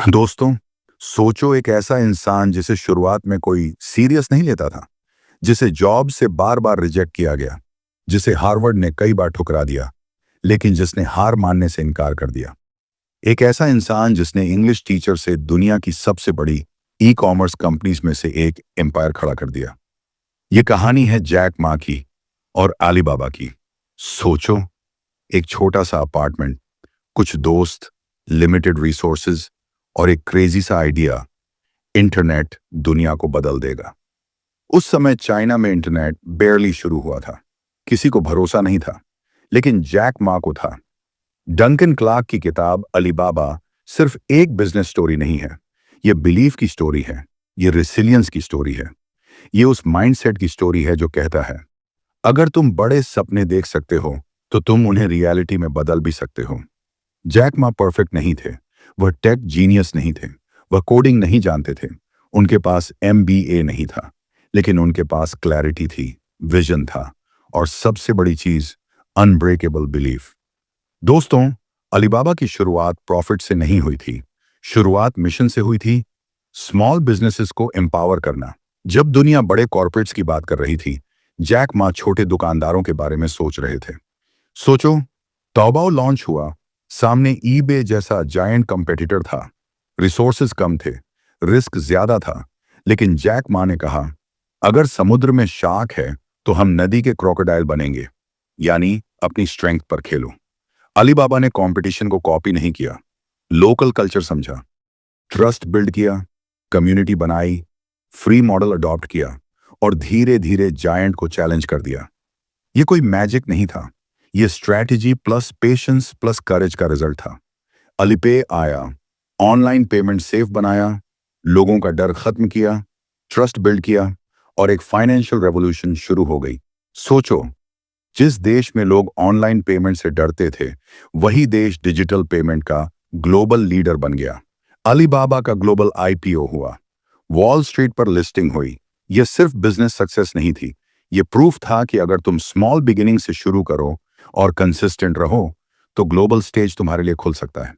दोस्तों, सोचो एक ऐसा इंसान जिसे शुरुआत में कोई सीरियस नहीं लेता था, जिसे जॉब से बार बार रिजेक्ट किया गया, जिसे हार्वर्ड ने कई बार ठुकरा दिया, लेकिन जिसने हार मानने से इनकार कर दिया। एक ऐसा इंसान जिसने इंग्लिश टीचर से दुनिया की सबसे बड़ी ई कॉमर्स कंपनीज में से एक एम्पायर खड़ा कर दिया। ये कहानी है जैक मा की और अलीबाबा की। सोचो, एक छोटा सा अपार्टमेंट, कुछ दोस्त, लिमिटेड रिसोर्सेज और एक क्रेजी सा आइडिया, इंटरनेट दुनिया को बदल देगा। उस समय चाइना में इंटरनेट बेयरली शुरू हुआ था। किसी को भरोसा नहीं था, लेकिन जैक मा को था। डंकन क्लार्क की किताब अलीबाबा सिर्फ एक बिजनेस स्टोरी नहीं है, ये बिलीफ की स्टोरी है, ये रेसिलियंस की स्टोरी है, ये उस माइंडसेट की स्टोरी है जो कहता है अगर तुम बड़े सपने देख सकते हो तो तुम उन्हें रियलिटी में बदल भी सकते हो। जैक मा परफेक्ट नहीं थे, वह टेक जीनियस नहीं थे, वह कोडिंग नहीं जानते थे, उनके पास MBA नहीं था, लेकिन उनके पास क्लैरिटी थी, विजन था और सबसे बड़ी चीज अनब्रेकेबल बिलीफ। दोस्तों, अलीबाबा की शुरुआत प्रॉफिट से नहीं हुई थी, शुरुआत मिशन से हुई थी, स्मॉल बिजनेसेस को एम्पावर करना। जब दुनिया बड़े कॉर्पोरेट्स की बात कर रही थी, जैक मा छोटे दुकानदारों के बारे में सोच रहे थे। सोचो, तौबाओ लॉन्च हुआ, सामने ईबे जैसा जायंट कंपेटिटर था, रिसोर्सेज कम थे, रिस्क ज्यादा था, लेकिन जैक मा ने कहा अगर समुद्र में शार्क है तो हम नदी के क्रोकोडाइल बनेंगे, यानी अपनी स्ट्रेंथ पर खेलो। अलीबाबा ने कंपटीशन को कॉपी नहीं किया, लोकल कल्चर समझा, ट्रस्ट बिल्ड किया, कम्युनिटी बनाई, फ्री मॉडल अडॉप्ट किया और धीरे धीरे जायंट को चैलेंज कर दिया। ये कोई मैजिक नहीं था, ये स्ट्रैटेजी प्लस पेशेंस प्लस करेज का रिजल्ट था। अलीपे आया, ऑनलाइन पेमेंट सेफ बनाया, लोगों का डर खत्म किया, ट्रस्ट बिल्ड किया और एक फाइनेंशियल रेवोल्यूशन शुरू हो गई। सोचो, जिस देश में लोग ऑनलाइन पेमेंट से डरते थे, वही देश डिजिटल पेमेंट का ग्लोबल लीडर बन गया। अलीबाबा का ग्लोबल IPO हुआ, वॉल स्ट्रीट पर लिस्टिंग हुई। यह सिर्फ बिजनेस सक्सेस नहीं थी, यह प्रूफ था कि अगर तुम स्मॉल बिगिनिंग से शुरू करो और कंसिस्टेंट रहो तो ग्लोबल स्टेज तुम्हारे लिए खुल सकता है।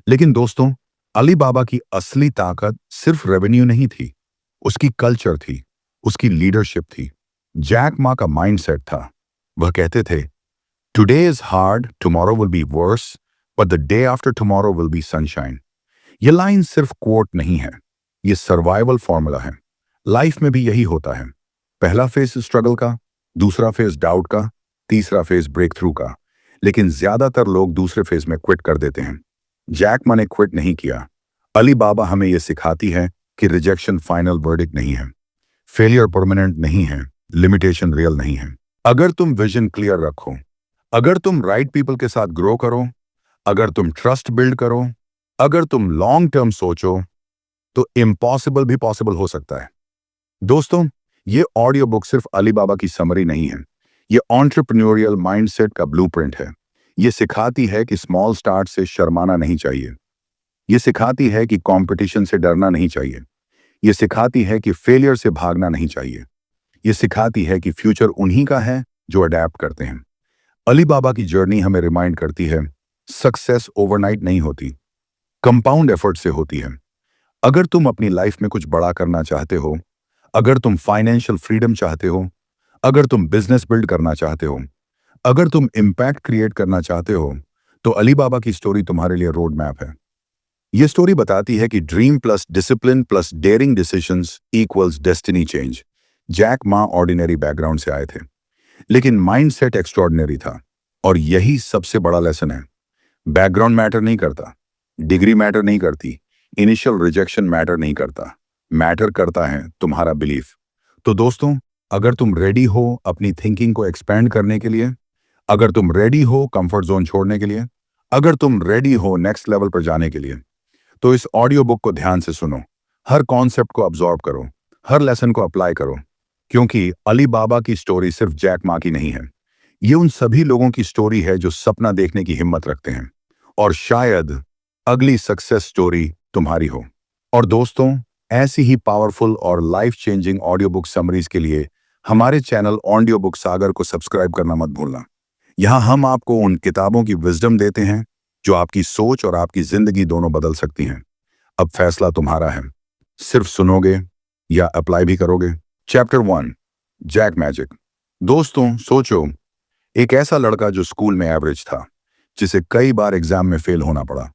लेकिन दोस्तों, अलीबाबा की असली ताकत सिर्फ रेवेन्यू नहीं थी, उसकी कल्चर थी, उसकी लीडरशिप थी। जैक मा का माइंडसेट था, वह कहते थे today is hard, tomorrow will be verse, but the day after tomorrow will be sunshine. यह लाइन सिर्फ कोट नहीं है, यह सर्वाइवल फॉर्मूला है। लाइफ में भी यही होता है, पहला फेज स्ट्रगल का, दूसरा फेज डाउट का, तीसरा फेज ब्रेक थ्रू का, लेकिन ज्यादातर लोग दूसरे फेज में क्विट कर देते हैं। जैक मा ने क्विट नहीं किया। अलीबाबा हमें यह सिखाती है कि रिजेक्शन फाइनल वर्डिक्ट नहीं है, फेलियर परमानेंट नहीं है, लिमिटेशन रियल नहीं है। अगर तुम विजन क्लियर रखो, अगर तुम राइट पीपल के साथ ग्रो करो, अगर तुम ट्रस्ट बिल्ड करो, अगर तुम लॉन्ग टर्म सोचो, तो इम्पॉसिबल भी पॉसिबल हो सकता है। दोस्तों, ये ऑडियो बुक सिर्फ अलीबाबा की समरी नहीं है, ये एंटरप्रेन्योरियल माइंडसेट का ब्लूप्रिंट है। ये सिखाती है कि स्मॉल स्टार्ट से शर्माना नहीं चाहिए, ये सिखाती है कि कंपटीशन से डरना नहीं चाहिए, ये सिखाती है कि फेलियर से भागना नहीं चाहिए, ये सिखाती है कि फ्यूचर उन्हीं का है जो अडेप्ट करते हैं। अलीबाबा की जर्नी हमें रिमाइंड करती है सक्सेस ओवरनाइट नहीं होती, कंपाउंड एफर्ट से होती है। अगर तुम अपनी लाइफ में कुछ बड़ा करना चाहते हो, अगर तुम फाइनेंशियल फ्रीडम चाहते हो, अगर तुम बिजनेस बिल्ड करना चाहते हो, अगर तुम इम्पैक्ट क्रिएट करना चाहते हो, तो अलीबाबा की स्टोरी तुम्हारे लिए रोड मैप है। यह स्टोरी बताती है कि dream plus discipline plus daring decisions equals destiny change. Jack Ma ordinary background से आए थे, लेकिन माइंडसेट एक्स्ट्रॉर्डिनरी था, और यही सबसे बड़ा लेसन है। बैकग्राउंड मैटर नहीं करता, डिग्री मैटर नहीं करती, इनिशियल रिजेक्शन मैटर नहीं करता, मैटर करता है तुम्हारा बिलीफ। तो दोस्तों, अगर तुम रेडी हो अपनी थिंकिंग को एक्सपेंड करने के लिए, अगर तुम रेडी हो कंफर्ट जोन छोड़ने के लिए, अगर तुम रेडी हो नेक्स्ट लेवल पर जाने के लिए, तो इस ऑडियो बुक को ध्यान से सुनो, हर कॉन्सेप्ट को अब्सॉर्ब करो, हर लेसन को अप्लाई करो, क्योंकि अलीबाबा की स्टोरी सिर्फ जैक मा की नहीं है, ये उन सभी लोगों की स्टोरी है जो सपना देखने की हिम्मत रखते हैं, और शायद अगली सक्सेस स्टोरी तुम्हारी हो। और दोस्तों, ऐसी ही पावरफुल और life changing audio book summaries के लिए हमारे चैनल ऑडियो बुक सागर को सब्सक्राइब करना मत भूलना। यहाँ हम आपको उन किताबों की विजडम देते हैं जो आपकी सोच और आपकी जिंदगी दोनों बदल सकती हैं। अब फैसला तुम्हारा है, सिर्फ सुनोगे या अप्लाई भी करोगे। Chapter 1, Jack magic. दोस्तों सोचो, एक ऐसा लड़का जो स्कूल में एवरेज था, जिसे कई बार एग्जाम में फेल होना पड़ा,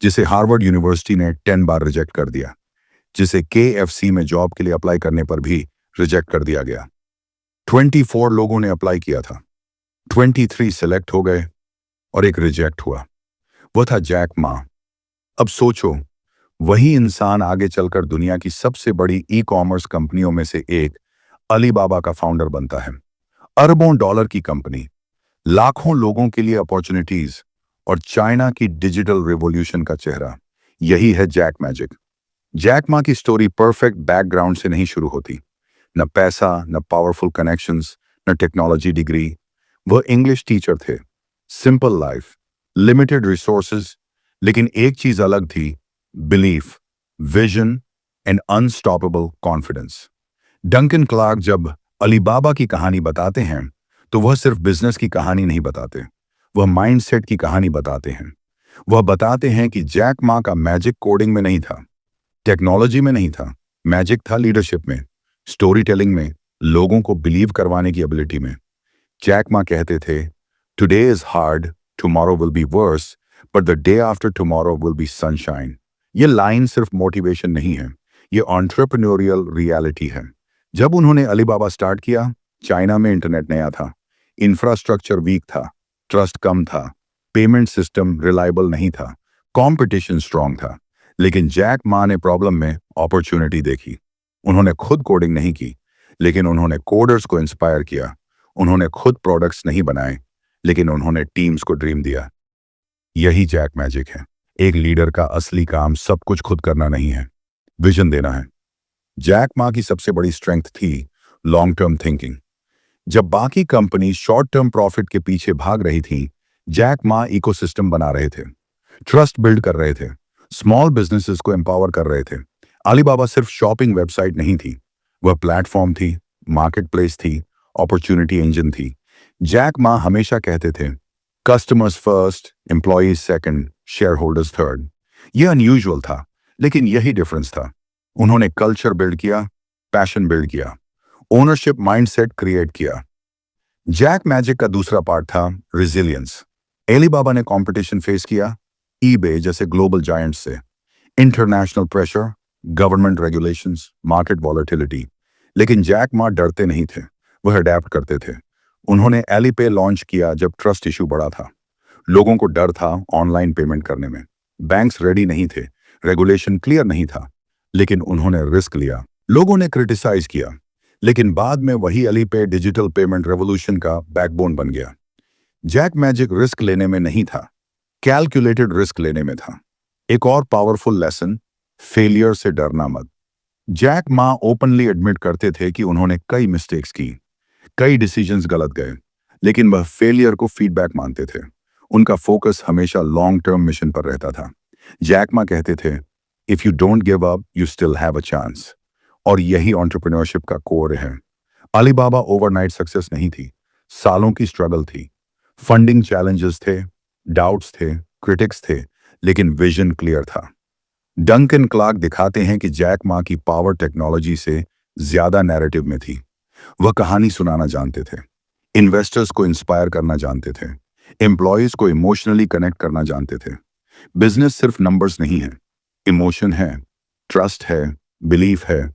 जिसे हार्वर्ड यूनिवर्सिटी ने 10 बार रिजेक्ट कर दिया, जिसे KFC में जॉब के लिए अप्लाई करने पर भी रिजेक्ट कर दिया गया। 24 लोगों ने अप्लाई किया था, 23 सिलेक्ट हो गए और एक रिजेक्ट हुआ। वो था जैक मा। अब सोचो, वही इंसान आगे चलकर दुनिया की सबसे बड़ी ई-कॉमर्स कंपनियों में से एक अलीबाबा का फाउंडर बनता है। अरबों डॉलर की कंपनी, लाखों लोगों के लिए अपॉर्चुनिटीज और चाइना की डिजिटल रिवॉल्यूशन का चेहरा। यही है जैक मैजिक। जैक मा की स्टोरी परफेक्ट बैकग्राउंड से नहीं शुरू होती। न पैसा, न पावरफुल कनेक्शंस, न टेक्नोलॉजी डिग्री। वह इंग्लिश टीचर थे, सिंपल लाइफ, लिमिटेड रिसोर्सेज, लेकिन एक चीज अलग थी, belief, vision and unstoppable confidence. Duncan Clark जब अलीबाबा की कहानी बताते हैं तो वह सिर्फ बिजनेस की कहानी नहीं बताते, वह माइंडसेट की कहानी बताते हैं। वह बताते हैं कि जैक मा का मैजिक कोडिंग में नहीं था, टेक्नोलॉजी में नहीं था, मैजिक था लीडरशिप में, स्टोरी टेलिंग में, लोगों को बिलीव करवाने की एबिलिटी में। जैक मा कहते थे, today is hard, tomorrow will be verse, but the day after tomorrow will be sunshine. ये लाइन सिर्फ मोटिवेशन नहीं है, ये एंटरप्रेन्योरियल रियलिटी है। जब उन्होंने अलीबाबा स्टार्ट किया, चाइना में इंटरनेट नया था, इंफ्रास्ट्रक्चर वीक था, ट्रस्ट कम था, पेमेंट सिस्टम रिलायबल नहीं था, कंपटीशन स्ट्रांग था। लेकिन जैक मा ने प्रॉब्लम में अपॉर्चुनिटी देखी। उन्होंने खुद कोडिंग नहीं की, लेकिन उन्होंने कोडर्स को इंस्पायर किया। उन्होंने खुद प्रोडक्ट्स नहीं बनाए, लेकिन उन्होंने टीम्स को ड्रीम दिया। यही जैक मैजिक है। एक लीडर का असली काम सब कुछ खुद करना नहीं है, विजन देना है। जैक मा की सबसे बड़ी स्ट्रेंथ थी लॉन्ग टर्म थिंकिंग। जब बाकी कंपनी शॉर्ट टर्म प्रॉफिट के पीछे भाग रही थी, जैक मा इकोसिस्टम बना रहे थे, ट्रस्ट बिल्ड कर रहे थे, स्मॉल बिजनेसेस को एम्पावर कर रहे थे। अलीबाबा सिर्फ शॉपिंग वेबसाइट नहीं थी, वह प्लेटफॉर्म थी, मार्केट प्लेस थी, अपॉर्चुनिटी इंजन थी। जैक मा हमेशा कहते थे, customers first, employees second, share holders third. यह अनयूजुअल था, लेकिन यही डिफरेंस था। उन्होंने कल्चर बिल्ड किया, पैशन बिल्ड किया, ओनरशिप माइंडसेट क्रिएट किया। जैक मैजिक का दूसरा पार्ट था रेजिलियंस। अलीबाबा ने कंपटीशन फेस किया, ईबे जैसे ग्लोबल जायंट्स से, international pressure, government regulations, market volatility. लेकिन जैक मा डरते नहीं थे, वह अडेप्ट करते थे। उन्होंने एलीपे लॉन्च किया जब ट्रस्ट इशू बड़ा था। लोगों को डर था ऑनलाइन पेमेंट करने में, बैंक्स रेडी नहीं थे, रेगुलेशन क्लियर नहीं था, लेकिन उन्होंने रिस्क लिया। लोगों ने क्रिटिसाइज किया, लेकिन बाद में वही एलीपे डिजिटल पेमेंट रेवोल्यूशन का बैकबोन बन गया। जैक मैजिक रिस्क लेने में नहीं था, कैलकुलेटेड रिस्क लेने में था। एक और पावरफुल लेसन, फेलियर से डरना मत। जैक मा ओपनली एडमिट करते थे कि उन्होंने कई मिस्टेक्स की, कई डिसीजंस गलत गए, लेकिन वह फेलियर को फीडबैक मानते थे। उनका फोकस हमेशा लॉन्ग टर्म मिशन पर रहता था। जैक मा कहते थे, if you don't give up you still have a chance. और यही एंटरप्रेन्योरशिप का कोर है। अलीबाबा ओवरनाइट सक्सेस नहीं थी, सालों की स्ट्रगल थी। फंडिंग चैलेंजेस थे, डाउट्स थे, क्रिटिक्स थे, लेकिन विजन क्लियर था। डंकन क्लार्क दिखाते हैं कि जैक मा की पावर टेक्नोलॉजी से ज्यादा नैरेटिव में थी। वह कहानी सुनाना जानते थे, इन्वेस्टर्स को इंस्पायर करना जानते थे, एम्प्लॉयज को इमोशनली कनेक्ट करना जानते थे। बिजनेस सिर्फ नंबर्स नहीं है, इमोशन है, ट्रस्ट है, बिलीफ है।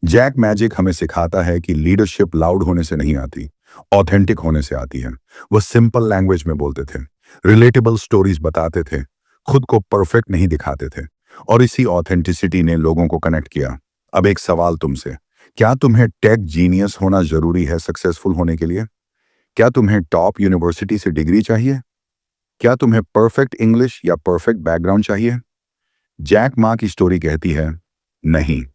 जैक मैजिक हमें सिखाता है कि लीडरशिप लाउड होने से नहीं आती, ऑथेंटिक होने से आती है। वह सिंपल लैंग्वेज में बोलते थे, रिलेटेबल स्टोरीज बताते थे, खुद को परफेक्ट नहीं दिखाते थे, और इसी ऑथेंटिसिटी ने लोगों को कनेक्ट किया। अब एक सवाल तुमसे, क्या तुम्हें टेक जीनियस होना जरूरी है सक्सेसफुल होने के लिए? क्या तुम्हें टॉप यूनिवर्सिटी से डिग्री चाहिए? क्या तुम्हें परफेक्ट इंग्लिश या परफेक्ट बैकग्राउंड चाहिए? जैक मा की स्टोरी कहती है, नहीं,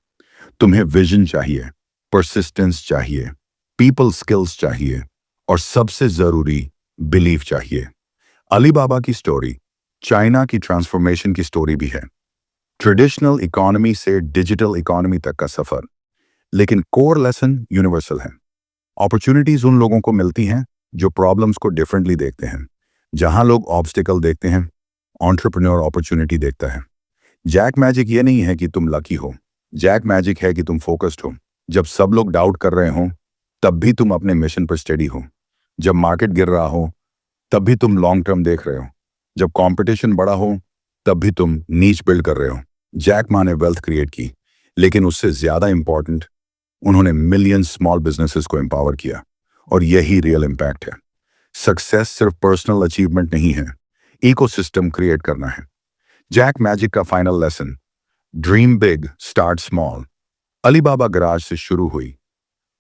तुम्हें विजन चाहिए, परसिस्टेंस चाहिए, पीपल स्किल्स चाहिए, और सबसे जरूरी बिलीफ चाहिए। अलीबाबा की स्टोरी चाइना की ट्रांसफॉर्मेशन की स्टोरी भी है। ट्रेडिशनल इकोनॉमी से डिजिटल इकोनॉमी तक का सफर, लेकिन कोर लेसन यूनिवर्सल है। अपॉर्चुनिटीज उन लोगों को मिलती हैं जो प्रॉब्लम्स को डिफरेंटली देखते हैं। जहां लोग ऑब्स्टिकल देखते हैं, एंटरप्रेन्योर अपॉर्चुनिटी देखता है। जैक मैजिक ये नहीं है कि तुम लकी हो, जैक मैजिक है कि तुम फोकस्ड हो। जब सब लोग डाउट कर रहे हो तब भी तुम अपने मिशन पर स्टेडी हो। जब मार्केट गिर रहा हो तब भी तुम लॉन्ग टर्म देख रहे हो। जब कंपटीशन बड़ा हो तब भी तुम नीच बिल्ड कर रहे हो। जैक मा ने वेल्थ क्रिएट की, लेकिन उससे ज्यादा इंपॉर्टेंट, उन्होंने मिलियन स्मॉल बिजनेसेस को एम्पावर किया। और यही रियल इम्पैक्ट है। सक्सेस सिर्फ पर्सनल अचीवमेंट नहीं है, इकोसिस्टम क्रिएट करना है। जैक मैजिक का final lesson, dream big start small. Alibaba garage से शुरू हुई,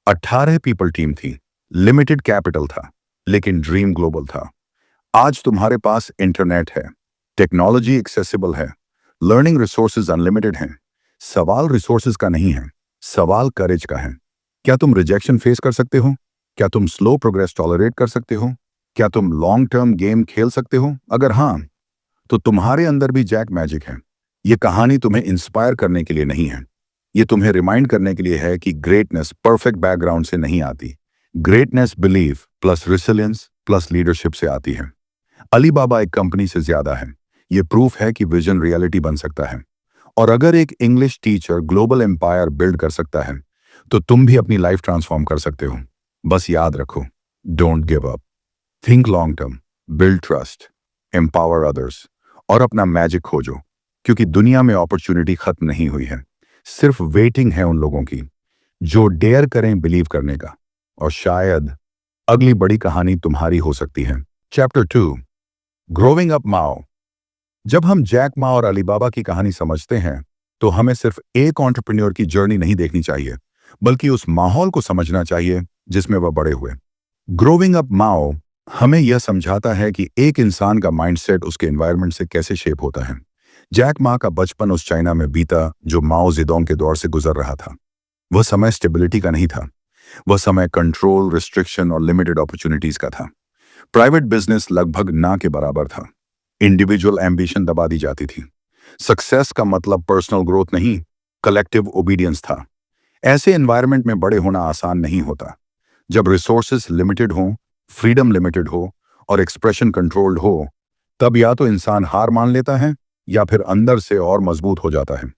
18 पीपल टीम थी, लिमिटेड कैपिटल था, लेकिन ड्रीम ग्लोबल था। आज तुम्हारे पास इंटरनेट है, टेक्नोलॉजी एक्सेसिबल है, लर्निंग रिसोर्सेज अनलिमिटेड हैं। सवाल रिसोर्सेज का नहीं है, सवाल करेज का है। क्या तुम रिजेक्शन फेस कर सकते हो? क्या तुम स्लो प्रोग्रेस टॉलरेट कर सकते हो? क्या तुम लॉन्ग टर्म गेम खेल सकते हो? अगर हाँ, तो तुम्हारे अंदर भी जैक मैजिक है। ये कहानी तुम्हें इंस्पायर करने के लिए नहीं है, ये तुम्हें रिमाइंड करने के लिए है कि ग्रेटनेस परफेक्ट बैकग्राउंड से नहीं आती। Greatness believe plus resilience plus leadership से आती है। अलीबाबा एक कंपनी से ज्यादा है। ये प्रूफ है कि विजन रियलिटी बन सकता है। और अगर एक English teacher global empire build कर सकता है, तो तुम भी अपनी लाइफ ट्रांसफॉर्म कर सकते हो। बस याद रखो, don't give up, think long term, build trust, empower others और अपना मैजिक खोजो। क्योंकि दुनिया में अपॉर्चुनिटी खत्म नहीं हुई है, सिर्फ वेटिंग है उन लोगों की जो डेयर करें बिलीव करने का। और शायद अगली बड़ी कहानी तुम्हारी हो सकती है। चैप्टर 2, ग्रोविंग अप माओ। जब हम जैक मा और अलीबाबा की कहानी समझते हैं, तो हमें सिर्फ एक एंटरप्रेन्योर की जर्नी नहीं देखनी चाहिए, बल्कि उस माहौल को समझना चाहिए जिसमें वह बड़े हुए। ग्रोविंग अप माओ हमें यह समझाता है कि एक इंसान का माइंडसेट उसके एनवायरनमेंट से कैसे शेप होता है। जैक मा का बचपन उस चाइना में बीता जो माओ जेडोंग के दौर से गुजर रहा था। वह समय स्टेबिलिटी का नहीं था, वह समय कंट्रोल, रिस्ट्रिक्शन और लिमिटेड अपॉर्चुनिटीज का था। प्राइवेट बिजनेस लगभग ना के बराबर था। इंडिविजुअल एम्बिशन दबा दी जाती थी। सक्सेस का मतलब पर्सनल ग्रोथ नहीं, कलेक्टिव ओबीडियंस था। ऐसे एनवायरनमेंट में बड़े होना आसान नहीं होता। जब रिसोर्सेस लिमिटेड हो, फ्रीडम लिमिटेड हो और एक्सप्रेशन कंट्रोल्ड हो, तब या तो इंसान हार मान लेता है या फिर अंदर से और मजबूत हो जाता है।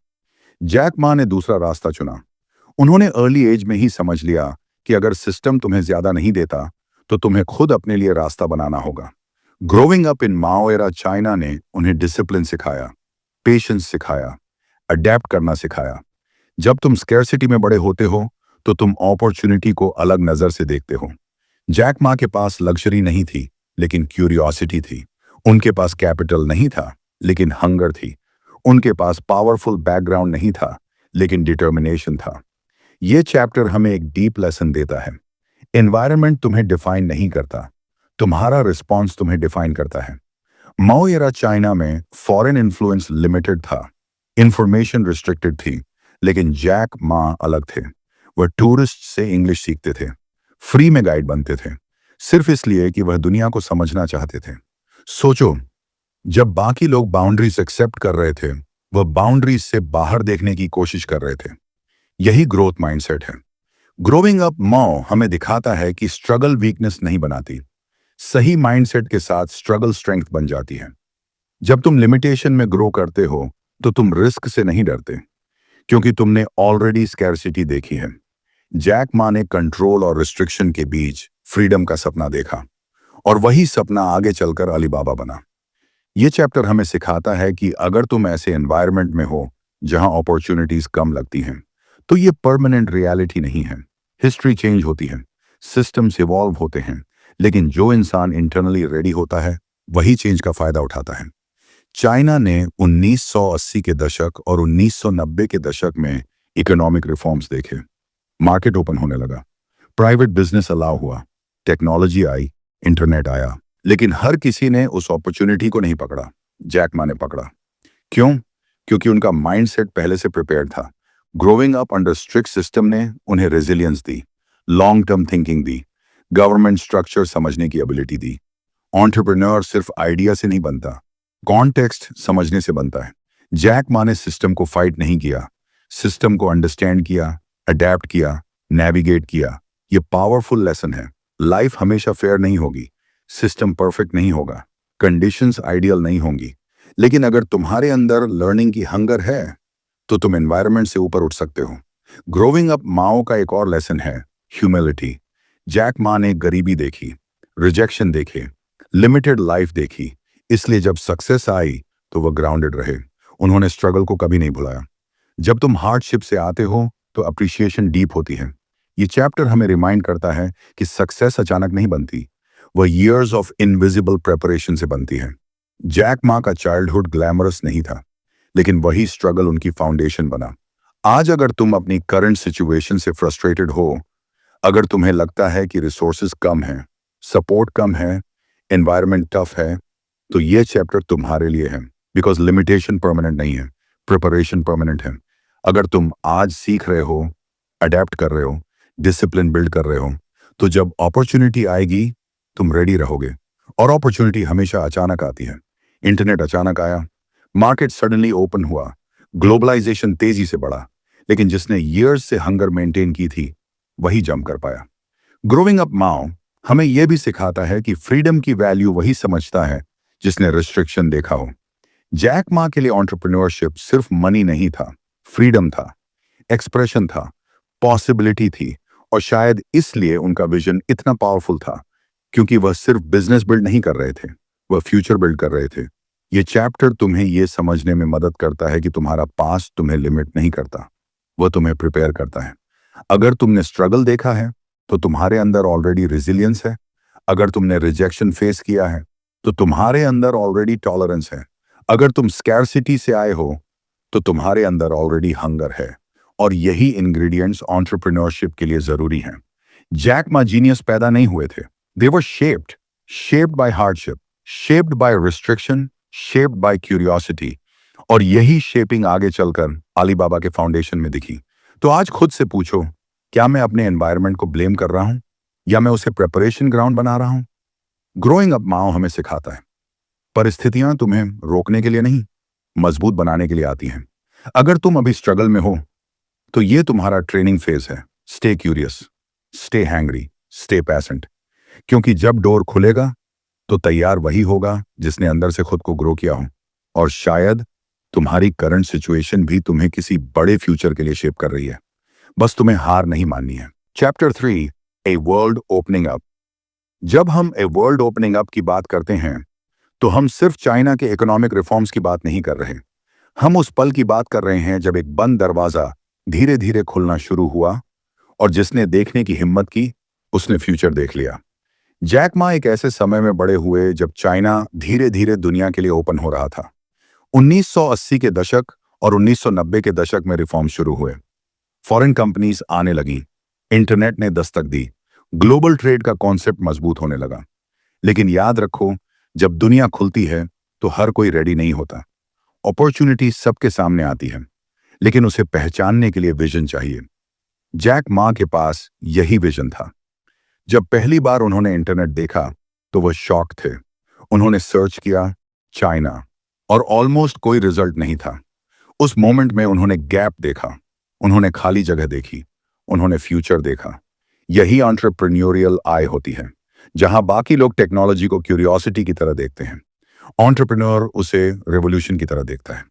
जैक मा ने दूसरा रास्ता चुना। उन्होंने अर्ली एज में ही समझ लिया कि अगर सिस्टम तुम्हें ज्यादा नहीं देता, तो तुम्हें खुद अपने लिए रास्ता बनाना होगा। Growing up in Mao era China ने उन्हें डिसिप्लिन सिखाया, पेशेंस सिखाया, अडेप्ट करना सिखाया। जब तुम स्कैरसिटी में बड़े होते हो, तो तुम अपॉर्चुनिटी को अलग नजर से देखते हो। जैक मा के पास लग्जरी नहीं थी, लेकिन क्यूरियोसिटी थी। उनके पास कैपिटल नहीं था, लेकिन हंगर थी। उनके पास पावरफुल बैकग्राउंड नहीं था, लेकिन डिटर्मिनेशन था। ये चैप्टर हमें एक डीप लेसन देता है। एनवायरनमेंट तुम्हें डिफाइन नहीं करता, तुम्हारा रिस्पॉन्स तुम्हें डिफाइन करता है। माओ एरा चाइना में फॉरेन इन्फ्लुएंस लिमिटेड था, इंफॉर्मेशन रिस्ट्रिक्टेड थी, लेकिन जैक मा अलग थे। वह टूरिस्ट से इंग्लिश सीखते थे, फ्री में गाइड बनते थे, सिर्फ इसलिए कि वह दुनिया को समझना चाहते थे। सोचो, जब बाकी लोग बाउंड्रीज एक्सेप्ट कर रहे थे, वह बाउंड्रीज से बाहर देखने की कोशिश कर रहे थे। यही ग्रोथ माइंडसेट है। ग्रोविंग अप माओ हमें दिखाता है कि स्ट्रगल वीकनेस नहीं बनाती, सही माइंडसेट के साथ स्ट्रगल स्ट्रेंथ बन जाती है। जब तुम लिमिटेशन में ग्रो करते हो, तो तुम रिस्क से नहीं डरते, क्योंकि तुमने ऑलरेडी स्कैरसिटी देखी है। जैक मा ने कंट्रोल और रिस्ट्रिक्शन के बीच फ्रीडम का सपना देखा, और वही सपना आगे चलकर अलीबाबा बना। ये चैप्टर हमें सिखाता है कि अगर तुम ऐसे एनवायरनमेंट में हो जहां अपॉर्चुनिटीज कम लगती हैं, तो ये परमानेंट रियलिटी नहीं है। हिस्ट्री चेंज होती है, सिस्टम्स इवॉल्व होते हैं, लेकिन जो इंसान इंटरनली रेडी होता है, वही चेंज का फायदा उठाता है। चाइना ने 1980 के दशक और 1990 के दशक में इकोनॉमिक रिफॉर्म्स देखे। मार्केट ओपन होने लगा, प्राइवेट बिजनेस अलाउ हुआ, टेक्नोलॉजी आई, इंटरनेट आया, लेकिन हर किसी ने उस अपॉर्चुनिटी को नहीं पकड़ा। जैक मा ने पकड़ा। क्यों? क्योंकि उनका माइंडसेट पहले से प्रिपेयर्ड था। Growing up under strict system ने उन्हें रेजिलियंस दी, लॉन्ग टर्म थिंकिंग दी, गवर्नमेंट स्ट्रक्चर समझने की एबिलिटी दी। एंटरप्रेन्योर सिर्फ आइडिया से नहीं बनता, कॉन्टेक्स्ट समझने से बनता है। जैक मा ने सिस्टम को फाइट नहीं किया, सिस्टम को अंडरस्टैंड किया, अडेप्ट किया, नेविगेट किया। ये पावरफुल लेसन है। लाइफ हमेशा फेयर नहीं होगी, सिस्टम परफेक्ट नहीं होगा, कंडीशंस आइडियल नहीं होंगी, लेकिन अगर तुम्हारे अंदर लर्निंग की हंगर है तो तुम एनवायरनमेंट से ऊपर उठ सकते हो। ग्रोविंग अप माओ का एक और लेसन है ह्यूमिलिटी। जैक मा ने गरीबी देखी, रिजेक्शन देखे, लिमिटेड लाइफ देखी, इसलिए जब सक्सेस आई तो वह ग्राउंडेड रहे। उन्होंने स्ट्रगल को कभी नहीं भुलाया। जब तुम हार्डशिप से आते हो तो अप्रिशिएशन डीप होती है। ये चैप्टर हमें रिमाइंड करता है कि सक्सेस अचानक नहीं बनती, वह ईयर्स ऑफ इनविजिबल प्रेपरेशन से बनती है। जैक मा का चाइल्डहुड ग्लैमरस नहीं था, लेकिन वही स्ट्रगल उनकी फाउंडेशन बना। आज अगर तुम अपनी करंट सिचुएशन से फ्रस्ट्रेटेड हो, अगर तुम्हें लगता है कि रिसोर्सेज कम हैं, सपोर्ट कम है, एनवायरनमेंट टफ है, तो ये चैप्टर तुम्हारे लिए है। बिकॉज लिमिटेशन परमानेंट नहीं है, प्रिपरेशन परमानेंट है। अगर तुम आज सीख रहे हो, अडेप्ट कर रहे हो, डिसिप्लिन बिल्ड कर रहे हो, तो जब अपॉर्चुनिटी आएगी तुम रेडी रहोगे। और अपॉर्चुनिटी हमेशा अचानक आती है। इंटरनेट अचानक आया, मार्केट सडनली ओपन हुआ, ग्लोबलाइजेशन तेजी से बढ़ा, लेकिन जिसने ईयर्स से हंगर मेंटेन की थी वही जम कर पाया। ग्रोविंग अप माओ हमें यह भी सिखाता है कि फ्रीडम की वैल्यू वही समझता है जिसने रिस्ट्रिक्शन देखा हो। जैक मा के लिए एंटरप्रेन्योरशिप सिर्फ मनी नहीं था, फ्रीडम था, एक्सप्रेशन था, पॉसिबिलिटी थी, और शायद इसलिए उनका विजन इतना पावरफुल था, क्योंकि वह सिर्फ बिजनेस बिल्ड नहीं कर रहे थे, वह फ्यूचर बिल्ड कर रहे थे। ये चैप्टर तुम्हें यह समझने में मदद करता है कि तुम्हारा पास्ट तुम्हें लिमिट नहीं करता, वह तुम्हें प्रिपेयर करता है। अगर तुमने स्ट्रगल देखा है तो तुम्हारे अंदर ऑलरेडी रेजिलियंस है। अगर तुमने रिजेक्शन फेस किया है तो तुम्हारे अंदर ऑलरेडी टॉलरेंस है। अगर तुम स्कैरसिटी से आए हो तो तुम्हारे अंदर ऑलरेडी हंगर है। और यही इंग्रेडिएंट्स एंटरप्रेन्योरशिप के लिए जरूरी हैं। जैक मा जीनियस पैदा नहीं हुए थे, they were shaped by hardship, shaped by restriction, shaped by curiosity. और यही शेपिंग आगे चलकर अलीबाबा के फाउंडेशन में दिखी। तो आज खुद से पूछो, क्या मैं अपने एनवायरनमेंट को ब्लेम कर रहा हूं या मैं उसे प्रेपरेशन ग्राउंड बना रहा हूं? ग्रोइंग अप माओ हमें सिखाता है परिस्थितियां तुम्हें रोकने के लिए नहीं, मजबूत बनाने के लिए आती हैं। अगर तुम अभी स्ट्रगल में हो तो ये तुम्हारा ट्रेनिंग फेज है। Stay curious, stay hangry, stay patient, क्योंकि जब डोर खुलेगा तो तैयार वही होगा जिसने अंदर से खुद को ग्रो किया हो। और शायद तुम्हारी करंट सिचुएशन भी तुम्हें किसी बड़े फ्यूचर के लिए शेप कर रही है, बस तुम्हें हार नहीं माननी है। Chapter 3, a world opening up. जब हम ए वर्ल्ड ओपनिंग अप की बात करते हैं तो हम सिर्फ चाइना के इकोनॉमिक रिफॉर्म्स की बात नहीं कर रहे। हम उस पल की बात कर रहे हैं जब एक बंद दरवाजा धीरे धीरे खुलना शुरू हुआ, और जिसने देखने की हिम्मत की उसने फ्यूचर देख लिया। जैक मा एक ऐसे समय में बड़े हुए जब चाइना धीरे धीरे दुनिया के लिए ओपन हो रहा था। 1980 के दशक और 1990 के दशक में रिफॉर्म शुरू हुए। फॉरेन कंपनीज आने लगी, इंटरनेट ने दस्तक दी, ग्लोबल ट्रेड का कॉन्सेप्ट मजबूत होने लगा। लेकिन याद रखो, जब दुनिया खुलती है तो हर कोई रेडी नहीं होता। अपॉर्चुनिटी सबके सामने आती है, लेकिन उसे पहचानने के लिए विजन चाहिए। जैक मा के पास यही विजन था। जब पहली बार उन्होंने इंटरनेट देखा तो वह शॉक थे। उन्होंने सर्च किया चाइना, और ऑलमोस्ट कोई रिजल्ट नहीं था। उस मोमेंट में उन्होंने गैप देखा, उन्होंने खाली जगह देखी, उन्होंने फ्यूचर देखा। यही एंटरप्रेन्योरियल आई होती है, जहां बाकी लोग टेक्नोलॉजी को क्यूरियोसिटी की तरह देखते हैं, एंटरप्रेन्योर उसे रेवोल्यूशन की तरह देखता है।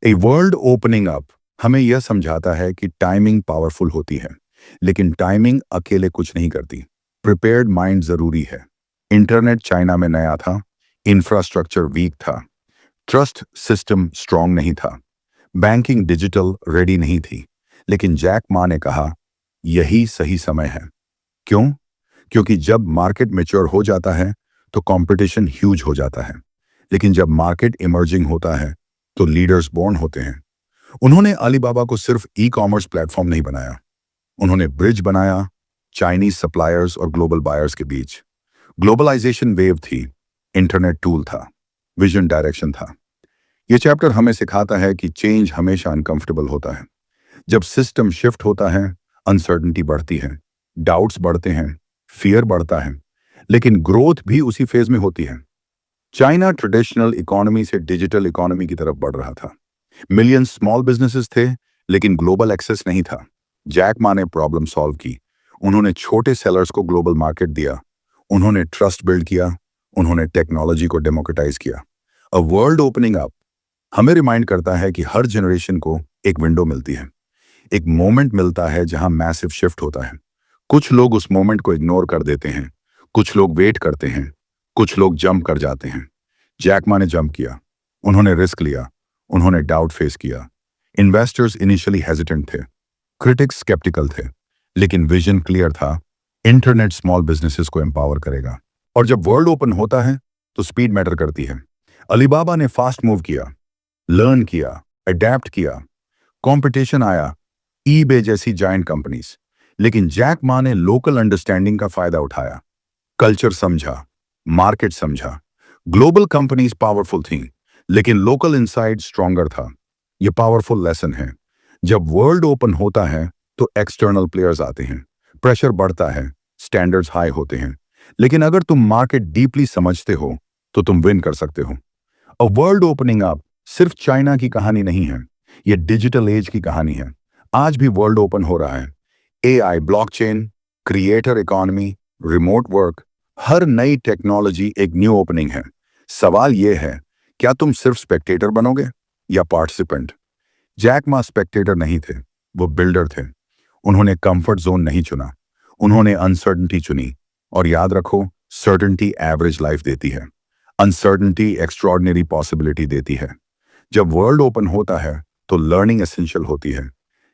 ए वर्ल्ड ओपनिंग अप हमें यह समझाता है कि टाइमिंग पावरफुल होती है, लेकिन टाइमिंग अकेले कुछ नहीं करती। प्रिपेयर्ड माइंड जरूरी है। इंटरनेट चाइना में नया था, इंफ्रास्ट्रक्चर वीक था, ट्रस्ट सिस्टम स्ट्रांग नहीं था, बैंकिंग डिजिटल रेडी नहीं थी। लेकिन जैक मा ने कहा यही सही समय है। क्यों? क्योंकि जब मार्केट मैच्योर हो जाता है तो कंपटीशन ह्यूज हो जाता है, लेकिन जब मार्केट इमर्जिंग होता है तो लीडर्स बोर्न होते हैं। उन्होंने अलीबाबा को सिर्फ ई कॉमर्स प्लेटफॉर्म नहीं बनाया, उन्होंने ब्रिज बनाया चाइनीज सप्लायर्स और ग्लोबल बायर्स के बीच। ग्लोबलाइजेशन वेव थी, इंटरनेट टूल था, विजन डायरेक्शन था। यह चैप्टर हमें सिखाता है कि चेंज हमेशा अनकंफर्टेबल होता है। जब सिस्टम शिफ्ट होता है, अनसर्टेनिटी बढ़ती है, डाउट्स बढ़ते हैं, फियर बढ़ता है, लेकिन ग्रोथ भी उसी फेज में होती है। चाइना ट्रेडिशनल इकोनॉमी से डिजिटल इकोनॉमी की तरफ बढ़ रहा था। मिलियन स्मॉल बिजनेसेस थे, लेकिन ग्लोबल एक्सेस नहीं था। जैक मा ने प्रॉब्लम सॉल्व की। उन्होंने छोटे सेलर्स को ग्लोबल मार्केट दिया, उन्होंने ट्रस्ट बिल्ड किया, उन्होंने टेक्नोलॉजी को डेमोक्रेटाइज किया। अ वर्ल्ड ओपनिंग अप हमें रिमाइंड करता है कि हर जनरेशन को एक विंडो मिलती है, एक मोमेंट मिलता है जहां मैसिव शिफ्ट होता है। कुछ लोग उस मोमेंट को इग्नोर कर देते हैं, कुछ लोग वेट करते हैं, कुछ लोग जंप कर जाते हैं। जैक मा ने जंप किया, उन्होंने रिस्क लिया, उन्होंने डाउट फेस किया। इन्वेस्टर्स इनिशियली हेजिटेंट थे, क्रिटिक्स स्केप्टिकल थे, लेकिन विजन क्लियर था। इंटरनेट स्मॉल बिजनेसेस को एम्पावर करेगा। और जब वर्ल्ड ओपन होता है तो स्पीड मैटर करती है। अलीबाबा ने फास्ट मूव किया, लर्न किया, अडेप्ट किया। कंपटीशन आया, ईबे जैसी जायंट कंपनीज, लेकिन जैक मा ने लोकल अंडरस्टैंडिंग का फायदा उठाया, कल्चर समझा, मार्केट समझा। ग्लोबल कंपनीज पावरफुल थीं, लेकिन लोकल इनसाइड स्ट्रॉन्गर था। यह पावरफुल लेसन है। जब वर्ल्ड ओपन होता है तो एक्सटर्नल प्लेयर्स आते हैं, प्रेशर बढ़ता है, स्टैंडर्ड्स हाई होते हैं, लेकिन अगर तुम मार्केट डीपली समझते हो तो तुम विन कर सकते हो। अ वर्ल्ड ओपनिंग अप सिर्फ चाइना की कहानी नहीं है, यह डिजिटल एज की कहानी है। आज भी वर्ल्ड ओपन हो रहा है। AI, blockchain, creator economy, remote work, हर नई टेक्नोलॉजी एक न्यू ओपनिंग है। सवाल यह है, क्या तुम सिर्फ स्पेक्टेटर बनोगे या पार्टिसिपेंट? जैक मा स्पेक्टेटर नहीं थे, वो बिल्डर थे। उन्होंने कंफर्ट जोन नहीं चुना, उन्होंने अनसर्टनिटी चुनी। और याद रखो, सर्टेनिटी एवरेज लाइफ देती है, अनसर्टनिटी एक्स्ट्रॉर्डिनरी पॉसिबिलिटी देती है। जब वर्ल्ड ओपन होता है तो लर्निंग एसेंशियल होती है।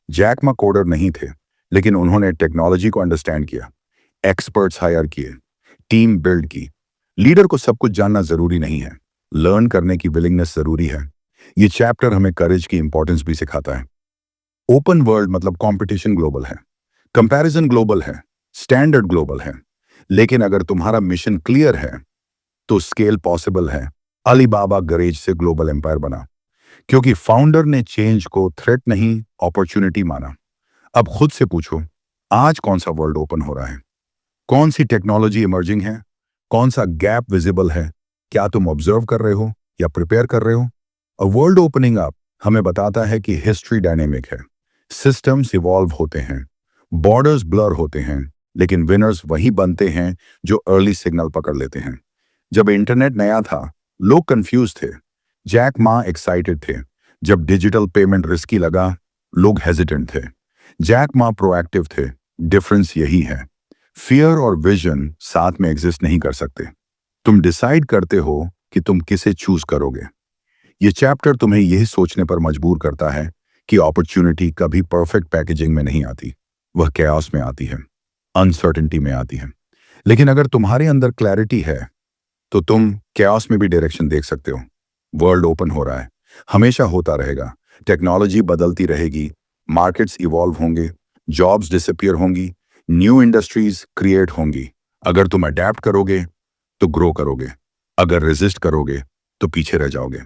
जैक मा कोडर नहीं थे, लेकिन उन्होंने टेक्नोलॉजी को अंडरस्टैंड किया, एक्सपर्ट्स हायर किए, टीम बिल्ड की। लीडर को सब कुछ जानना जरूरी नहीं है, लर्न करने की विलिंगनेस जरूरी है। ये चैप्टर हमें करेज की इंपॉर्टेंस भी सिखाता है। ओपन वर्ल्ड मतलब कंपटीशन ग्लोबल है, कंपैरिजन ग्लोबल है, स्टैंडर्ड ग्लोबल है, लेकिन अगर तुम्हारा मिशन क्लियर है तो स्केल पॉसिबल है। अलीबाबा गैरेज से ग्लोबल एम्पायर बना क्योंकि फाउंडर ने चेंज को थ्रेट नहीं, अपॉर्चुनिटी माना। अब खुद से पूछो, आज कौन सा वर्ल्ड ओपन हो रहा है? कौन सी टेक्नोलॉजी इमर्जिंग है? कौन सा गैप विजिबल है? क्या तुम ऑब्जर्व कर रहे हो या प्रिपेयर कर रहे हो? अ वर्ल्ड ओपनिंग अप हमें बताता है कि हिस्ट्री डायनेमिक है, सिस्टम्स इवॉल्व होते हैं, बॉर्डर्स ब्लर होते हैं, लेकिन विनर्स वही बनते हैं जो अर्ली सिग्नल पकड़ लेते हैं। जब इंटरनेट नया था, लोग कंफ्यूज थे, जैक मा एक्साइटेड थे। जब डिजिटल पेमेंट रिस्की लगा, लोग हेजिटेंट थे, जैक मा प्रोएक्टिव थे। डिफरेंस यही है, फियर और विजन साथ में एग्जिस्ट नहीं कर सकते। तुम डिसाइड करते हो कि तुम किसे चूज करोगे। ये चैप्टर तुम्हें यही सोचने पर मजबूर करता है कि अपॉर्चुनिटी कभी परफेक्ट पैकेजिंग में नहीं आती, वह कैओस में आती है, अनसर्टेनिटी में आती है। लेकिन अगर तुम्हारे अंदर क्लैरिटी है तो तुम कैओस में भी डायरेक्शन देख सकते हो। वर्ल्ड ओपन हो रहा है, हमेशा होता रहेगा। टेक्नोलॉजी बदलती रहेगी, मार्केट्स इवॉल्व होंगे, जॉब्स डिसअपीयर होंगी, न्यू इंडस्ट्रीज क्रिएट होंगी। अगर तुम अडेप्ट करोगे तो ग्रो करोगे, अगर रेजिस्ट करोगे तो पीछे रह जाओगे।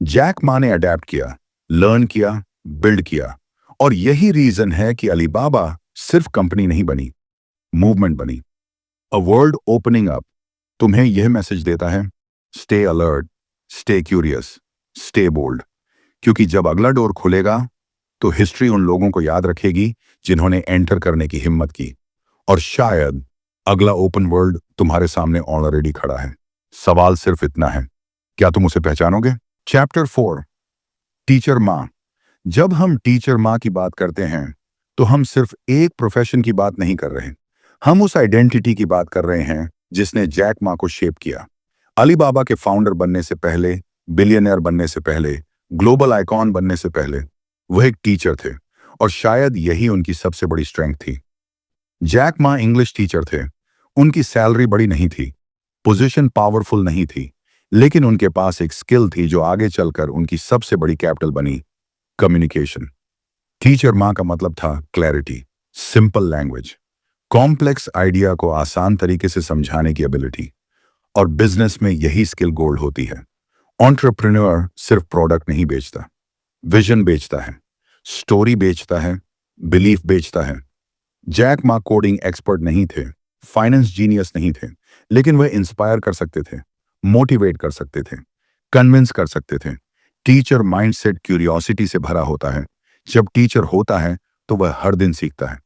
जैक मा ने अडेप्ट किया, लर्न किया, बिल्ड किया, और यही रीजन है कि अलीबाबा सिर्फ कंपनी नहीं बनी, मूवमेंट बनी। अ वर्ल्ड ओपनिंग अप तुम्हें यह मैसेज देता है, stay alert, stay curious, stay bold, क्योंकि जब अगला डोर खुलेगा तो हिस्ट्री उन लोगों को याद रखेगी जिन्होंने एंटर करने की हिम्मत की। और शायद अगला ओपन वर्ल्ड तुम्हारे सामने ऑलरेडी खड़ा है। सवाल सिर्फ इतना है, क्या तुम उसे पहचानोगे? चैप्टर 4, टीचर माँ। जब हम टीचर माँ की बात करते हैं तो हम सिर्फ एक प्रोफेशन की बात नहीं कर रहे, हम उस आइडेंटिटी की बात कर रहे हैं जिसने जैक मा को शेप किया। अलीबाबा के फाउंडर बनने से पहले, बिलियनर बनने से पहले, ग्लोबल आइकॉन बनने से पहले, वह एक टीचर थे, और शायद यही उनकी सबसे बड़ी स्ट्रेंथ थी। जैक मा इंग्लिश टीचर थे, उनकी सैलरी बड़ी नहीं थी, पोजीशन पावरफुल नहीं थी, लेकिन उनके पास एक स्किल थी जो आगे चलकर उनकी सबसे बड़ी कैपिटल बनी, कम्युनिकेशन। टीचर माँ का मतलब था clarity, simple language, complex idea को आसान तरीके से समझाने की एबिलिटी। और बिजनेस में यही स्किल गोल्ड होती है। एंटरप्रेन्योर सिर्फ प्रोडक्ट नहीं बेचता, विजन बेचता है, स्टोरी बेचता है, बिलीफ बेचता है। जैक मा कोडिंग एक्सपर्ट नहीं थे, फाइनेंस जीनियस नहीं थे, लेकिन वह इंस्पायर कर सकते थे, मोटिवेट कर सकते थे, कन्विंस कर सकते थे। टीचर माइंडसेट क्यूरियोसिटी से भरा होता है। जब टीचर होता है तो वह हर दिन सीखता है,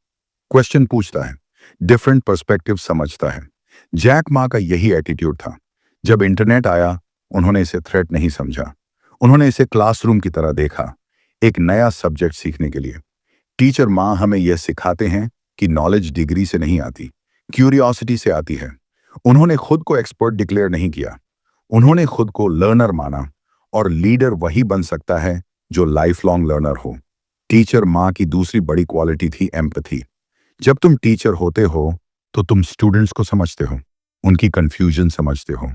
क्वेश्चन पूछता है, डिफरेंट पर्सपेक्टिव समझता है। जैक मा का यही एटीट्यूड था। जब इंटरनेट आया, उन्होंने इसे थ्रेट नहीं समझा, उन्होंने इसे क्लासरूम की तरह देखा, एक नया सब्जेक्ट सीखने के लिए। टीचर माँ हमें यह सिखाते हैं कि नॉलेज डिग्री से नहीं आती, क्यूरियोसिटी से आती है। उन्होंने खुद को एक्सपर्ट डिक्लेयर नहीं किया, उन्होंने खुद को लर्नर माना, और लीडर वही बन सकता है जो लाइफ लॉन्ग लर्नर हो। टीचर माँ की दूसरी बड़ी क्वालिटी थी एम्पैथी। जब तुम टीचर होते हो तो तुम स्टूडेंट्स को समझते हो, उनकी कंफ्यूजन समझते हो,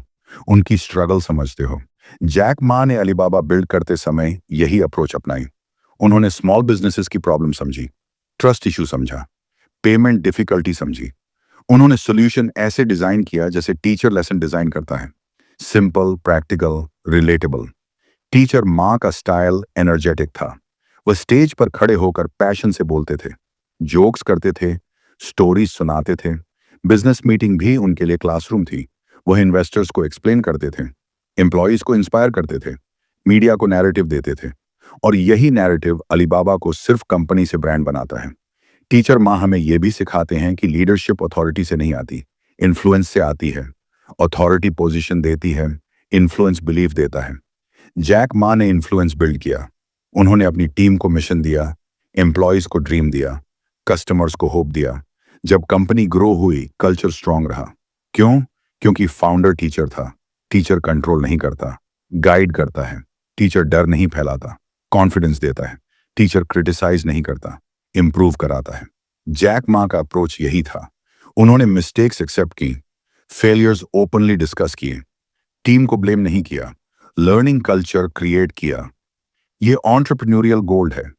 उनकी स्ट्रगल समझते हो। जैक मा ने अलीबाबा बिल्ड करते समय यही अप्रोच अपनाई। उन्होंने स्मॉल बिजनेसेस की प्रॉब्लम समझी, ट्रस्ट इशू समझा, पेमेंट डिफिकल्टी समझी। उन्होंने सोल्यूशन ऐसे डिजाइन किया जैसे टीचर लेसन डिजाइन करता है, सिंपल, प्रैक्टिकल, रिलेटेबल। टीचर माँ का स्टाइल एनर्जेटिक था। वह स्टेज पर खड़े होकर पैशन से बोलते थे, जोक्स करते थे, स्टोरीज सुनाते थे। बिजनेस मीटिंग भी उनके लिए क्लासरूम थी। वह इन्वेस्टर्स को एक्सप्लेन करते थे, एम्प्लॉयज को इंस्पायर करते थे, मीडिया को नैरेटिव देते थे। और यही नैरेटिव अलीबाबा को सिर्फ कंपनी से ब्रांड बनाता है। टीचर माँ हमें यह भी सिखाते हैं कि लीडरशिप अथॉरिटी से नहीं आती, इन्फ्लुएंस से आती है। अथॉरिटी पोजीशन देती है, इन्फ्लुएंस बिलीफ देता है। जैक मा ने इन्फ्लुएंस बिल्ड किया। उन्होंने अपनी टीम को मिशन दिया, एम्प्लॉयज को ड्रीम दिया, कस्टमर्स को होप दिया। जब कंपनी ग्रो हुई, कल्चर स्ट्रांग रहा। क्यों? क्योंकि फाउंडर टीचर था। टीचर कंट्रोल नहीं करता, गाइड करता है। टीचर डर नहीं फैलाता, कॉन्फिडेंस देता है। टीचर क्रिटिसाइज नहीं करता, इंप्रूव कराता है। जैक मा का अप्रोच यही था। उन्होंने मिस्टेक्स एक्सेप्ट की, फेलियर्स ओपनली डिस्कस किए, टीम को ब्लेम नहीं किया, लर्निंग कल्चर क्रिएट किया। ये एंटरप्रेन्योरियल गोल्ड है।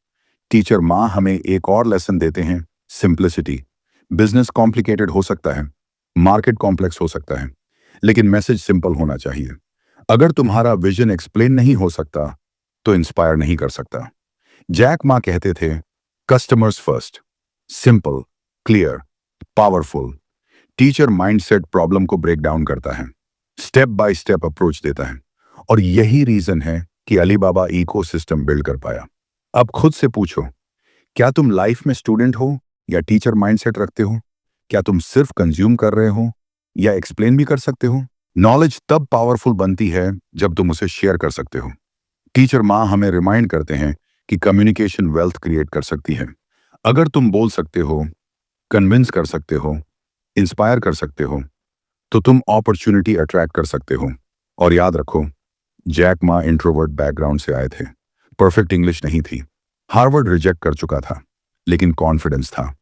टीचर माँ हमें एक और लेसन देते हैं, सिंप्लिसिटी। बिजनेस कॉम्प्लिकेटेड हो सकता है, मार्केट कॉम्प्लेक्स हो सकता है, लेकिन मैसेज सिंपल होना चाहिए। अगर तुम्हारा विजन एक्सप्लेन नहीं हो सकता तो इंस्पायर नहीं कर सकता। जैक मा कहते थे, customers first, simple, clear, powerful. Teacher mindset problem को ब्रेक डाउन करता है, स्टेप बाय स्टेप अप्रोच देता है। और यही रीजन है कि अलीबाबा इकोसिस्टम बिल्ड कर पाया। अब खुद से पूछो, क्या तुम लाइफ में स्टूडेंट हो या टीचर माइंडसेट रखते हो? क्या तुम सिर्फ कंज्यूम कर रहे हो या एक्सप्लेन भी कर सकते हो? नॉलेज तब पावरफुल बनती है जब तुम उसे शेयर कर सकते हो। टीचर माँ हमें रिमाइंड करते हैं कि कम्युनिकेशन वेल्थ क्रिएट कर सकती है। अगर तुम बोल सकते हो, कन्विंस कर सकते हो, इंस्पायर कर सकते हो, तो तुम अपॉर्चुनिटी अट्रैक्ट कर सकते हो। और याद रखो, जैक मा इंट्रोवर्ट बैकग्राउंड से आए थे, परफेक्ट इंग्लिश नहीं थी, हार्वर्ड रिजेक्ट कर चुका था, लेकिन कॉन्फिडेंस था।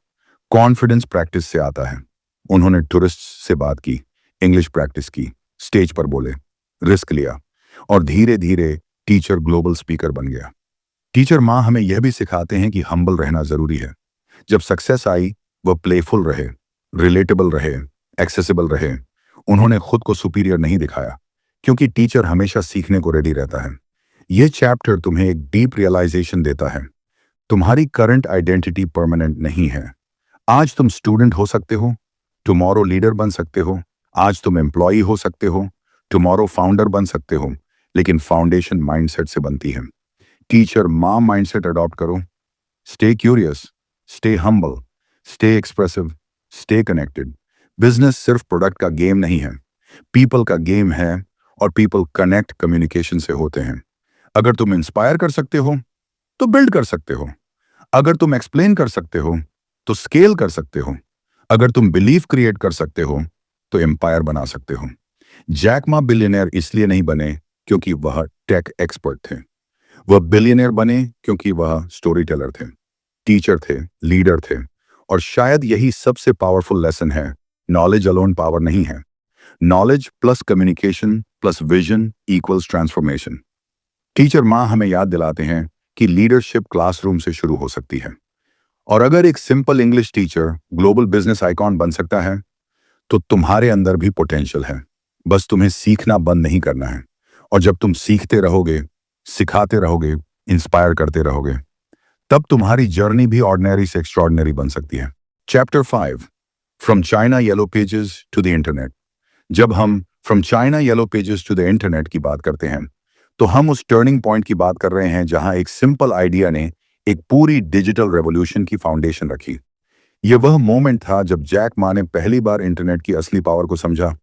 कॉन्फिडेंस प्रैक्टिस से आता है। उन्होंने टूरिस्ट से बात की, इंग्लिश प्रैक्टिस की, स्टेज पर बोले, रिस्क लिया, और धीरे धीरे टीचर ग्लोबल स्पीकर बन गया। टीचर माँ हमें यह भी सिखाते हैं कि हम्बल रहना जरूरी है। जब सक्सेस आई, वह प्लेफुल रहे, रिलेटेबल रहे, एक्सेसिबल रहे। उन्होंने खुद को सुपीरियर नहीं दिखाया, क्योंकि टीचर हमेशा सीखने को रेडी रहता है। यह चैप्टर तुम्हें एक डीप रियलाइजेशन देता है। तुम्हारी करंट आइडेंटिटी परमानेंट नहीं है। आज तुम स्टूडेंट हो सकते हो, टुमारो लीडर बन सकते हो। आज तुम एम्प्लॉई हो सकते हो, टुमारो फाउंडर बन सकते हो। लेकिन फाउंडेशन माइंडसेट से बनती है। टीचर माँ माइंडसेट अडॉप्ट करो। Stay curious, stay humble, stay expressive, stay connected. Business सिर्फ प्रोडक्ट का गेम नहीं है, पीपल का गेम है। और पीपल कनेक्ट कम्युनिकेशन से होते हैं। अगर तुम इंस्पायर कर सकते हो तो बिल्ड कर सकते हो। अगर तुम एक्सप्लेन कर सकते हो तो स्केल कर सकते हो। अगर तुम बिलीफ क्रिएट कर सकते हो तो एम्पायर बना सकते हो। जैक मा बिलियनियर इसलिए नहीं बने क्योंकि वह टेक एक्सपर्ट थे। वह बिलियनियर बने क्योंकि वह स्टोरी टेलर थे, टीचर थे, लीडर थे। और शायद यही सबसे पावरफुल लेसन है, नॉलेज अलोन पावर नहीं है। Knowledge plus communication plus vision equals transformation. Teacher माँ हमें याद दिलाते हैं कि लीडरशिप क्लासरूम से शुरू हो सकती है। और अगर एक simple English teacher global business icon बन सकता है, तो तुम्हारे अंदर भी पोटेंशियल है। बस तुम्हें सीखना बंद नहीं करना है। और जब तुम सीखते रहोगे, सिखाते रहोगे, इंस्पायर करते रहोगे, तब तुम्हारी जर्नी भी ऑर्डिनरी से एक्स्ट्रॉर्डिनरी बन सकती है। Chapter 5, from China yellow pages to the internet. जब हम from China yellow pages to the internet की बात करते हैं, तो हम उस टर्निंग पॉइंट की बात कर रहे हैं जहां एक सिंपल आइडिया ने एक पूरी डिजिटल रेवोल्यूशन की फाउंडेशन रखी। यह वह मोमेंट था जब जैक मा ने पहली बार इंटरनेट की असली पावर को समझा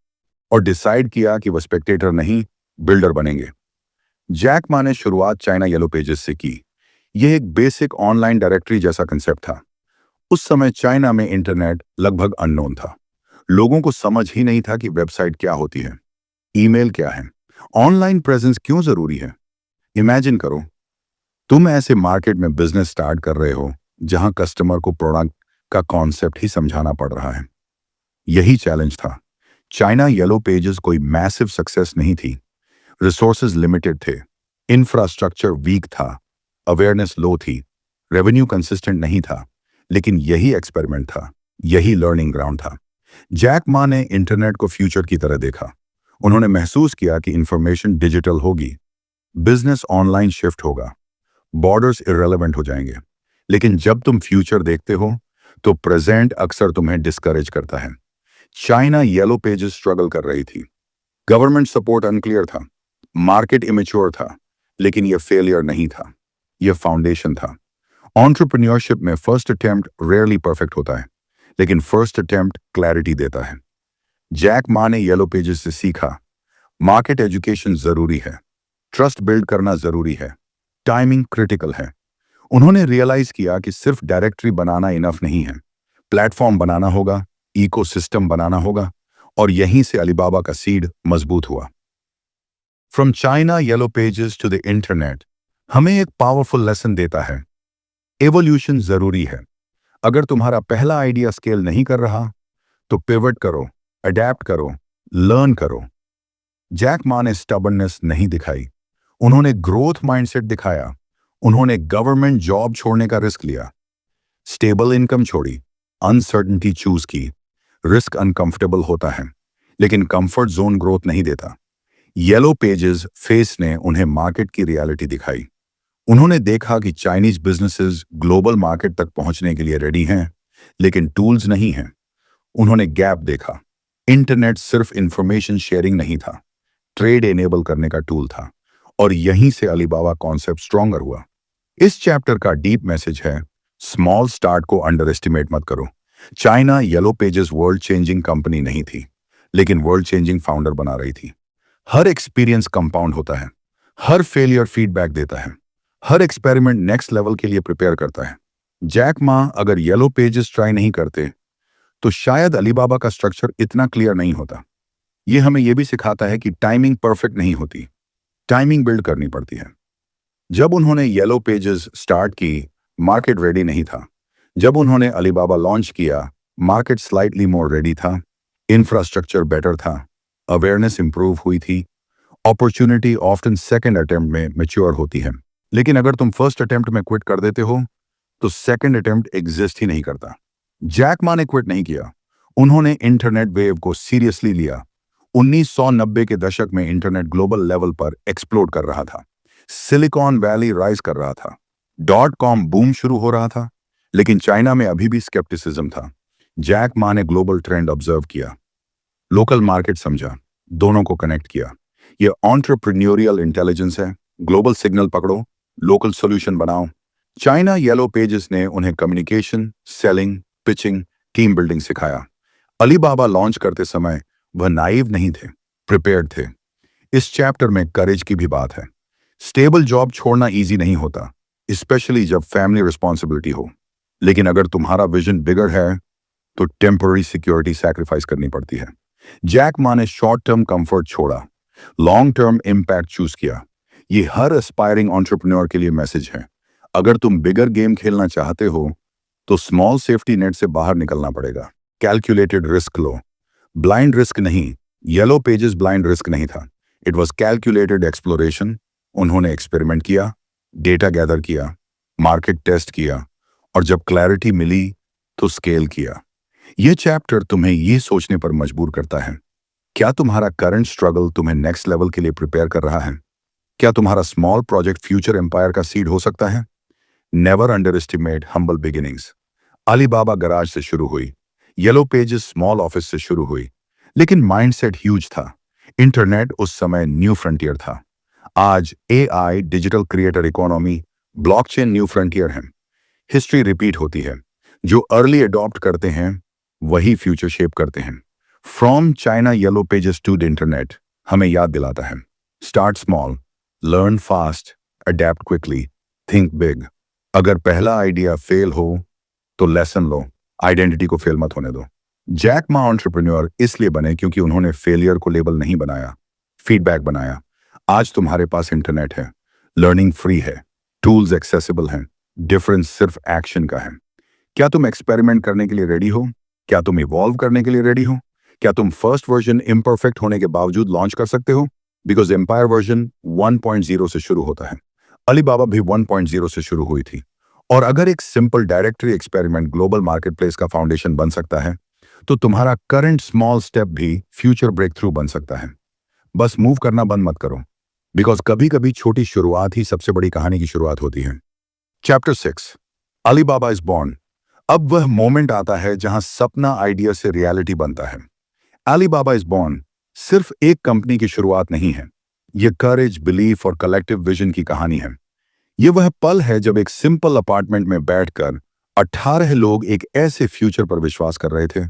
और डिसाइड किया कि वह स्पेक्टेटर नहीं, बिल्डर बनेंगे। जैक मा ने शुरुआत चाइना येलो पेजेस से की। यह एक बेसिक ऑनलाइन डायरेक्टरी जैसा कंसेप्ट था। उस समय चाइना में इंटरनेट लगभग अननोन था। लोगों को समझ ही नहीं था कि वेबसाइट क्या होती है, ईमेल क्या है, ऑनलाइन प्रेजेंस क्यों जरूरी है। इमेजिन करो, तुम ऐसे मार्केट में बिजनेस स्टार्ट कर रहे हो जहां कस्टमर को प्रोडक्ट का कॉन्सेप्ट ही समझाना पड़ रहा है। यही चैलेंज था। चाइना येलो पेजेस कोई मैसिव सक्सेस नहीं थी। रिसोर्सेज लिमिटेड थे, इंफ्रास्ट्रक्चर वीक था, अवेयरनेस लो थी, रेवेन्यू कंसिस्टेंट नहीं था। लेकिन यही एक्सपेरिमेंट था, यही लर्निंग ग्राउंड था। जैक मा ने इंटरनेट को फ्यूचर की तरह देखा। उन्होंने महसूस किया कि इंफॉर्मेशन डिजिटल होगी, बिजनेस ऑनलाइन शिफ्ट होगा, बॉर्डर्स इररेलेवेंट हो जाएंगे। लेकिन जब तुम फ्यूचर देखते हो तो प्रेजेंट अक्सर तुम्हें डिस्करेज करता है। चाइना येलो पेजेस स्ट्रगल कर रही थी। गवर्नमेंट सपोर्ट अनक्लियर था, मार्केट इमेच्योर था। लेकिन यह फेलियर नहीं था, यह फाउंडेशन था। एंटरप्रेन्योरशिप में फर्स्ट अटेम्प्ट रेयरली परफेक्ट होता है, लेकिन फर्स्ट अटेम्प्ट क्लैरिटी देता है। जैक मा ने येलो पेजेस से सीखा, मार्केट एजुकेशन जरूरी है, ट्रस्ट बिल्ड करना जरूरी है, टाइमिंग क्रिटिकल है। उन्होंने रियलाइज किया कि सिर्फ डायरेक्टरी बनाना इनफ नहीं है, प्लेटफॉर्म बनाना होगा, इकोसिस्टम बनाना होगा। और यहीं से अलीबाबा का सीड मजबूत हुआ। From China yellow pages to the internet हमें एक पावरफुल लेसन देता है। एवोल्यूशन जरूरी है। अगर तुम्हारा पहला आइडिया स्केल नहीं कर रहा तो पिवट करो, अडेप्ट करो, लर्न करो। जैक मा ने स्टबर्ननेस नहीं दिखाई, उन्होंने ग्रोथ माइंडसेट दिखाया। उन्होंने गवर्नमेंट जॉब छोड़ने का रिस्क लिया, स्टेबल इनकम छोड़ी, अनसर्टेनिटी चूज की। रिस्क अनकंफर्टेबल होता है, लेकिन कंफर्ट जोन ग्रोथ नहीं देता। येलो पेजेस फेस ने उन्हें मार्केट की रियलिटी दिखाई। उन्होंने देखा कि चाइनीज बिजनेसेस ग्लोबल मार्केट तक पहुंचने के लिए रेडी हैं, लेकिन टूल्स नहीं हैं। उन्होंने गैप देखा। इंटरनेट सिर्फ इंफॉर्मेशन शेयरिंग नहीं था, ट्रेड एनेबल करने का टूल था। और यहीं से अलीबाबा कॉन्सेप्ट स्ट्रॉन्गर हुआ। इस चैप्टर का डीप मैसेज है, स्मॉल स्टार्ट को अंडर एस्टिमेट मत करो। China yellow pages world changing company नहीं थी, लेकिन वर्ल्ड चेंजिंग फाउंडर बना रही थी। हर एक्सपीरियंस कंपाउंड होता है, हर फेलियर फीडबैक देता है, हर एक्सपेरिमेंट नेक्स्ट लेवल के लिए प्रिपेयर करता है। जैक मा अगर येलो पेजेस ट्राई नहीं करते तो शायद अलीबाबा का स्ट्रक्चर इतना क्लियर नहीं होता। यह हमें यह भी सिखाता है कि टाइमिंग परफेक्ट नहीं होती, टाइमिंग बिल्ड करनी पड़ती है। जब उन्होंने येलो पेजेस स्टार्ट की, मार्केट रेडी नहीं था। जब उन्होंने अलीबाबा लॉन्च किया, मार्केट स्लाइटली मोर रेडी था, इंफ्रास्ट्रक्चर बेटर था, अवेयरनेस इंप्रूव हुई थी। अपॉर्चुनिटी ऑफ्टन सेकंड अटेम्प्ट में मैच्योर होती है, लेकिन अगर तुम फर्स्ट अटेम्प्ट में क्विट कर देते हो तो सेकंड अटेम्प्ट एग्जिस्ट ही नहीं करता। जैक मा ने क्विट नहीं किया, उन्होंने इंटरनेट वेव को सीरियसली लिया। 1990 के दशक में इंटरनेट ग्लोबल लेवल पर एक्सप्लोड कर रहा था, सिलिकॉन वैली राइज कर रहा था, .com बूम शुरू हो रहा था। लेकिन चाइना में अभी भी स्केप्टिसिज्म था। जैक मा ने ग्लोबल ट्रेंड ऑब्जर्व किया, लोकल मार्केट समझा, दोनों को कनेक्ट किया। यह एंटरप्रेन्योरियल इंटेलिजेंस है। ग्लोबल सिग्नल पकड़ो, लोकल सॉल्यूशन बनाओ। चाइना येलो पेजेस ने उन्हें communication, selling, pitching, team building सिखाया। अलीबाबा लॉन्च करते समय वह नाइव नहीं थे, प्रिपेयर्ड थे। इस चैप्टर में करेज की भी बात है। स्टेबल जॉब छोड़ना इजी नहीं होता, स्पेशली जब फैमिली रिस्पॉन्सिबिलिटी हो। लेकिन अगर तुम्हारा विजन बिगर है तो टेम्पररी सिक्योरिटी सैक्रिफाइस करनी पड़ती है। जैक मा ने शॉर्ट टर्म कंफर्ट छोड़ा, लॉन्ग टर्म इम्पैक्ट चूज किया। ये हर एस्पायरिंग एंटरप्रेन्योर के लिए मैसेज है। अगर तुम बिगर गेम खेलना चाहते हो तो स्मॉल सेफ्टी नेट से बाहर निकलना पड़ेगा। कैलकुलेटेड रिस्क लो, ब्लाइंड रिस्क नहीं। येलो पेजेस ब्लाइंड रिस्क नहीं था, इट वॉज कैलकुलेटेड एक्सप्लोरेशन। उन्होंने एक्सपेरिमेंट किया, डेटा गैदर किया, मार्केट टेस्ट किया, और जब क्लैरिटी मिली तो स्केल किया। यह चैप्टर तुम्हें यह सोचने पर मजबूर करता है, क्या तुम्हारा करंट स्ट्रगल तुम्हें नेक्स्ट लेवल के लिए प्रिपेयर कर रहा है? क्या तुम्हारा स्मॉल प्रोजेक्ट फ्यूचर एम्पायर का सीड हो सकता है? Never under estimate humble beginnings. Alibaba garage से शुरू हुई, येलो पेजेस स्मॉल ऑफिस से शुरू हुई, लेकिन माइंडसेट ह्यूज था। इंटरनेट उस समय न्यू फ्रंटियर था। आज AI, digital creator economy, blockchain new frontier है। हिस्ट्री रिपीट होती है, जो अर्ली अडॉप्ट करते हैं वही फ्यूचर शेप करते हैं। From China yellow pages to the internet हमें याद दिलाता है, start small, learn fast, adapt quickly, think big. अगर पहला आइडिया फेल हो तो लेसन लो, आइडेंटिटी को फेल मत होने दो। जैक मा एंटरप्रेन्योर इसलिए बने क्योंकि उन्होंने फेलियर को लेबल नहीं बनाया, फीडबैक बनाया। आज तुम्हारे पास इंटरनेट है, लर्निंग फ्री है, टूल्स एक्सेसिबल हैं, डिफरेंस सिर्फ एक्शन का है। क्या तुम एक्सपेरिमेंट करने के लिए रेडी हो? क्या तुम इवॉल्व करने के लिए रेडी हो? क्या तुम फर्स्ट वर्जन इम्परफेक्ट होने के बावजूद लॉन्च कर सकते हो? बिकॉज एम्पायर वर्जन 1.0 से शुरू होता है। अलीबाबा भी 1.0 से शुरू हुई थी। और अगर एक simple directory experiment global marketplace का फाउंडेशन बन सकता है, तो तुम्हारा करंट स्मॉल स्टेप भी फ्यूचर ब्रेक थ्रू बन सकता है। बस मूव करना बंद मत करो, बिकॉज कभी कभी छोटी शुरुआत ही सबसे बड़ी कहानी की शुरुआत होती है। Chapter 6, Alibaba is born. अब वह मोमेंट आता है जहां सपना आइडिया से रियलिटी बनता है। अलीबाबा इज बॉर्न सिर्फ एक कंपनी की शुरुआत नहीं है, यह करेज, बिलीफ और कलेक्टिव विजन की कहानी है। यह वह पल है जब एक सिंपल अपार्टमेंट में बैठकर 18 लोग एक ऐसे फ्यूचर पर विश्वास कर रहे थे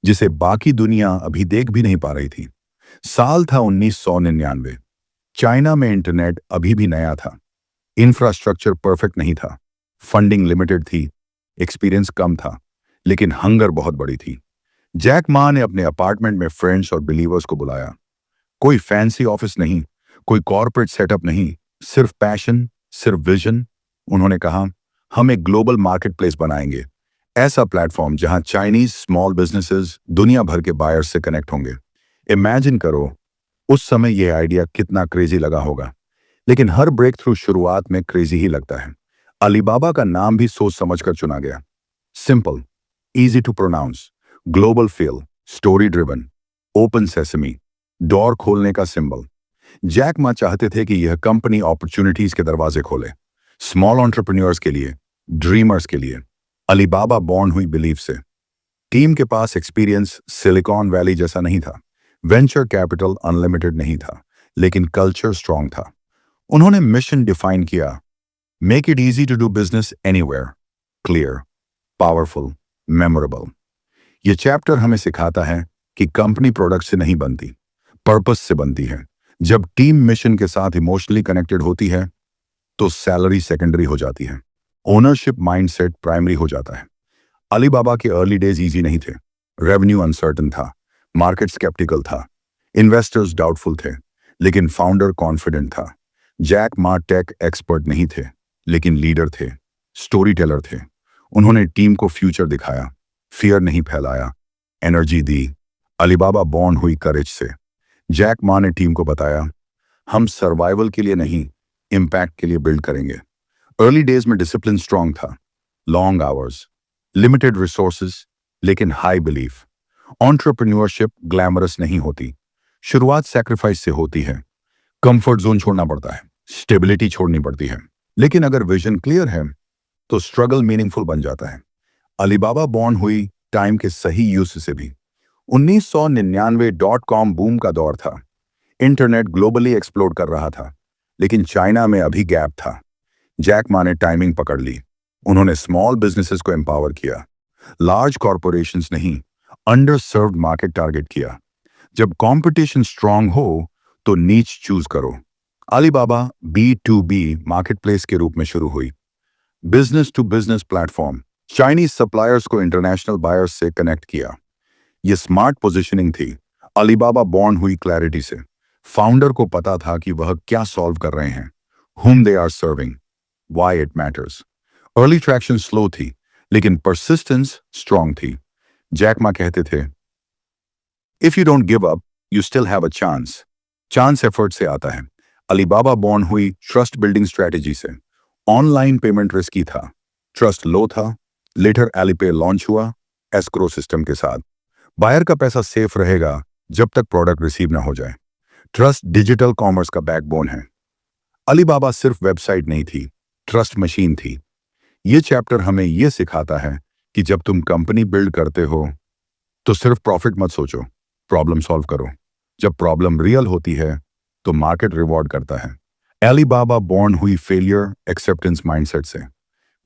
जिसे बाकी दुनिया अभी देख भी नहीं पा रही थी। साल था 1999। चाइना में इंटरनेट अभी भी नया था, इंफ्रास्ट्रक्चर परफेक्ट नहीं था, फंडिंग लिमिटेड थी, एक्सपीरियंस कम था, लेकिन हंगर बहुत बड़ी थी। जैक मा ने अपने अपार्टमेंट में फ्रेंड्स और बिलीवर्स को बुलाया। कोई फैंसी ऑफिस नहीं, कोई कॉर्पोरेट सेटअप नहीं, सिर्फ पैशन, सिर्फ विजन। उन्होंने कहा, हम एक ग्लोबल मार्केटप्लेस बनाएंगे, ऐसा प्लेटफॉर्म जहां चाइनीज स्मॉल बिजनेसेस दुनिया भर के बायर्स से कनेक्ट होंगे। इमेजिन करो उस समय यह आइडिया कितना क्रेजी लगा होगा, लेकिन हर ब्रेक थ्रू शुरुआत में क्रेजी ही लगता है। अलीबाबा का नाम भी सोच समझकर चुना गया। Simple, easy to pronounce, global feel, story driven, open sesame, door खोलने का सिंबल। जैक मा चाहते थे कि यह कंपनी अपॉर्चुनिटीज के दरवाजे खोले, स्मॉल एंटरप्रेन्योर्स के लिए, ड्रीमर्स के लिए। अलीबाबा बॉर्न हुई बिलीफ से। टीम के पास एक्सपीरियंस सिलिकॉन वैली जैसा नहीं था, वेंचर कैपिटल अनलिमिटेड नहीं था, लेकिन कल्चर स्ट्रांग था। उन्होंने मिशन डिफाइन किया, make it easy to do business anywhere, clear, powerful, memorable. यह चैप्टर हमें सिखाता है कि कंपनी प्रोडक्ट से नहीं बनती, पर्पस से बनती है। जब टीम मिशन के साथ इमोशनली कनेक्टेड होती है तो सैलरी सेकेंडरी हो जाती है, ओनरशिप माइंडसेट प्राइमरी हो जाता है। अलीबाबा के अर्ली डेज इजी नहीं थे, रेवेन्यू अनसर्टन था, मार्केट स्केप्टिकल था, इन्वेस्टर्स डाउटफुल थे, लेकिन फाउंडर कॉन्फिडेंट था। जैक मा टेक एक्सपर्ट नहीं थे, लेकिन लीडर थे, स्टोरी टेलर थे। उन्होंने टीम को फ्यूचर दिखाया, फियर नहीं फैलाया, एनर्जी दी। अलीबाबा बॉर्न हुई करेज से। जैक मा ने टीम को बताया, हम सर्वाइवल के लिए नहीं, इम्पैक्ट के लिए बिल्ड करेंगे। अर्ली डेज में डिसिप्लिन स्ट्रांग था, लॉन्ग आवर्स, लिमिटेड रिसोर्सेज, लेकिन हाई बिलीफ। एंटरप्रेन्योरशिप ग्लैमरस नहीं होती, शुरुआत सैक्रिफाइस से होती है। कंफर्ट जोन छोड़ना पड़ता है, स्टेबिलिटी छोड़नी पड़ती है, लेकिन अगर विजन क्लियर है तो स्ट्रगल मीनिंगफुल बन जाता है। अलीबाबा बॉर्न हुई टाइम के सही यूज से भी। 1999 बूम का दौर था, इंटरनेट ग्लोबली एक्सप्लोड कर रहा था, लेकिन चाइना में अभी गैप था। जैक मा ने टाइमिंग पकड़ ली। उन्होंने स्मॉल बिजनेसेस को एम्पावर किया, लार्ज कॉरपोरेशंस नहीं, अंडर सर्व्ड मार्केट टारगेट किया। जब कंपटीशन स्ट्रांग हो तो नीच चूज करो। अलीबाबा B2B मार्केटप्लेस के रूप में शुरू हुई, business to business platform. Chinese suppliers को इंटरनेशनल बायर्स से कनेक्ट किया। यह स्मार्ट पोजीशनिंग थी। अलीबाबा बॉर्न हुई क्लैरिटी से। फाउंडर को पता था कि वह क्या सॉल्व कर रहे हैं, whom they are serving, why it matters. Early traction slow थी, लेकिन परसिस्टेंस स्ट्रांग थी। जैक मा कहते थे, if you don't give up you still have a chance. Chance effort से आता है। अलीबाबा बॉर्न हुई ट्रस्ट बिल्डिंग स्ट्रेटेजी से। ऑनलाइन पेमेंट रिस्की था, ट्रस्ट लो था। लेटर एलीपे लॉन्च हुआ, एस्क्रो सिस्टम के साथ। बायर का पैसा सेफ रहेगा जब तक प्रोडक्ट रिसीव ना हो जाए। ट्रस्ट डिजिटल कॉमर्स का बैकबोन है। अलीबाबा सिर्फ वेबसाइट नहीं थी, ट्रस्ट मशीन थी। यह चैप्टर हमें यह सिखाता है कि जब तुम कंपनी बिल्ड करते हो तो सिर्फ प्रॉफिट मत सोचो, प्रॉब्लम सॉल्व करो। जब प्रॉब्लम रियल होती है तो मार्केट रिवॉर्ड करता है। अलीबाबा बॉर्न हुई फेलियर एक्सेप्टेंस माइंडसेट से।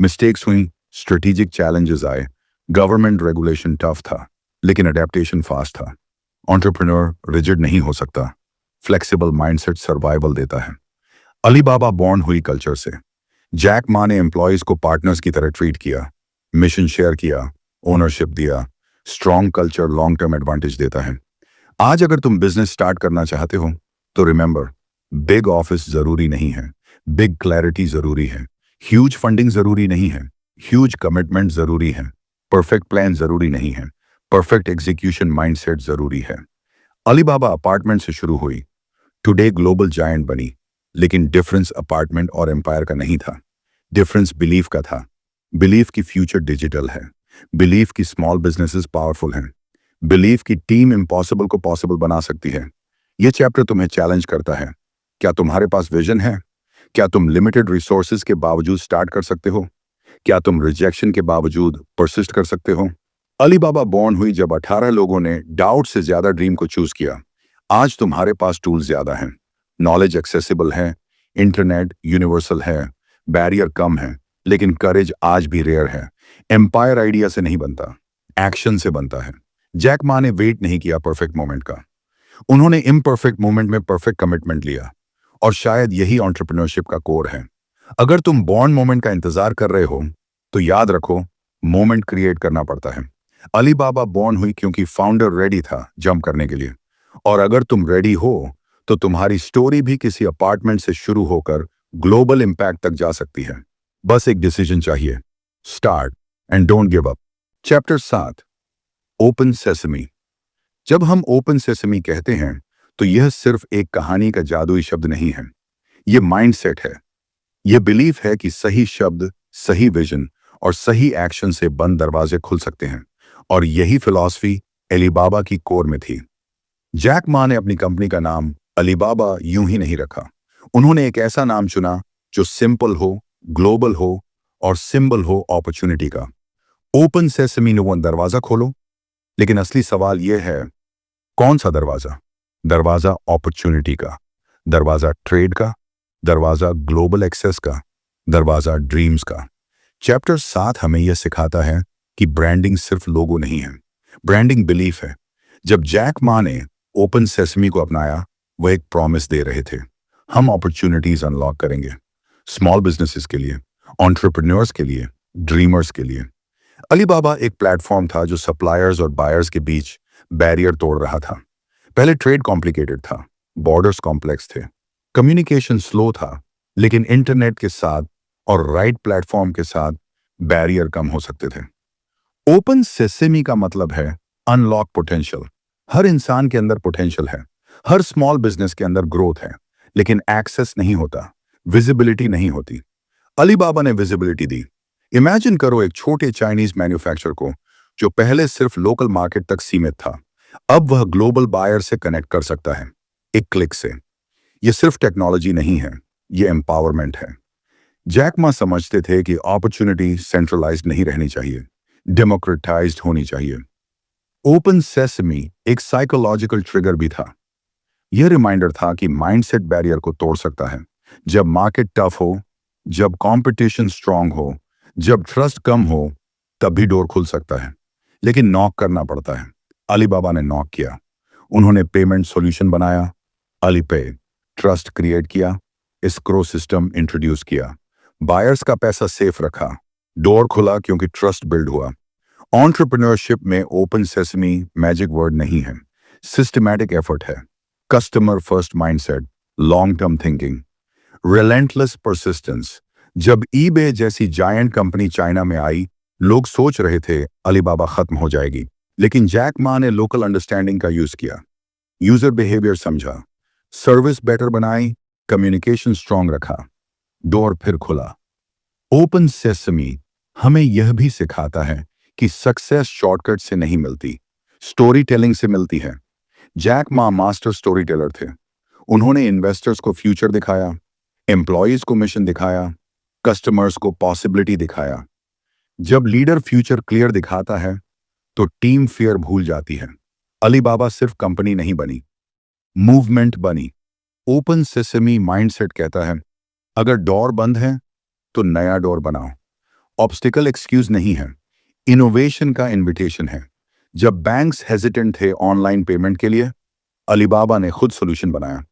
मिस्टेक्स हुई, स्ट्रेटेजिक चैलेंजेस आए, गवर्नमेंट रेगुलेशन टफ था, लेकिन अडेप्टेशन फास्ट था। एंटरप्रेन्योर रिजिड नहीं हो सकता, फ्लेक्सिबल माइंडसेट सर्वाइवल देता है। अलीबाबा बॉर्न हुई कल्चर से। जैक मा ने एम्प्लॉयज को पार्टनर्स की तरह ट्रीट किया, मिशन शेयर किया, ओनरशिप दिया। Strong culture long term advantage देता है। आज अगर तुम बिजनेस स्टार्ट करना चाहते हो तो रिमेंबर, बिग ऑफिस जरूरी नहीं है, बिग क्लैरिटी जरूरी है, ह्यूज फंडिंग जरूरी नहीं है, ह्यूज कमिटमेंट जरूरी है, परफेक्ट प्लान जरूरी नहीं है, परफेक्ट एग्जीक्यूशन माइंडसेट जरूरी है। अलीबाबा अपार्टमेंट से शुरू हुई, टुडे ग्लोबल जायंट बनी। लेकिन डिफरेंस अपार्टमेंट और एम्पायर का नहीं था, डिफरेंस बिलीफ का था। बिलीफ की फ्यूचर डिजिटल है, बिलीफ की स्मॉल बिजनेसेस पावरफुल हैं, बिलीफ की टीम इम्पॉसिबल को पॉसिबल बना सकती है। यह चैप्टर तुम्हें चैलेंज करता है। क्या तुम्हारे पास विजन है? क्या तुम लिमिटेड रिसोर्सेज के बावजूद स्टार्ट कर सकते हो? क्या तुम रिजेक्शन के बावजूद परसिस्ट कर सकते हो? अलीबाबा बॉर्न हुई जब 18 लोगों ने डाउट से ज्यादा ड्रीम को चूज किया। आज तुम्हारे पास टूल ज्यादा हैं, नॉलेज एक्सेसिबल है, इंटरनेट यूनिवर्सल है, बैरियर कम है, लेकिन करेज आज भी रेयर है। एम्पायर आइडिया से नहीं बनता, एक्शन से बनता है। जैक मा ने वेट नहीं किया परफेक्ट मोमेंट का, उन्होंने इम्परफेक्ट मोमेंट में परफेक्ट कमिटमेंट लिया। और शायद यही एंटरप्रेन्योरशिप का कोर है। अगर तुम बॉर्न मोमेंट का इंतजार कर रहे हो तो याद रखो, मोमेंट क्रिएट करना पड़ता है। अलीबाबा बॉर्न हुई क्योंकि फाउंडर रेडी था जंप करने के लिए। और अगर तुम रेडी हो तो तुम्हारी स्टोरी भी किसी अपार्टमेंट से शुरू होकर ग्लोबल इंपैक्ट तक जा सकती है। बस एक डिसीजन चाहिए, start and don't give up. Chapter 7, open sesame. जब हम ओपन सेसमी कहते हैं तो यह सिर्फ एक कहानी का जादुई शब्द नहीं है, यह माइंडसेट है। यह बिलीफ है कि सही शब्द, सही विजन और सही एक्शन से बंद दरवाजे खुल सकते हैं। और यही फिलॉसफी अलीबाबा की कोर में थी। जैक मा ने अपनी कंपनी का नाम अलीबाबा यूं ही नहीं रखा। उन्होंने एक ऐसा नाम चुना जो सिंपल हो, ग्लोबल हो और सिंबल हो अपॉर्चुनिटी का। ओपन सेसमी नो वन, दरवाजा खोलो। लेकिन असली सवाल यह है, कौन सा दरवाजा? दरवाजा अपॉर्चुनिटी का, दरवाजा ट्रेड का, दरवाजा ग्लोबल एक्सेस का, दरवाजा ड्रीम्स का। चैप्टर 7 हमें यह सिखाता है कि ब्रांडिंग सिर्फ लोगो नहीं है, ब्रांडिंग बिलीफ है। जब जैक मा ने ओपन सेसमी को अपनाया, वह एक प्रॉमिस दे रहे थे, हम अपॉर्चुनिटीज अनलॉक करेंगे, स्मॉल बिजनेसेस के लिए, एंटरप्रेन्योर्स के लिए, ड्रीमर्स के लिए। अलीबाबा एक प्लेटफॉर्म था जो सप्लायर्स और बायर्स के बीच बैरियर तोड़ रहा था। पहले ट्रेड कॉम्प्लिकेटेड था, बॉर्डर्स कॉम्प्लेक्स थे, कम्युनिकेशन स्लो था, लेकिन इंटरनेट के साथ और राइट प्लेटफॉर्म के साथ बैरियर कम हो सकते थे। ओपन सेसेमी का मतलब है अनलॉक पोटेंशियल। हर इंसान के अंदर पोटेंशियल है, हर स्मॉल बिजनेस के अंदर ग्रोथ है, लेकिन एक्सेस नहीं होता, विजिबिलिटी नहीं होती। अलीबाबा ने विजिबिलिटी दी। इमेजिन करो एक छोटे चाइनीज मैन्युफैक्चरर को जो पहले सिर्फ लोकल मार्केट तक सीमित था, अब वह ग्लोबल बायर से कनेक्ट कर सकता है एक क्लिक से। यह सिर्फ टेक्नोलॉजी नहीं है, यह एम्पावरमेंट है। जैक मा समझते थे कि अपॉर्चुनिटी सेंट्रलाइज्ड नहीं रहनी चाहिए, डेमोक्रेटाइज्ड होनी चाहिए। ओपन सेसमी एक साइकोलॉजिकल ट्रिगर भी था। यह रिमाइंडर था कि माइंडसेट बैरियर को तोड़ सकता है। जब मार्केट टफ हो, जब कंपटीशन स्ट्रांग हो, जब ट्रस्ट कम हो, तब भी डोर खुल सकता है, लेकिन नॉक करना पड़ता है। अलीबाबा ने नॉक किया। उन्होंने पेमेंट सॉल्यूशन बनाया, अलीपे, ट्रस्ट क्रिएट किया, एस्क्रो सिस्टम इंट्रोड्यूस किया, बायर्स का पैसा सेफ रखा, डोर खुला क्योंकि ट्रस्ट बिल्ड हुआ। एंटरप्रेन्योरशिप में ओपन सेसमी मैजिक वर्ड नहीं है, सिस्टमैटिक एफर्ट है। Customer first mindset, long term thinking, relentless persistence. जब ईबे जैसी जायंट कंपनी चाइना में आई, लोग सोच रहे थे अलीबाबा खत्म हो जाएगी, लेकिन जैक मा ने लोकल अंडरस्टैंडिंग का यूज किया, यूजर बिहेवियर समझा, सर्विस बेटर बनाई, कम्युनिकेशन स्ट्रांग रखा, डोर फिर खुला। ओपन सेसमी हमें यह भी सिखाता है कि सक्सेस शॉर्टकट से नहीं मिलती, स्टोरी टेलिंग से मिलती है। Jack Ma master story teller थे। उन्होंने इन्वेस्टर्स को फ्यूचर दिखाया, एम्प्लॉयज को मिशन दिखाया, कस्टमर्स को पॉसिबिलिटी दिखाया। जब लीडर फ्यूचर क्लियर दिखाता है तो टीम फियर भूल जाती है। अलीबाबा सिर्फ कंपनी नहीं बनी, मूवमेंट बनी। ओपन सेसमी माइंडसेट कहता है, अगर डोर बंद है तो नया डोर बनाओ। ऑब्स्टिकल एक्सक्यूज नहीं है, इनोवेशन का इनविटेशन है। जब बैंक्स हेजिटेंट थे ऑनलाइन पेमेंट के लिए, अलीबाबा ने खुद सॉल्यूशन बनाया।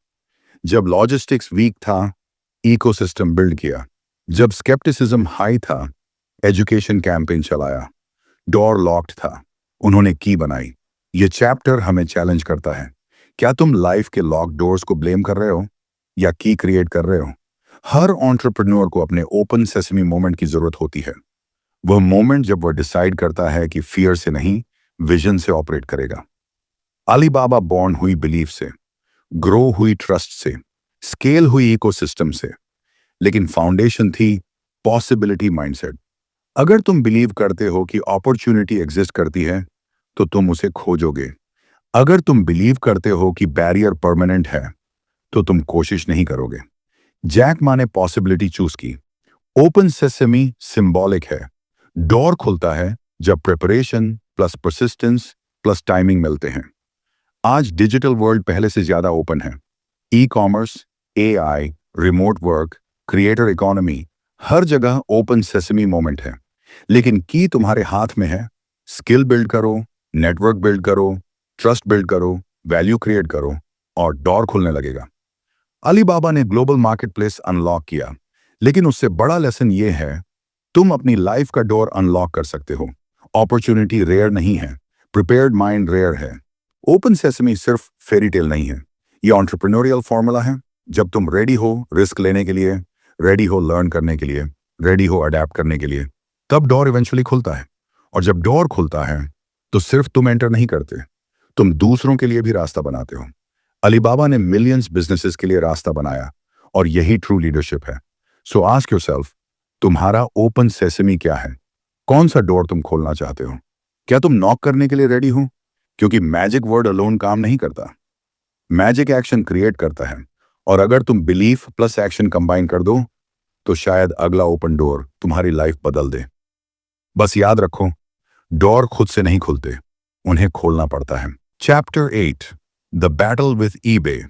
जब लॉजिस्टिक्स वीक था, इकोसिस्टम बिल्ड किया। जब स्केप्टिसिज्म हाई था, एजुकेशन कैंपेन चलाया। डोर लॉक्ड था, उन्होंने की बनाई। ये चैप्टर हमें चैलेंज करता है। क्या तुम लाइफ के लॉक डोर्स को ब्लेम कर रहे हो या की क्रिएट कर रहे हो? हर एंटरप्रेन्योर को अपने ओपन सेसमी मोमेंट की जरूरत होती है। वह मोमेंट जब वह डिसाइड करता है कि फियर से नहीं, विजन से ऑपरेट करेगा। अलीबाबा बॉर्न हुई बिलीफ से, ग्रो हुई ट्रस्ट से, स्केल हुई इकोसिस्टम से, लेकिन फाउंडेशन थी पॉसिबिलिटी माइंडसेट। अगर तुम बिलीव करते हो कि अपॉर्चुनिटी एग्जिस्ट करती है तो तुम उसे खोजोगे। अगर तुम बिलीव करते हो कि बैरियर परमानेंट है तो तुम कोशिश नहीं करोगे। जैक मा ने पॉसिबिलिटी चूज की। ओपन सेसेमी सिंबॉलिक है। डोर खुलता है जब preparation plus persistence plus timing मिलते हैं। आज डिजिटल वर्ल्ड पहले से ज्यादा ओपन है। E commerce, AI, remote work, creator economy, हर जगह ओपन सेसेमी मोमेंट है। लेकिन की तुम्हारे हाथ में है। स्किल बिल्ड करो, नेटवर्क बिल्ड करो, ट्रस्ट बिल्ड करो, वैल्यू क्रिएट करो और डोर खुलने लगेगा। अलीबाबा ने ग्लोबल मार्केटप्लेस अनलॉक किया, लेकिन उससे बड़ा लेसन ये है, तुम अपनी लाइफ का डोर अनलॉक कर सकते हो। अपॉर्चुनिटी रेयर नहीं है, प्रिपेयर्ड माइंड रेयर है। ओपन सेसमी सिर्फ फेरी टेल नहीं है, ये एंटरप्रेन्योरियल फॉर्मूला है। जब तुम रेडी हो रिस्क लेने के लिए, रेडी हो लर्न करने के लिए, रेडी हो अडेप्ट करने के लिए, तब डोर इवेंचुअली खुलता है। और जब डोर खुलता है तो सिर्फ तुम एंटर नहीं करते, तुम दूसरों के लिए भी रास्ता बनाते हो। अलीबाबा ने मिलियंस बिजनेसेस के लिए रास्ता बनाया और यही ट्रू लीडरशिप है। सो आस्क योरसेल्फ, तुम्हारा ओपन सेसमी क्या है? कौन सा डोर तुम खोलना चाहते हो? क्या तुम नॉक करने के लिए रेडी हो? क्योंकि मैजिक वर्ड अलोन काम नहीं करता, मैजिक एक्शन क्रिएट करता है। और अगर तुम बिलीफ प्लस एक्शन कंबाइन कर दो तो शायद अगला ओपन डोर तुम्हारी लाइफ बदल दे। बस याद रखो, डोर खुद से नहीं खुलते, उन्हें खोलना पड़ता है। Chapter 8, the battle with eBay.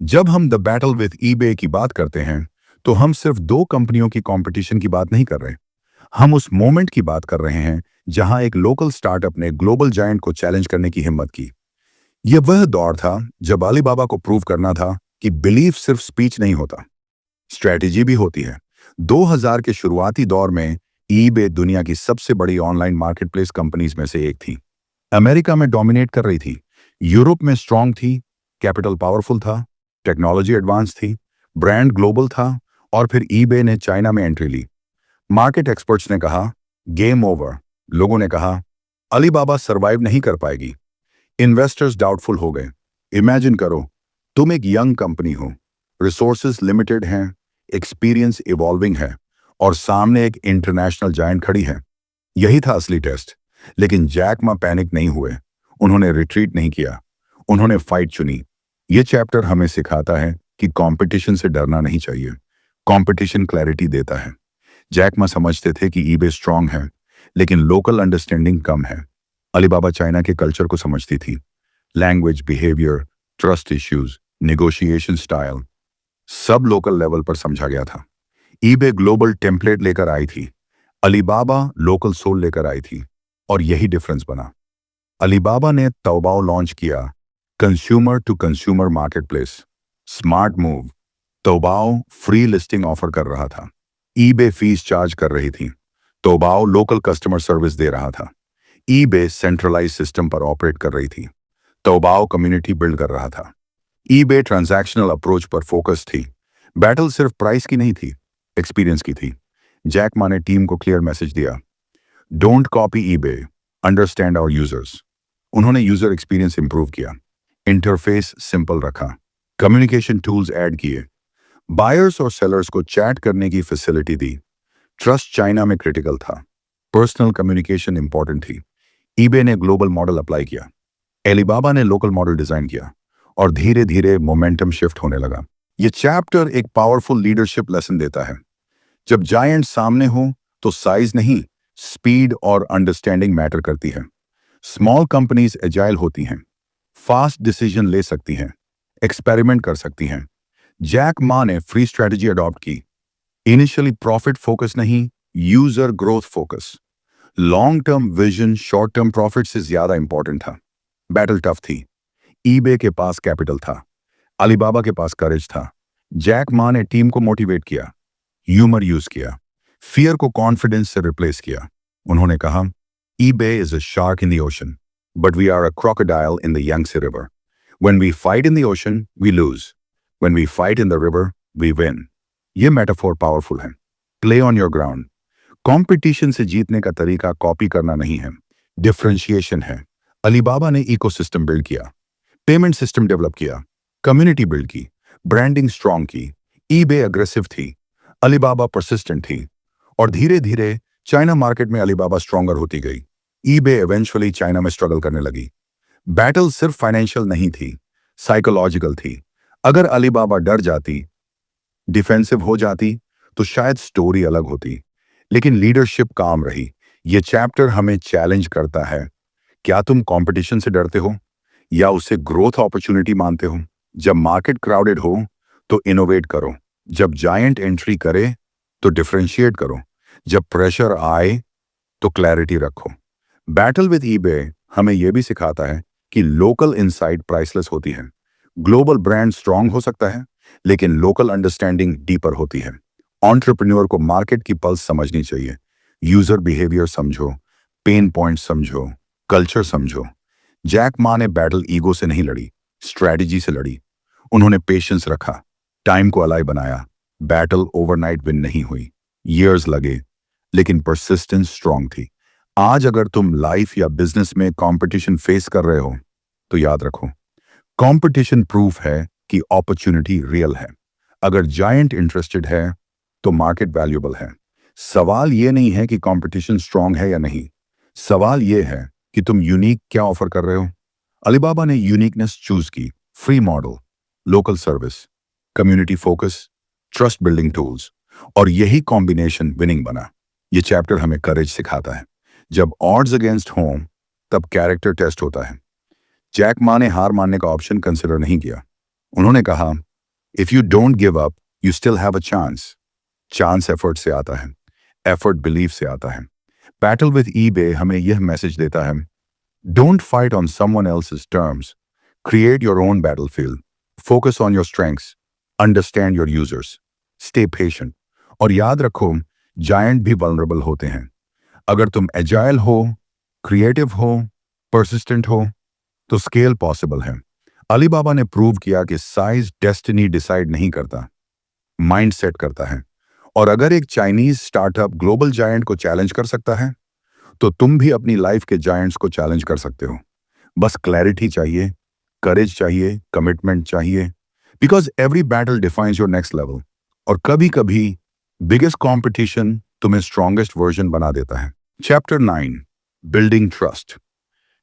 जब हम द बैटल विथ ईबे की बात करते हैं तो हम सिर्फ दो कंपनियों की कंपटीशन की बात नहीं कर रहे। हम उस मोमेंट की बात कर रहे हैं जहां एक लोकल स्टार्टअप ने ग्लोबल जायंट को चैलेंज करने की हिम्मत की। यह वह दौर था जब अलीबाबा को प्रूव करना था कि बिलीफ सिर्फ स्पीच नहीं होता, स्ट्रैटेजी भी होती है। 2000 के शुरुआती दौर में ईबे दुनिया की सबसे बड़ी ऑनलाइन मार्केटप्लेस कंपनीज में से एक थी। अमेरिका में डोमिनेट कर रही थी, यूरोप में स्ट्रांग थी, कैपिटल पावरफुल था, टेक्नोलॉजी एडवांस थी, ब्रांड ग्लोबल था। और फिर ईबे ने चाइना में एंट्री ली। मार्केट एक्सपर्ट्स ने कहा गेम ओवर। लोगों ने कहा अलीबाबा सरवाइव नहीं कर पाएगी। इन्वेस्टर्स डाउटफुल हो गए। इमेजिन करो, तुम एक यंग कंपनी हो, रिसोर्सेज लिमिटेड हैं, एक्सपीरियंस इवॉल्विंग है और सामने एक इंटरनेशनल जायंट खड़ी है। यही था असली टेस्ट। लेकिन जैक मा पैनिक नहीं हुए, उन्होंने रिट्रीट नहीं किया, उन्होंने फाइट चुनी। ये चैप्टर हमें सिखाता है कि कंपटीशन से डरना नहीं चाहिए, कंपटीशन क्लैरिटी देता है। जैक मा समझते थे कि ईबे स्ट्रांग है लेकिन लोकल अंडरस्टैंडिंग कम है। अलीबाबा चाइना के कल्चर को समझती थी, language, behaviour, trust issues, negotiation style, सब लोकल लेवल पर समझा गया था। ईबे ग्लोबल टेम्पलेट लेकर आई थी, अलीबाबा लोकल सोल लेकर आई थी और यही डिफरेंस बना। अलीबाबा ने तौबाओ लॉन्च किया, consumer to consumer marketplace. Smart move, Taobao free listing offer कर रहा था, ईबे फीस चार्ज कर रही थी, तौबाओ लोकल कस्टमर सर्विस दे रहा था। ईबे सेंट्रलाइज सिस्टम पर ऑपरेट कर रही थी, तौबाओ कम्युनिटी बिल्ड कर रहा था। ईबे ट्रांजैक्शनल अप्रोच पर फोकस थी। बैटल सिर्फ प्राइस की नहीं थी, एक्सपीरियंस की थी। जैक मा ने टीम को क्लियर मैसेज दिया, don't copy eBay, understand our users. उन्होंने यूजर एक्सपीरियंस इंप्रूव किया, इंटरफेस सिंपल रखा, कम्युनिकेशन टूल्स ऐड किए, बायर्स और सेलर्स को चैट करने की फैसिलिटी दी। ट्रस्ट चाइना में क्रिटिकल था, पर्सनल कम्युनिकेशन इंपॉर्टेंट थी। ईबे ने ग्लोबल मॉडल अप्लाई किया, अलीबाबा ने लोकल मॉडल डिजाइन किया और धीरे धीरे मोमेंटम शिफ्ट होने लगा। यह चैप्टर एक पावरफुल लीडरशिप लेसन देता है। जब जायंट सामने हो तो साइज नहीं, स्पीड और अंडरस्टैंडिंग मैटर करती है। स्मॉल कंपनीज एजाइल होती हैं, फास्ट डिसीजन ले सकती हैं, एक्सपेरिमेंट कर सकती हैं। जैक मा ने फ्री स्ट्रेटजी अडॉप्ट की, इनिशियली प्रॉफिट फोकस नहीं, user growth focus. Long term vision short term profit से ज्यादा इंपॉर्टेंट था। बैटल टफ थी, ईबे के पास कैपिटल था, अलीबाबा के पास करेज था, जैक मा ने टीम को मोटिवेट किया, ह्यूमर यूज किया, फियर को कॉन्फिडेंस से रिप्लेस किया। उन्होंने कहा, eBay is a shark in the ocean, but we are a crocodile in the Yangtze River. When we fight in the ocean, we lose. When we fight in the river, we win. ये metaphor powerful है। Play on your ground. Competition से जीतने का तरीका copy करना नहीं है, differentiation है। अलीबाबा ने इकोसिस्टम बिल्ड किया, पेमेंट सिस्टम डेवलप किया, कम्युनिटी बिल्ड की, ब्रांडिंग स्ट्रांग की। eBay अग्रेसिव थी, अलीबाबा परसिस्टेंट थी, और धीरे धीरे चाइना मार्केट में अलीबाबा स्ट्रॉन्गर होती गई। eBay इवेंचुअली चाइना में स्ट्रगल करने लगी। बैटल सिर्फ फाइनेंशियल नहीं थी, साइकोलॉजिकल थी। अगर अलीबाबा डर जाती, डिफेंसिव हो जाती, तो शायद स्टोरी अलग होती, लेकिन लीडरशिप काम रही। ये चैप्टर हमें चैलेंज करता है, क्या तुम कंपटीशन से डरते हो या उसे ग्रोथ अपॉर्चुनिटी मानते हो? जब मार्केट क्राउडेड हो तो इनोवेट करो, जब जायंट एंट्री करे तो डिफरेंशिएट करो, जब प्रेशर आए तो क्लैरिटी रखो। बैटल विद eBay हमें यह भी सिखाता है कि लोकल इनसाइट प्राइसलेस होती है। ग्लोबल ब्रांड स्ट्रांग हो सकता है, लेकिन लोकल अंडरस्टैंडिंग डीपर होती है। एंटरप्रेन्योर को मार्केट की पल्स समझनी चाहिए, यूजर बिहेवियर समझो, पेन पॉइंट समझो, कल्चर समझो। जैक मा ने बैटल ईगो से नहीं लड़ी, स्ट्रैटेजी से लड़ी। उन्होंने पेशेंस रखा, टाइम को अलाइ बनाया। बैटल ओवरनाइट विन नहीं हुई, ईयर्स लगे, लेकिन परसिस्टेंस स्ट्रांग थी। आज अगर तुम लाइफ या बिजनेस में कंपटीशन फेस कर रहे हो, तो याद रखो, कंपटीशन प्रूफ है कि अपॉर्चुनिटी रियल है। अगर जायंट इंटरेस्टेड है तो मार्केट वैल्यूएबल है। सवाल यह नहीं है कि कंपटीशन स्ट्रांग है या नहीं, सवाल यह है कि तुम यूनिक क्या ऑफर कर रहे हो। अलीबाबा ने यूनिकनेस चूज की, free model, local service, community focus, trust building tools, और यही कॉम्बिनेशन विनिंग बना। ये चैप्टर हमें करेज सिखाता है। जब ऑड्स अगेंस्ट हों, तब कैरेक्टर टेस्ट होता है। जैक मा ने हार मानने का ऑप्शन कंसिडर नहीं किया। उन्होंने कहा, if you don't give up you still have a chance. Chance effort से आता है, एफर्ट बिलीफ से आता है। बैटल विद eBay हमें यह मैसेज देता है, don't fight on someone else's terms, create your own battlefield, focus on your strengths, understand your users, stay patient, और याद रखो, जायंट भी वल्नरेबल होते हैं। अगर तुम एजाइल हो, क्रिएटिव हो, परसिस्टेंट हो, तो स्केल पॉसिबल है। अलीबाबा ने प्रूव किया कि साइज डेस्टिनी डिसाइड नहीं करता, माइंड सेट करता है। और अगर एक चाइनीज स्टार्टअप ग्लोबल जायंट को चैलेंज कर सकता है, तो तुम भी अपनी लाइफ के जायंट्स को चैलेंज कर सकते हो। बस क्लैरिटी चाहिए, करेज चाहिए, कमिटमेंट चाहिए, because every battle defines your next level. और कभी कभी बिगेस्ट कॉम्पिटिशन तुम्हें स्ट्रॉन्गेस्ट वर्जन बना देता है। Chapter 9, building trust.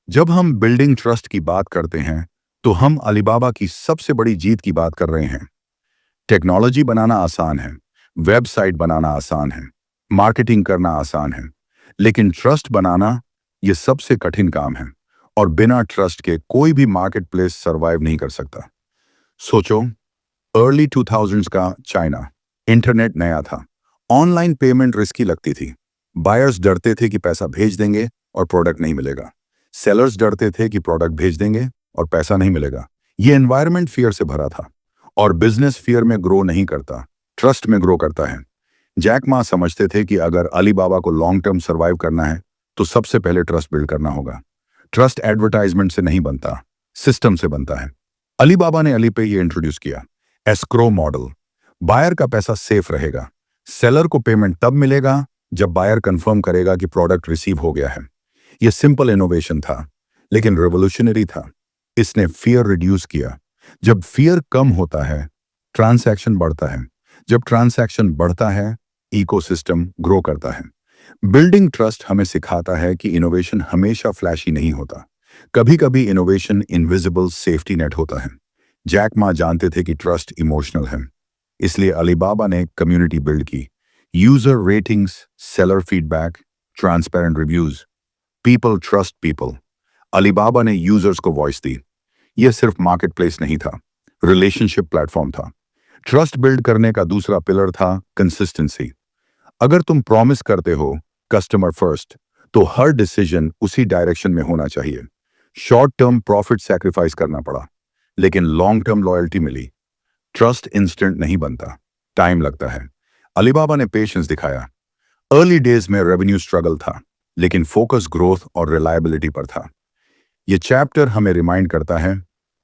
जब हम बिल्डिंग ट्रस्ट की बात करते हैं, तो हम अलीबाबा की सबसे बड़ी जीत की बात कर रहे हैं। टेक्नोलॉजी बनाना आसान है, वेबसाइट बनाना आसान है, मार्केटिंग करना आसान है, लेकिन ट्रस्ट बनाना यह सबसे कठिन काम है। और बिना ट्रस्ट के कोई भी मार्केट प्लेस सर्वाइव नहीं कर सकता। सोचो, अर्ली 2000s का चाइना, इंटरनेट नया था, ऑनलाइन पेमेंट रिस्की लगती थी। बायर्स डरते थे कि पैसा भेज देंगे और प्रोडक्ट नहीं मिलेगा। सेलर्स डरते थे कि प्रोडक्ट भेज देंगे और पैसा नहीं मिलेगा। ये एनवायरनमेंट फियर से भरा था, और बिजनेस फियर में ग्रो नहीं करता, ट्रस्ट में ग्रो करता है। जैक मा समझते थे कि अगर अलीबाबा को लॉन्ग टर्म सर्वाइव करना है, तो सबसे पहले ट्रस्ट बिल्ड करना होगा। ट्रस्ट एडवर्टाइजमेंट से नहीं बनता, सिस्टम से बनता है। अलीबाबा ने अली पे ये इंट्रोड्यूस किया, एस्क्रो मॉडल। बायर का पैसा सेफ रहेगा, सेलर को पेमेंट तब मिलेगा जब बायर कंफर्म करेगा कि प्रोडक्ट रिसीव हो गया है। यह सिंपल इनोवेशन था, लेकिन रेवोल्यूशनरी था। इसने फियर रिड्यूस किया। जब फियर कम होता है, ट्रांसैक्शन बढ़ता है। जब ट्रांसैक्शन बढ़ता है, इकोसिस्टम ग्रो करता है। बिल्डिंग ट्रस्ट हमें सिखाता है कि इनोवेशन हमेशा फ्लैशी नहीं होता। कभी कभी इनोवेशन इनविजिबल सेफ्टी नेट होता है। जैक मा जानते थे कि ट्रस्ट इमोशनल है, इसलिए अलीबाबा ने कम्युनिटी बिल्ड की। User ratings, seller feedback, transparent reviews. People trust people. Alibaba ने यूजर्स को वॉइस दी। यह सिर्फ मार्केट प्लेस नहीं था, रिलेशनशिप प्लेटफॉर्म था। ट्रस्ट बिल्ड करने का दूसरा पिलर था कंसिस्टेंसी। अगर तुम प्रॉमिस करते हो कस्टमर फर्स्ट, तो हर डिसीजन उसी डायरेक्शन में होना चाहिए। शॉर्ट टर्म प्रॉफिट सैक्रिफाइस करना पड़ा, लेकिन लॉन्ग टर्म लॉयल्टी मिली। ट्रस्ट इंस्टेंट नहीं बनता, टाइम लगता है। अलीबाबा ने पेशेंस दिखाया। अर्ली डेज में रेवेन्यू स्ट्रगल था, लेकिन फोकस ग्रोथ और रिलायबिलिटी पर था। ये चैप्टर हमें रिमाइंड करता है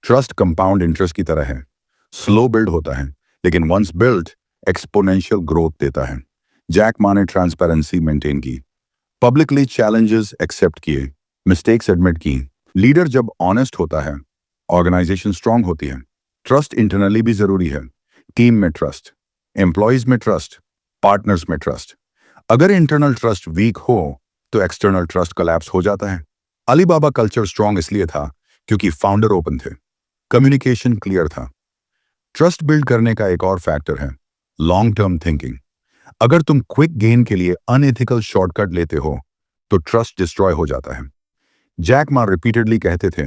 ट्रस्ट कंपाउंड इंटरेस्ट की तरह है, स्लो बिल्ड होता है, लेकिन वंस बिल्ड एक्सपोनेंशियल ग्रोथ देता है। जैक मा ने ट्रांसपेरेंसी मेंटेन की, पब्लिकली चैलेंजेस एक्सेप्ट किए, मिस्टेक्स एडमिट की। लीडर जब ऑनेस्ट होता है, ऑर्गेनाइजेशन स्ट्रांग होती है। ट्रस्ट इंटरनली भी जरूरी है, टीम में ट्रस्ट, एम्प्लॉयज में ट्रस्ट, पार्टनर्स में ट्रस्ट। अगर इंटरनल ट्रस्ट वीक हो तो एक्सटर्नल ट्रस्ट कोलैप्स हो जाता है। अलीबाबा कल्चर स्ट्रांग इसलिए था क्योंकि फाउंडर ओपन थे, कम्युनिकेशन क्लियर था। ट्रस्ट बिल्ड करने का एक और फैक्टर है लॉन्ग टर्म थिंकिंग। अगर तुम क्विक गेन के लिए अनएथिकल शॉर्टकट लेते हो तो ट्रस्ट डिस्ट्रॉय हो जाता है। जैक मा रिपीटेडली कहते थे,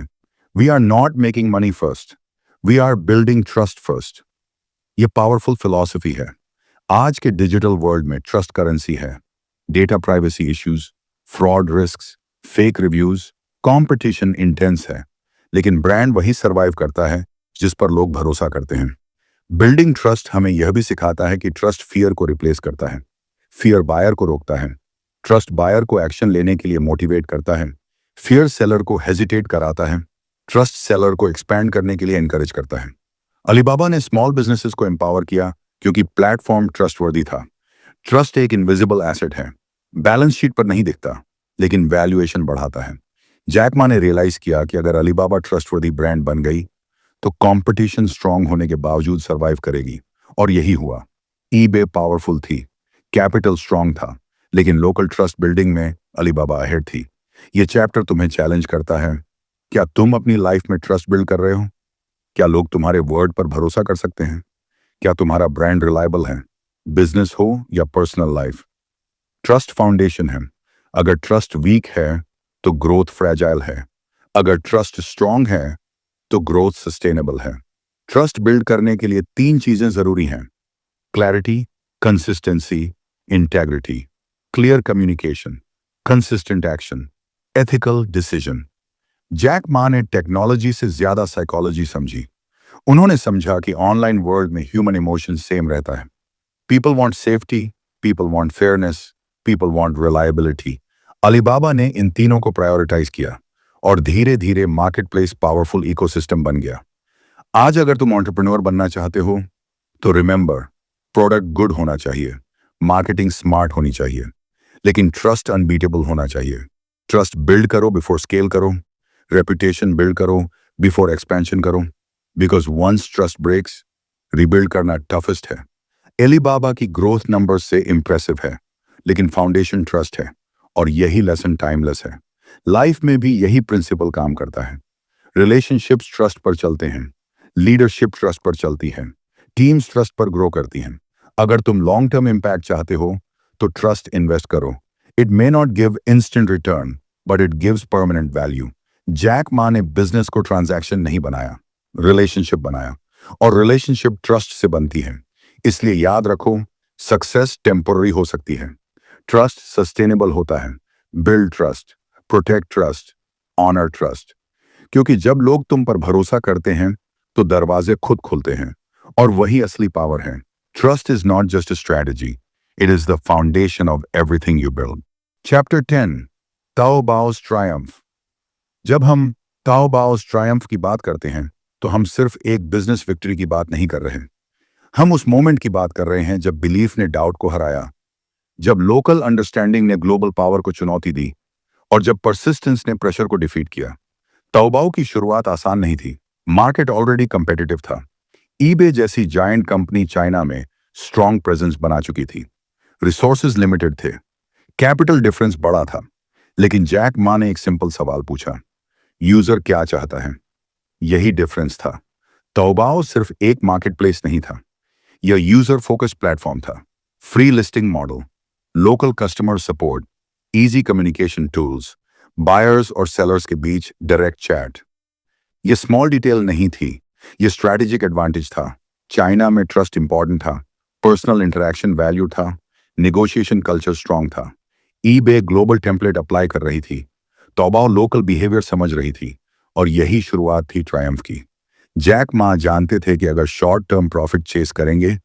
we are not making money first, we are building trust first. ये पावरफुल फिलॉसफी है। आज के डिजिटल वर्ल्ड में ट्रस्ट करेंसी है। Data privacy issues, fraud risks, fake reviews, competition intense है, लेकिन ब्रांड वही सरवाइव करता है जिस पर लोग भरोसा करते हैं। बिल्डिंग ट्रस्ट हमें यह भी सिखाता है कि ट्रस्ट फियर को रिप्लेस करता है, फियर बायर को रोकता है, ट्रस्ट बायर को एक्शन लेने के लिए मोटिवेट करता है, फियर सेलर को हेजिटेट कराता है, ट्रस्ट सेलर को एक्सपैंड करने के लिए एनकरेज करता है। अलीबाबा ने स्मॉल बिजनेसेस को एम्पावर किया क्योंकि प्लेटफॉर्म ट्रस्टवर्दी था। ट्रस्ट एक इनविजिबल एसेट है, बैलेंस शीट पर नहीं दिखता, लेकिन वैल्यूएशन बढ़ाता है। जैक मा ने रियलाइज किया कि अगर अलीबाबा ट्रस्टवर्दी ब्रांड बन गई तो कंपटीशन स्ट्रांग होने के बावजूद सरवाइव करेगी, और यही हुआ। ईबे पावरफुल थी, कैपिटल स्ट्रांग था, लेकिन लोकल ट्रस्ट बिल्डिंग में अलीबाबा अहेड थी। यह चैप्टर तुम्हें चैलेंज करता है, क्या तुम अपनी लाइफ में ट्रस्ट बिल्ड कर रहे हो? क्या लोग तुम्हारे वर्ड पर भरोसा कर सकते हैं? क्या तुम्हारा ब्रांड रिलायबल है, बिजनेस हो या पर्सनल लाइफ? ट्रस्ट फाउंडेशन है। अगर ट्रस्ट वीक है तो ग्रोथ फ्रेजाइल है, अगर ट्रस्ट स्ट्रांग है तो ग्रोथ सस्टेनेबल है। ट्रस्ट बिल्ड करने के लिए 3 चीजें जरूरी हैं: clarity, consistency, integrity. Clear communication, consistent action, ethical decision. Jack Ma ने टेक्नोलॉजी से ज्यादा साइकोलॉजी समझी। उन्होंने समझा कि ऑनलाइन वर्ल्ड में ह्यूमन इमोशन सेम रहता है। People want safety, people want fairness, people want reliability. Alibaba ने इन तीनों को प्रायोरिटाइज किया और धीरे धीरे मार्केट प्लेस पावरफुल इकोसिस्टम बन गया। आज अगर तुम एंटरप्रेन्योर बनना चाहते हो तो रिमेंबर, प्रोडक्ट गुड होना चाहिए, मार्केटिंग स्मार्ट होनी चाहिए, लेकिन ट्रस्ट अनबीटेबल होना चाहिए। ट्रस्ट बिल्ड करो बिफोर स्केल करो, रेपुटेशन बिल्ड करो बिफोर एक्सपेंशन करो, because once trust breaks, rebuild करना टफेस्ट है। अलीबाबा की ग्रोथ नंबर से इंप्रेसिव है, लेकिन फाउंडेशन ट्रस्ट है, और यही लेसन टाइमलेस है। लाइफ में भी यही प्रिंसिपल काम करता है। रिलेशनशिप्स ट्रस्ट पर चलते हैं, लीडरशिप ट्रस्ट पर चलती है, टीम्स ट्रस्ट पर ग्रो करती हैं। अगर तुम लॉन्ग टर्म इंपैक्ट चाहते हो तो ट्रस्ट इन्वेस्ट करो। It may not give instant return, but it gives permanent value. Jack Ma ने बिजनेस को ट्रांजैक्शन नहीं बनाया, रिलेशनशिप बनाया, और रिलेशनशिप ट्रस्ट से बनती है। इसलिए याद रखो, सक्सेस टेम्पररी हो सकती है, ट्रस्ट सस्टेनेबल होता है। Build trust, protect trust, honour trust, क्योंकि जब लोग तुम पर भरोसा करते हैं तो दरवाजे खुद खुलते हैं, और वही असली पावर है। Trust is not just a strategy, it is the foundation of everything you build. Chapter 10, Taobao's triumph. जब हम ताओबाओ's ट्रायम्फ की बात करते हैं तो हम सिर्फ एक बिजनेस विक्ट्री की बात नहीं कर रहे। हम उस मोमेंट की बात कर रहे हैं जब बिलीफ ने डाउट को हराया, जब लोकल अंडरस्टैंडिंग ने ग्लोबल पावर को चुनौती दी, और जब परसिस्टेंस ने प्रेशर को डिफीट किया। ताओबाओ की शुरुआत आसान नहीं थी। मार्केट ऑलरेडी कंपेटिटिव था। ईबे जैसी जायंट कंपनी चाइना में स्ट्रॉन्ग प्रेजेंस बना चुकी थी। रिसोर्सेज लिमिटेड थे, कैपिटल डिफरेंस बड़ा था, लेकिन जैक मा ने एक सिंपल सवाल पूछा, यूजर क्या चाहता है? यही डिफरेंस था। ताओबाओ सिर्फ एक मार्केटप्लेस नहीं था, यह यूजर फोकस्ड प्लेटफॉर्म था। Free listing model, local customer support, easy communication tools, buyers और सेलर्स के बीच डायरेक्ट चैट। यह स्मॉल डिटेल नहीं थी, यह स्ट्रैटेजिक एडवांटेज था। चाइना में ट्रस्ट इंपॉर्टेंट था, पर्सनल इंटरैक्शन वैल्यू था, नेगोशिएशन कल्चर स्ट्रांग था। ईबे ग्लोबल टेम्पलेट अप्लाई कर रही थी, ताओबाओ लोकल बिहेवियर समझ रही थी, और यही शुरुआत थी ट्रायम्फ की। जैक मा जानते थे कि अगर शॉर्ट टर्म प्रॉफिट चेस करेंगे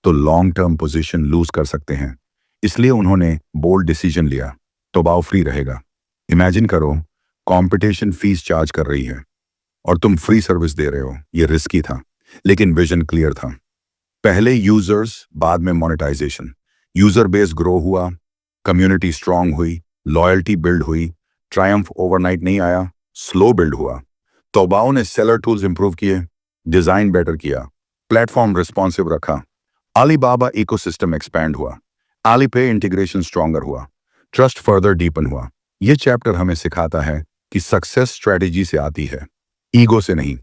तो लॉन्ग टर्म पोजीशन लूज कर सकते हैं। इसलिए उन्होंने बोल्ड डिसीजन लिया, तो बाव फ्री रहेगा। इमेजिन करो, कंपटीशन फीस चार्ज कर रही है और तुम फ्री सर्विस दे रहे हो। ये रिस्की था, लेकिन विजन क्लियर था। पहले यूजर्स, बाद में मोनेटाइजेशन। यूजर बेस ग्रो हुआ, कम्युनिटी स्ट्रांग हुई, लॉयल्टी बिल्ड हुई। ट्रायम्फ ओवरनाइट नहीं आया, स्लो बिल्ड हुआ। तोबाओ ने सेलर टूल्स इंप्रूव किए, डिजाइन बेटर किया, प्लेटफॉर्म रिस्पॉन्सिव रखा। अलीबाबा इकोसिस्टम एक्सपैंड हुआ, अलीपे इंटीग्रेशन स्ट्रॉन्गर हुआ, ट्रस्ट फर्दर डीपन हुआ। यह चैप्टर हमें सिखाता है कि सक्सेस स्ट्रेटेजी से आती है, ईगो से नहीं।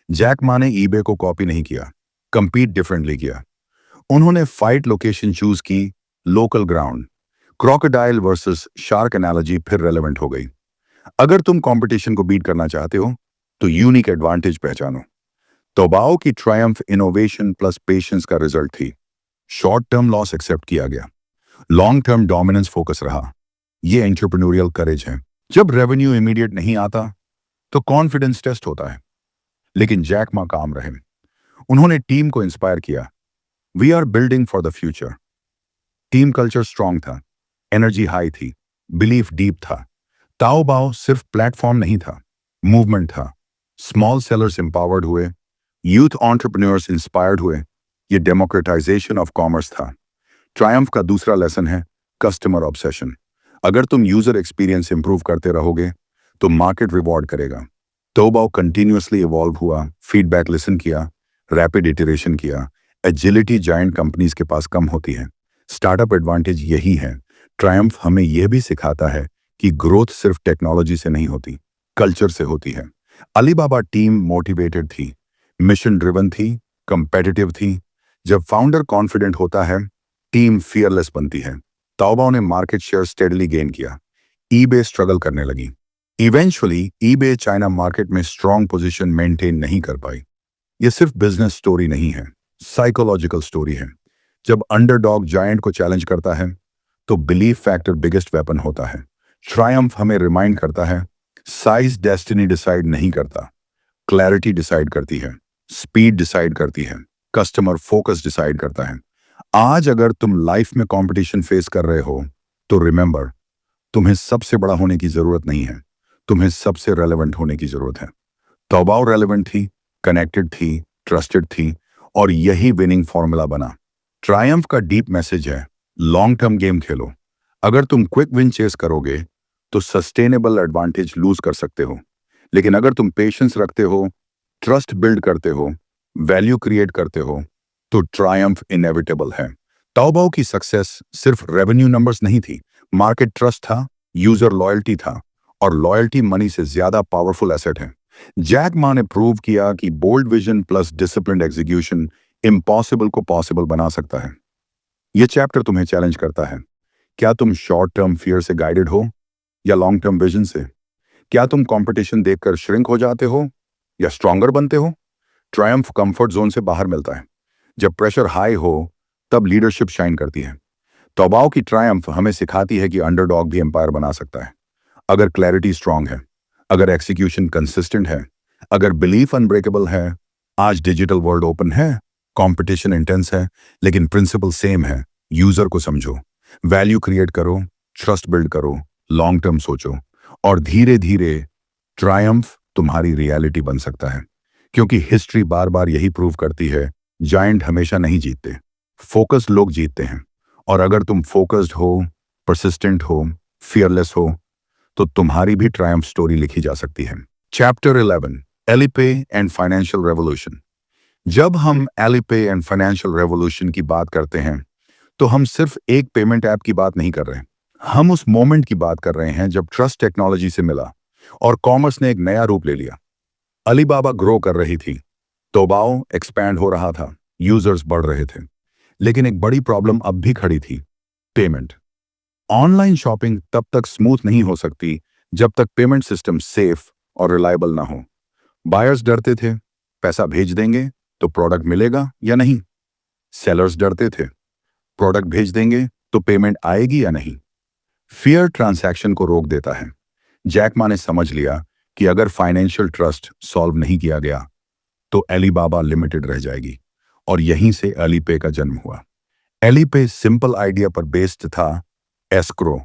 जैक मा ने ईबे को कॉपी नहीं किया, कंपीट डिफरेंटली किया। उन्होंने फाइट लोकेशन चूज की, local ground. Crocodile versus shark analogy फिर रेलेवेंट हो गई। अगर तुम कंपटीशन को बीट करना चाहते हो तो यूनिक एडवांटेज पहचानो। तोबाओ की ट्रायम्फ इनोवेशन प्लस पेशेंस का रिजल्ट थी। शॉर्ट टर्म लॉस एक्सेप्ट किया गया, लॉन्ग टर्म डोमिनेंस फोकस रहा। यह एंटरप्रेन्योरियल करेज है। जब रेवेन्यू इमीडिएट नहीं आता तो कॉन्फिडेंस टेस्ट होता है, लेकिन जैक मा काम रहे। उन्होंने टीम को इंस्पायर किया, we are building for the future. Team culture strong था, एनर्जी हाई थी, बिलीफ डीप था। ताओ बाओ सिर्फ प्लेटफॉर्म नहीं था, मूवमेंट था। स्मॉल सेलर्स एम्पावर्ड हुए, यूथ एंटरप्रेन्योर्स इंस्पायर्ड हुए। ये डेमोक्रेटाइजेशन ऑफ कॉमर्स था। ट्रायम्फ का दूसरा लेसन है कस्टमर ऑब्सेशन। अगर तुम यूजर एक्सपीरियंस इंप्रूव करते रहोगे तो मार्केट रिवॉर्ड करेगा। तोबाओ कंटिन्यूअसली इवॉल्व हुआ, फीडबैक लिसन किया, रैपिड इटरेशन किया। एजिलिटी जायंट कंपनीज के पास कम होती है। स्टार्टअप एडवांटेज यही है। ट्रायम्फ हमें यह भी सिखाता है कि ग्रोथ सिर्फ टेक्नोलॉजी से नहीं होती, कल्चर से होती है। अलीबाबा टीम मोटिवेटेड थी, मिशन ड्रिवन थी, कंपेटिटिव थी। जब फाउंडर कॉन्फिडेंट होता है, टीम फियरलेस बनती है। ताओबाओ ने मार्केट शेयर स्टेडली गेन किया, ईबे स्ट्रगल करने लगी। इवेंचुअली ईबे चाइना मार्केट में स्ट्रॉन्ग पोजीशन मेंटेन नहीं कर पाई। यह सिर्फ बिजनेस स्टोरी नहीं है, साइकोलॉजिकल स्टोरी है। जब अंडरडॉग जायंट को चैलेंज करता है तो बिलीफ फैक्टर बिगेस्ट वेपन होता है। ट्रायम्फ हमें रिमाइंड करता है, साइज डेस्टिनी डिसाइड नहीं करता, क्लैरिटी डिसाइड करती है, स्पीड डिसाइड करती है, कस्टमर फोकस डिसाइड करता है। आज अगर तुम लाइफ में कंपटीशन फेस कर रहे हो तो रिमेंबर, तुम्हें सबसे बड़ा होने की जरूरत नहीं है, तुम्हें सबसे रेलेवेंट होने की जरूरत है। तोबाओ रेलेवेंट थी, कनेक्टेड थी, ट्रस्टेड थी, और यही विनिंग फॉर्मूला बना। ट्रायम्फ का डीप मैसेज है, लॉन्ग टर्म गेम खेलो। अगर तुम क्विक विन चेस करोगे तो सस्टेनेबल एडवांटेज लूज कर सकते हो, लेकिन अगर तुम पेशेंस रखते हो, ट्रस्ट बिल्ड करते हो, वैल्यू क्रिएट करते हो, तो ट्रायम्फ इनएविटेबल है। ताओबाओ की सक्सेस सिर्फ रेवेन्यू नंबर्स नहीं थी, मार्केट ट्रस्ट था, यूजर लॉयल्टी था, और लॉयल्टी मनी से ज्यादा पावरफुल एसेट है। जैक मा ने प्रूव किया कि bold vision plus disciplined execution impossible को पॉसिबल बना सकता है। यह चैप्टर तुम्हें चैलेंज करता है, क्या तुम शॉर्ट टर्म फियर से गाइडेड हो या लॉन्ग टर्म विजन से? क्या तुम कंपटीशन देखकर श्रिंक हो जाते हो या स्ट्रॉन्गर बनते हो? ट्रायम्फ कंफर्ट जोन से बाहर मिलता है। जब प्रेशर हाई हो तब लीडरशिप शाइन करती है। तोबाओ की ट्रायम्फ हमें सिखाती है कि अंडरडॉग भी एम्पायर बना सकता है, अगर क्लैरिटी स्ट्रांग है, अगर एक्सिक्यूशन कंसिस्टेंट है, अगर बिलीफ अनब्रेकेबल है। आज डिजिटल वर्ल्ड ओपन है, कंपटीशन इंटेंस है, लेकिन प्रिंसिपल सेम है। यूजर को समझो, वैल्यू क्रिएट करो, ट्रस्ट बिल्ड करो, लॉन्ग टर्म सोचो, और धीरे धीरे ट्रायम्फ तुम्हारी रियलिटी बन सकता है। क्योंकि हिस्ट्री बार बार यही प्रूव करती है, जायंट हमेशा नहीं जीतते, फोकस्ड लोग जीतते हैं। और अगर तुम फोकस्ड हो, परसिस्टेंट हो, फियरलेस हो, तो तुम्हारी भी ट्रायम्फ स्टोरी लिखी जा सकती है। Chapter 11, Alipay and financial revolution. जब हम एलिपे एंड फाइनेंशियल रेवोल्यूशन की बात करते हैं तो हम सिर्फ एक पेमेंट ऐप की बात नहीं कर रहे, हम उस मोमेंट की बात कर रहे हैं जब ट्रस्ट टेक्नोलॉजी से मिला और कॉमर्स ने एक नया रूप ले लिया। अलीबाबा ग्रो कर रही थी, तोबाओ एक्सपैंड हो रहा था, यूजर्स बढ़ रहे थे, लेकिन एक बड़ी प्रॉब्लम अब भी खड़ी थी, पेमेंट। ऑनलाइन शॉपिंग तब तक स्मूथ नहीं हो सकती जब तक पेमेंट सिस्टम सेफ और रिलायबल ना हो। बायर्स डरते थे, पैसा भेज देंगे तो प्रोडक्ट मिलेगा या नहीं। सेलर्स डरते थे, प्रोडक्ट भेज देंगे तो पेमेंट आएगी या नहीं। फियर ट्रांजैक्शन को रोक देता है। जैक मा ने समझ लिया कि अगर फाइनेंशियल ट्रस्ट सॉल्व नहीं किया गया तो अलीबाबा लिमिटेड रह जाएगी। और यहीं से अलीपे का जन्म हुआ। एलीपे सिंपल आइडिया पर बेस्ड था। एस्क्रो,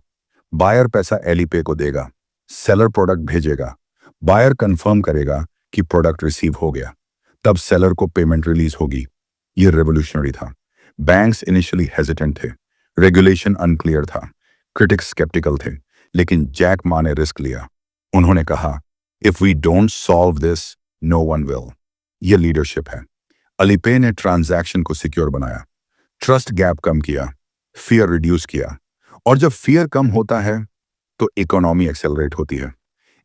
बायर पैसा एलीपे को देगा, सेलर प्रोडक्ट भेजेगा, बायर कंफर्म करेगा कि प्रोडक्ट रिसीव हो गया, तब सेलर को पेमेंट रिलीज होगी। यह रेवोल्यूशनरी था। बैंक्स इनिशियली हेजिटेंट थे, रेगुलेशन अनक्लियर था, क्रिटिक्स स्केप्टिकल थे, लेकिन जैक मा ने रिस्क लिया। उन्होंने कहा, if we don't solve this, no one will. यह लीडरशिप है। अलीपे ने ट्रांजैक्शन को सिक्योर बनाया, ट्रस्ट गैप कम किया, फियर रिड्यूस किया। और जब फियर कम होता है तो इकोनॉमी एक्सेलरेट होती है।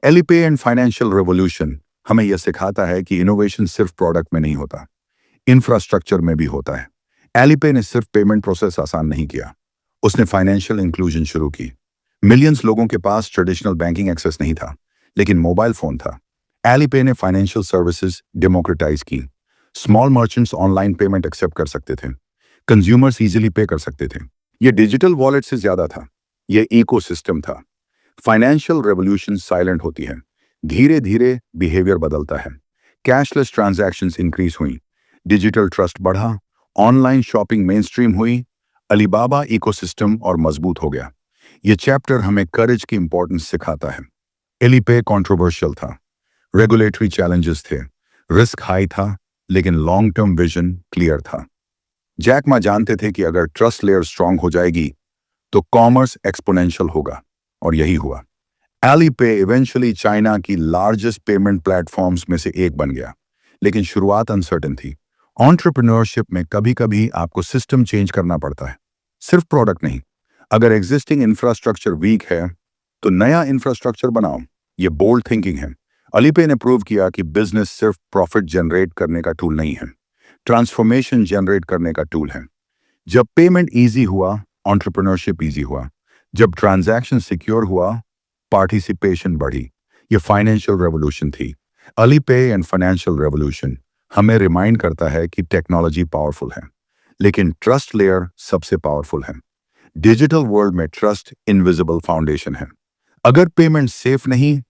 एलीपे एंड फाइनेंशियल रेवोल्यूशन हमें यह सिखाता है कि इनोवेशन सिर्फ प्रोडक्ट में नहीं होता, इंफ्रास्ट्रक्चर में भी होता है। एलीपे ने सिर्फ पेमेंट प्रोसेस आसान नहीं किया, उसने फाइनेंशियल इंक्लूजन शुरू की। मिलियंस लोगों के पास ट्रेडिशनल बैंकिंग एक्सेस नहीं था, लेकिन मोबाइल फोन था। एलीपे ने फाइनेंशियल सर्विसेज डेमोक्रेटाइज की। Small merchants online payment accept कर सकते थे, कंज्यूमर्स इजीली पे कर सकते थे। यह डिजिटल वॉलेट से ज्यादा था, यह इकोसिस्टम था। फाइनेंशियल रेवोल्यूशन साइलेंट होती है, धीरे धीरे बिहेवियर बदलता है। कैशलेस ट्रांजैक्शंस इंक्रीज हुई, डिजिटल ट्रस्ट बढ़ा, ऑनलाइन शॉपिंग मेनस्ट्रीम हुई, अलीबाबा इकोसिस्टम और मजबूत हो गया। यह चैप्टर हमें करेज की इंपॉर्टेंस सिखाता है। एलीपे कंट्रोवर्शियल था, रेगुलेटरी चैलेंजेस थे, रिस्क हाई था, लेकिन लॉन्ग टर्म विजन क्लियर था। जैक मा जानते थे कि अगर ट्रस्ट लेयर स्ट्रांग हो जाएगी तो कॉमर्स एक्सपोनेंशियल होगा, और यही हुआ। एलीपे इवेंचुअली चाइना की लार्जेस्ट पेमेंट प्लेटफॉर्म्स में से एक बन गया, लेकिन शुरुआत अनसर्टेन थी। एंटरप्रेन्योरशिप में कभी कभी आपको सिस्टम चेंज करना पड़ता है, सिर्फ प्रोडक्ट नहीं। अगर एग्जिस्टिंग इंफ्रास्ट्रक्चर वीक है तो नया इंफ्रास्ट्रक्चर बनाओ। ये बोल्ड थिंकिंग है। अलीपे ने प्रूव किया कि बिजनेस सिर्फ प्रॉफिट जनरेट करने का टूल नहीं है, ट्रांसफॉर्मेशन जनरेट करने का टूल है। जब पेमेंट इजी हुआ, एंटरप्रेन्योरशिप इजी हुआ। जब ट्रांजैक्शन सिक्योर हुआ, पार्टिसिपेशन बढ़ी। ये फाइनेंशियल रेवोल्यूशन थी। अलीपे एंड फाइनेंशियल रेवोल्यूशन हमें रिमाइंड करता है कि टेक्नोलॉजी पावरफुल है, लेकिन ट्रस्ट लेयर सबसे पावरफुल है। डिजिटल वर्ल्ड में ट्रस्ट इनविजिबल फाउंडेशन है। अगर पेमेंट सेफ नहीं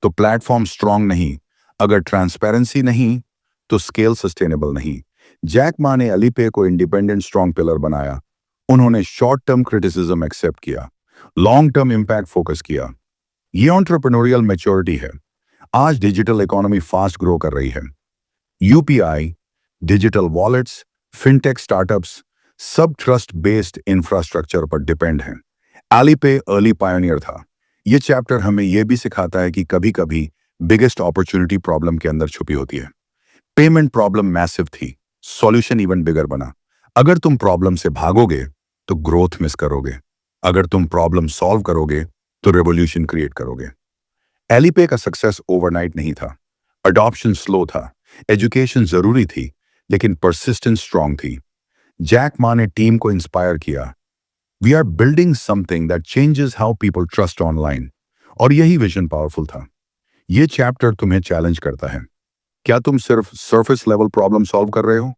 तो प्लेटफॉर्म स्ट्रांग नहीं, अगर ट्रांसपेरेंसी नहीं तो स्केल सस्टेनेबल नहीं। जैक मा ने अलीपे को इंडिपेंडेंट स्ट्रांग पिलर बनाया। उन्होंने शॉर्ट टर्म क्रिटिसिज्म एक्सेप्ट किया, लॉन्ग टर्म इंपैक्ट फोकस किया। ये एंटरप्रेन्योरियल मैच्योरिटी है। आज डिजिटल इकोनॉमी फास्ट ग्रो कर रही है। UPI, digital wallets, fintech startups सब ट्रस्ट बेस्ड इंफ्रास्ट्रक्चर पर डिपेंड हैं। एलीपे अर्ली पायोनियर था। यह चैप्टर हमें यह भी सिखाता है कि कभी कभी बिगेस्ट अपॉर्चुनिटी प्रॉब्लम के अंदर छुपी होती है। पेमेंट प्रॉब्लम मैसिव थी, सॉल्यूशन इवन बिगर बना। अगर तुम प्रॉब्लम से भागोगे तो ग्रोथ मिस करोगे, अगर तुम प्रॉब्लम सॉल्व करोगे तो रेवोल्यूशन क्रिएट करोगे। एलीपे का सक्सेस ओवरनाइट नहीं था। अडॉप्शन स्लो था, एजुकेशन जरूरी थी, लेकिन परसिस्टेंस स्ट्रांग थी। जैक मा ने टीम को इंस्पायर किया, we are building something that changes how people trust online. और यही विजन पावरफुल था। यह चैप्टर तुम्हें चैलेंज करता है। क्या तुम सिर्फ सरफेस लेवल प्रॉब्लम सॉल्व कर रहे हो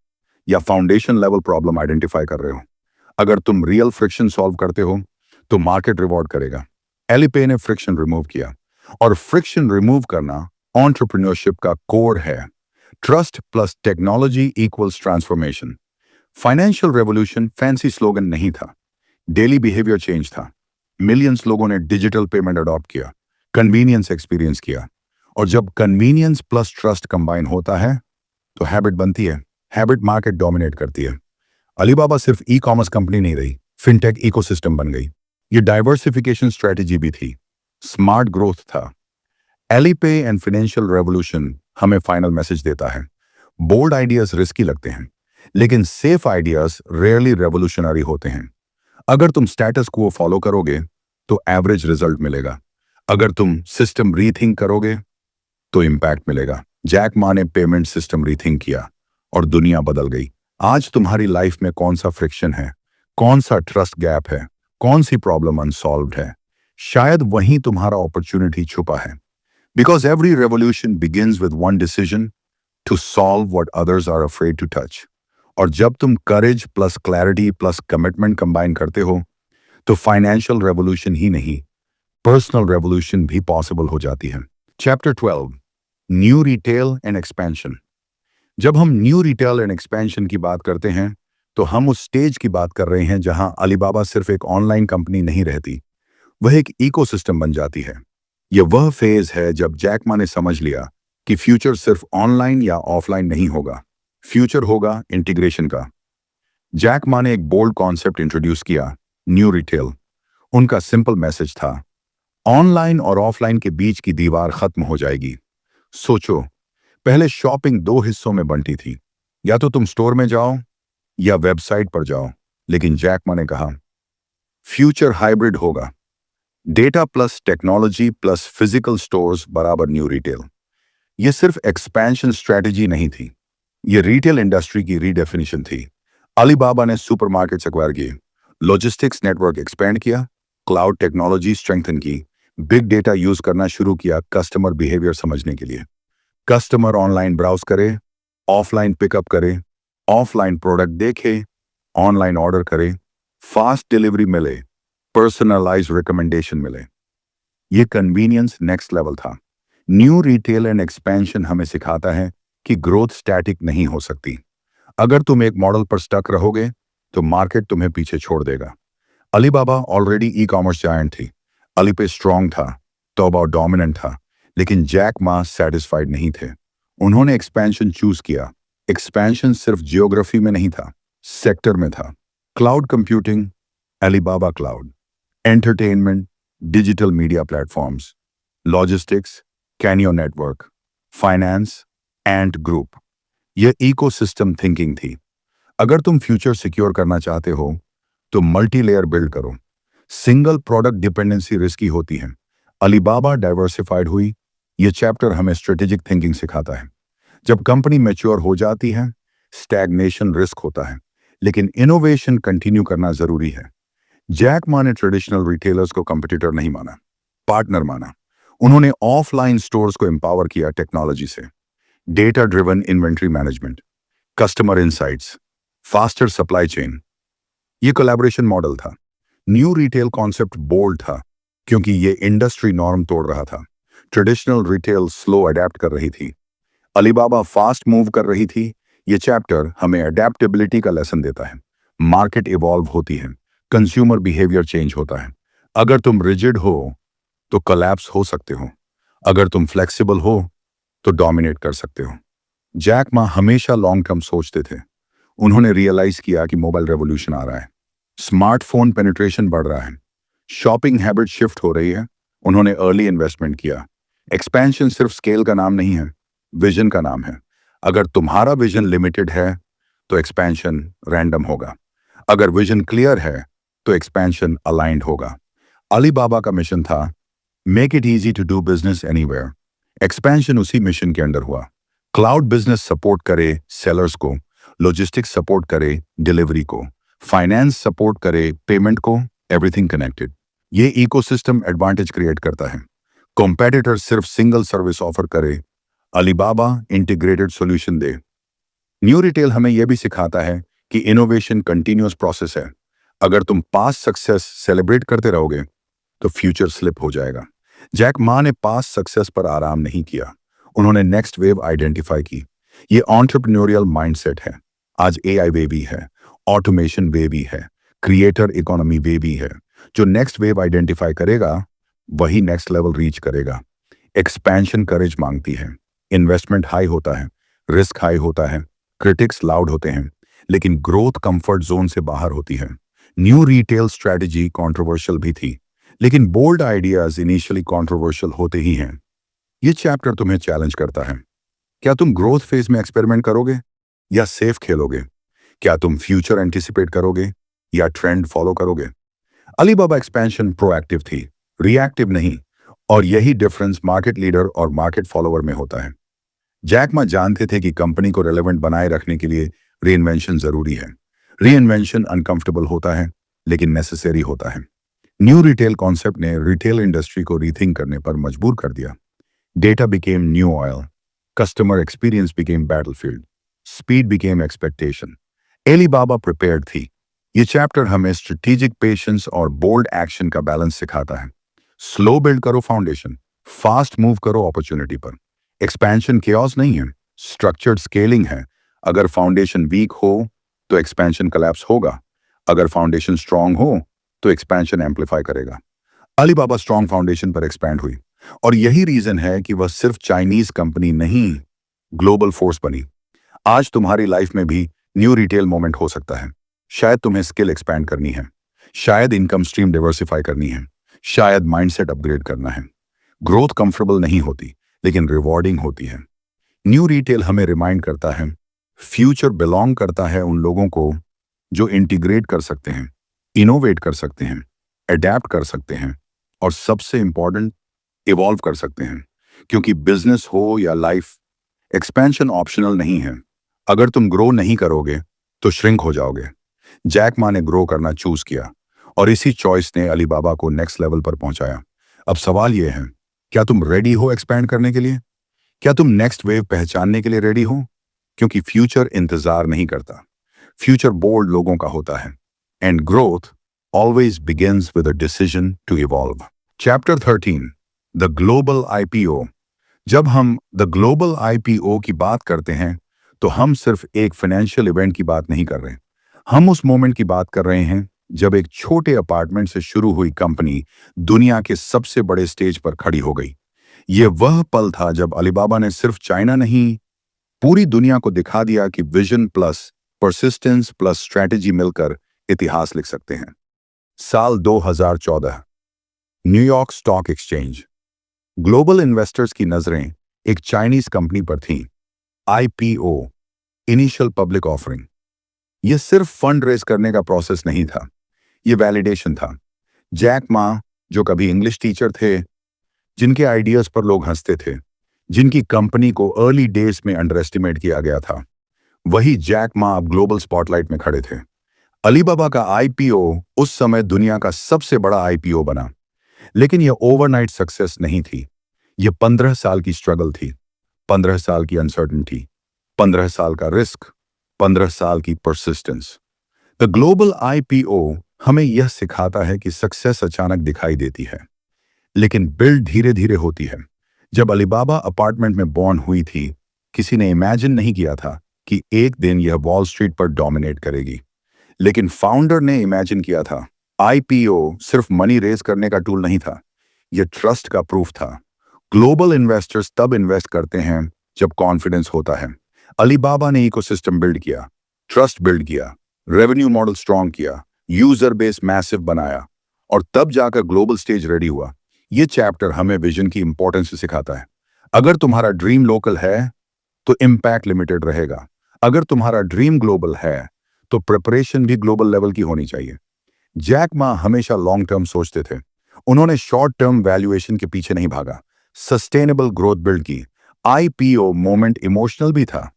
या फाउंडेशन लेवल प्रॉब्लम आइडेंटिफाई कर रहे हो? अगर तुम रियल फ्रिक्शन सॉल्व करते हो तो मार्केट रिवॉर्ड करेगा। एलीपे ने फ्रिक्शन रिमूव किया, और फ्रिक्शन रिमूव करना एंटरप्रेन्योरशिप का कोर है। Trust plus technology equals transformation. Financial revolution fancy slogan नहीं था, डेली बिहेवियर चेंज था। मिलियंस लोगों ने डिजिटल पेमेंट अडॉप्ट किया, कन्वीनियंस एक्सपीरियंस किया। और जब कन्वीनियंस प्लस ट्रस्ट कंबाइन होता है तो हैबिट बनती है। हैबिट मार्केट डोमिनेट करती है। अलीबाबा सिर्फ ई कॉमर्स कंपनी नहीं रही, फिनटेक इकोसिस्टम बन गई। ये डाइवर्सिफिकेशन स्ट्रेटेजी भी थी, स्मार्ट ग्रोथ था। एलीपे एंड फाइनेंशियल रेवोल्यूशन हमें फाइनल मैसेज देता है, बोल्ड आइडियाज रिस्की लगते हैं, लेकिन सेफ आइडियाज रेयरली रेवोल्यूशनरी होते हैं। अगर तुम स्टेटस को फॉलो करोगे तो एवरेज रिजल्ट मिलेगा, अगर तुम सिस्टम रीथिंक करोगे तो इंपैक्ट मिलेगा। जैक मा ने पेमेंट सिस्टम रीथिंक किया और दुनिया बदल गई। आज तुम्हारी लाइफ में कौन सा फ्रिक्शन है, कौन सा ट्रस्ट गैप है, कौन सी प्रॉब्लम अनसॉल्व्ड है? शायद वहीं तुम्हारा अपॉर्चुनिटी छुपा है। Because every revolution begins with one decision to solve what others are afraid to touch. और जब तुम courage plus clarity plus commitment combine करते हो तो फाइनेंशियल रेवोल्यूशन ही नहीं, पर्सनल रेवोल्यूशन भी पॉसिबल हो जाती है। Chapter 12, new retail and expansion. जब हम न्यू रिटेल एंड एक्सपेंशन की बात करते हैं तो हम उस स्टेज की बात कर रहे हैं जहां अलीबाबा सिर्फ एक ऑनलाइन कंपनी नहीं रहती, वह एक इकोसिस्टम बन जाती है। यह वह फेज है जब जैक मा ने समझ लिया कि फ्यूचर सिर्फ ऑनलाइन या ऑफलाइन नहीं होगा, फ्यूचर होगा इंटीग्रेशन का। जैक मा ने एक बोल्ड कॉन्सेप्ट इंट्रोड्यूस किया, न्यू रिटेल। उनका सिंपल मैसेज था, ऑनलाइन और ऑफलाइन के बीच की दीवार खत्म हो जाएगी। सोचो, पहले शॉपिंग दो हिस्सों में बंटी थी, या तो तुम स्टोर में जाओ या वेबसाइट पर जाओ। लेकिन जैक मा ने कहा, फ्यूचर हाइब्रिड होगा, data plus technology plus physical stores बराबर न्यू रिटेल। यह सिर्फ एक्सपेंशन स्ट्रेटजी नहीं थी, यह रिटेल इंडस्ट्री की रीडेफिनेशन थी। अलीबाबा ने सुपरमार्केट्स एक्वायर किए, लॉजिस्टिक्स नेटवर्क एक्सपेंड किया, क्लाउड टेक्नोलॉजी स्ट्रेंथन की, बिग डेटा यूज करना शुरू किया कस्टमर बिहेवियर समझने के लिए। कस्टमर ऑनलाइन ब्राउज करे, ऑफलाइन पिकअप करे, ऑफलाइन प्रोडक्ट देखे, ऑनलाइन ऑर्डर करे, फास्ट डिलीवरी मिले, पर्सनलाइज रिकमेंडेशन मिले। यह कन्वीनियंस नेक्स्ट लेवल था। न्यू रिटेल एंड एक्सपेंशन हमें सिखाता है कि ग्रोथ स्टैटिक नहीं हो सकती। अगर तुम एक मॉडल पर स्टक रहोगे तो मार्केट तुम्हें पीछे छोड़ देगा। Alibaba already e commerce giant थी, अलीपे स्ट्रांग था, तौबा डोमिनेंट था, लेकिन जैक मा सेटिस्फाइड नहीं थे। उन्होंने एक्सपेंशन चूज किया। एक्सपेंशन सिर्फ जियोग्राफी में नहीं था, सेक्टर में था। Cloud computing, Alibaba cloud, entertainment, digital media platforms, logistics, Cainiao network, finance, Ant group. यह इकोसिस्टम थिंकिंग थी। अगर तुम फ्यूचर सिक्योर करना चाहते हो तो मल्टी लेयर बिल्ड करो। सिंगल प्रोडक्ट डिपेंडेंसी रिस्की होती है। अलीबाबा डाइवर्सिफाइड हुई। यह चैप्टर हमें स्ट्रेटेजिक थिंकिंग सिखाता है। जब कंपनी मैच्योर हो जाती है, स्टैग्नेशन रिस्क होता है, लेकिन इनोवेशन कंटिन्यू करना जरूरी है। जैक मा ने ट्रेडिशनल रिटेलर्स को कंपटीटर नहीं माना, पार्टनर माना। उन्होंने ऑफलाइन स्टोर्स को एम्पावर किया टेक्नोलॉजी से, data driven inventory management, customer insights, faster supply chain. ये कोलैबोरेशन मॉडल था। न्यू रिटेल कॉन्सेप्ट बोल्ड था क्योंकि ये इंडस्ट्री नॉर्म तोड़ रहा था। ट्रेडिशनल रिटेल स्लो अडेप्ट कर रही थी, अलीबाबा फास्ट मूव कर रही थी। ये चैप्टर हमें अडेप्टेबिलिटी का लेसन देता है। मार्केट इवॉल्व होती है, कंज्यूमर बिहेवियर चेंज होता है। अगर तुम रिजिड हो तो कोलैप्स हो सकते हो, अगर तुम फ्लेक्सिबल हो तो डोमिनेट कर सकते हो। जैक मा हमेशा लॉन्ग टर्म सोचते थे। उन्होंने रियलाइज किया कि मोबाइल रेवोल्यूशन आ रहा है, स्मार्टफोन पेनिट्रेशन बढ़ रहा है, शॉपिंग हैबिट शिफ्ट हो रही है। उन्होंने अर्ली इन्वेस्टमेंट किया। एक्सपेंशन सिर्फ स्केल का नाम नहीं है, विजन का नाम है। अगर तुम्हारा विजन लिमिटेड है तो एक्सपेंशन रैंडम होगा, अगर विजन क्लियर है तो एक्सपेंशन अलाइंड होगा। अलीबाबा का मिशन था, make it easy to do business anywhere. Expansion उसी मिशन के अंडर हुआ। क्लाउड बिजनेस सपोर्ट करे सेलर्स को, लॉजिस्टिक्स सपोर्ट करे डिलीवरी को, फाइनेंस सपोर्ट करे पेमेंट को, एवरीथिंग कनेक्टेड। ये इकोसिस्टम एडवांटेज क्रिएट करता है। कॉम्पिटिटर सिर्फ सिंगल सर्विस ऑफर करे, अलीबाबा इंटीग्रेटेड सॉल्यूशन दे। न्यू रिटेल हमें यह भी सिखाता है कि इनोवेशन कंटिन्यूअस प्रोसेस है। अगर तुम पास्ट सक्सेस सेलिब्रेट करते रहोगे तो फ्यूचर स्लिप हो जाएगा। जैक मा ने पास्ट सक्सेस पर आराम नहीं किया, उन्होंने नेक्स्ट वेव आइडेंटिफाई की। ये एंटरप्रेन्योरियल माइंडसेट है। आज एआई वे भी है, ऑटोमेशन वे भी है, क्रिएटर इकोनॉमी वे भी है। जो नेक्स्ट वेव आइडेंटिफाई करेगा वही नेक्स्ट लेवल रीच करेगा। एक्सपेंशन करेज मांगती है, इन्वेस्टमेंट हाई होता है, रिस्क हाई होता है, क्रिटिक्स लाउड होते हैं, लेकिन ग्रोथ कंफर्ट जोन से बाहर होती है। न्यू रिटेल स्ट्रेटजी कंट्रोवर्शियल भी थी, लेकिन बोल्ड आइडियाज इनिशियली कंट्रोवर्शियल होते ही हैं। ये चैप्टर तुम्हें चैलेंज करता है। क्या तुम ग्रोथ फेज में एक्सपेरिमेंट करोगे या सेफ खेलोगे? क्या तुम फ्यूचर एंटिसिपेट करोगे या ट्रेंड फॉलो करोगे? अलीबाबा एक्सपेंशन प्रोएक्टिव थी, रिएक्टिव नहीं, और यही डिफरेंस मार्केट लीडर और मार्केट फॉलोअर में होता है। जैक मा जानते थे कि कंपनी को रेलेवेंट बनाए रखने के लिए रीइन्वेंशन जरूरी है। रीइन्वेंशन अनकंफर्टेबल होता है लेकिन नेसेसरी होता है। न्यू रिटेल कॉन्सेप्ट ने रिटेल इंडस्ट्री को रीथिंक करने पर मजबूर कर दिया। Data became new oil, customer experience became battlefield, speed became expectation. Alibaba prepared थी। ये चैप्टर हमें स्ट्रेटेजिक पेशेंस और बोल्ड एक्शन का बैलेंस सिखाता है। स्लो बिल्ड करो फाउंडेशन, फास्ट मूव करो अपॉर्चुनिटी पर। एक्सपेंशन केओस नहीं है, स्ट्रक्चर्ड स्केलिंग है। अगर फाउंडेशन वीक हो तो एक्सपेंशन कोलैप्स होगा, अगर फाउंडेशन स्ट्रांग हो तो एक्सपेंशन एम्पलीफाई करेगा। अलीबाबा स्ट्रांग फाउंडेशन पर एक्सपैंड हुई और यही रीजन है कि वह सिर्फ चाइनीज कंपनी नहीं, ग्लोबल फोर्स बनी। आज तुम्हारी लाइफ में भी न्यू रिटेल मोमेंट हो सकता है। शायद तुम्हें स्किल एक्सपैंड करनी है, शायद इनकम स्ट्रीम डाइवर्सिफाई करनी है, शायद माइंडसेट अपग्रेड करना है। ग्रोथ कंफर्टेबल नहीं होती, लेकिन रिवॉर्डिंग होती है। न्यू रिटेल हमें रिमाइंड करता है फ्यूचर बिलोंग करता है उन लोगों को जो इंटीग्रेट कर सकते हैं, इनोवेट कर सकते हैं, अडेप्ट कर सकते हैं और सबसे इंपॉर्टेंट इवॉल्व कर सकते हैं। क्योंकि बिजनेस हो या लाइफ, एक्सपेंशन ऑप्शनल नहीं है। अगर तुम ग्रो नहीं करोगे तो श्रिंक हो जाओगे। जैक मा ने ग्रो करना चूज किया और इसी चॉइस ने अलीबाबा को नेक्स्ट लेवल पर पहुंचाया। अब सवाल यह है, क्या तुम रेडी हो एक्सपैंड करने के लिए? क्या तुम नेक्स्ट वेव पहचानने के लिए रेडी हो? क्योंकि फ्यूचर इंतजार नहीं करता, फ्यूचर बोल्ड लोगों का होता है। And growth always begins with a decision to evolve. Chapter 13, the global IPO. जब हम द ग्लोबल आईपीओ की बात करते हैं तो हम सिर्फ एक फाइनेंशियल इवेंट की बात नहीं कर रहे। हम उस मोमेंट की बात कर रहे हैं जब एक छोटे अपार्टमेंट से शुरू हुई कंपनी दुनिया के सबसे बड़े स्टेज पर खड़ी हो गई। यह वह पल था जब अलीबाबा ने सिर्फ चाइना नहीं, पूरी दुनिया को दिखा दिया कि vision plus persistence plus strategy मिलकर इतिहास लिख सकते हैं। साल 2014, New York stock exchange. Global investors की नजरें एक चाइनीज कंपनी पर थीं। IPO, initial public offering. यह सिर्फ फंड रेज करने का प्रोसेस नहीं था, यह वैलिडेशन था। जैक मा, जो कभी इंग्लिश टीचर थे, जिनके आइडियाज पर लोग हंसते थे, जिनकी कंपनी को अर्ली डेज में अंडर एस्टिमेट किया गया था, वही जैक मा अब ग्लोबल स्पॉटलाइट में खड़े थे। अलीबाबा का आईपीओ उस समय दुनिया का सबसे बड़ा आईपीओ बना, लेकिन यह ओवरनाइट सक्सेस नहीं थी। यह 15 साल की स्ट्रगल थी, 15 साल की अनसर्टेनिटी, 15 साल का रिस्क, 15 साल की परसिस्टेंस। द ग्लोबल आईपीओ हमें यह सिखाता है कि सक्सेस अचानक दिखाई देती है, लेकिन बिल्ड धीरे धीरे होती है। जब अलीबाबा अपार्टमेंट में बॉर्न हुई थी, किसी ने इमेजिन नहीं किया था कि एक दिन यह वॉल स्ट्रीट पर डोमिनेट करेगी। लेकिन फाउंडर ने इमेजिन किया था। आईपीओ सिर्फ मनी रेज करने का टूल नहीं था, यह ट्रस्ट का प्रूफ था। ग्लोबल इन्वेस्टर्स तब इन्वेस्ट करते हैं जब कॉन्फिडेंस होता है। अलीबाबा ने इकोसिस्टम बिल्ड किया, ट्रस्ट बिल्ड किया, रेवेन्यू मॉडल स्ट्रॉन्ग किया, यूजर बेस मैसिव बनाया और तब जाकर ग्लोबल स्टेज रेडी हुआ। यह चैप्टर हमें विजन की इंपॉर्टेंस सिखाता है। अगर तुम्हारा ड्रीम लोकल है तो इम्पैक्ट लिमिटेड रहेगा, अगर तुम्हारा ड्रीम ग्लोबल है तो प्रिपरेशन भी ग्लोबल लेवल की होनी चाहिए। जैक मा हमेशा लॉन्ग टर्म सोचते थे। उन्होंने शॉर्ट टर्म वैल्यूएशन के पीछे नहीं भागा, सस्टेनेबल ग्रोथ बिल्ड की। आईपीओ मोमेंट इमोशनल भी था।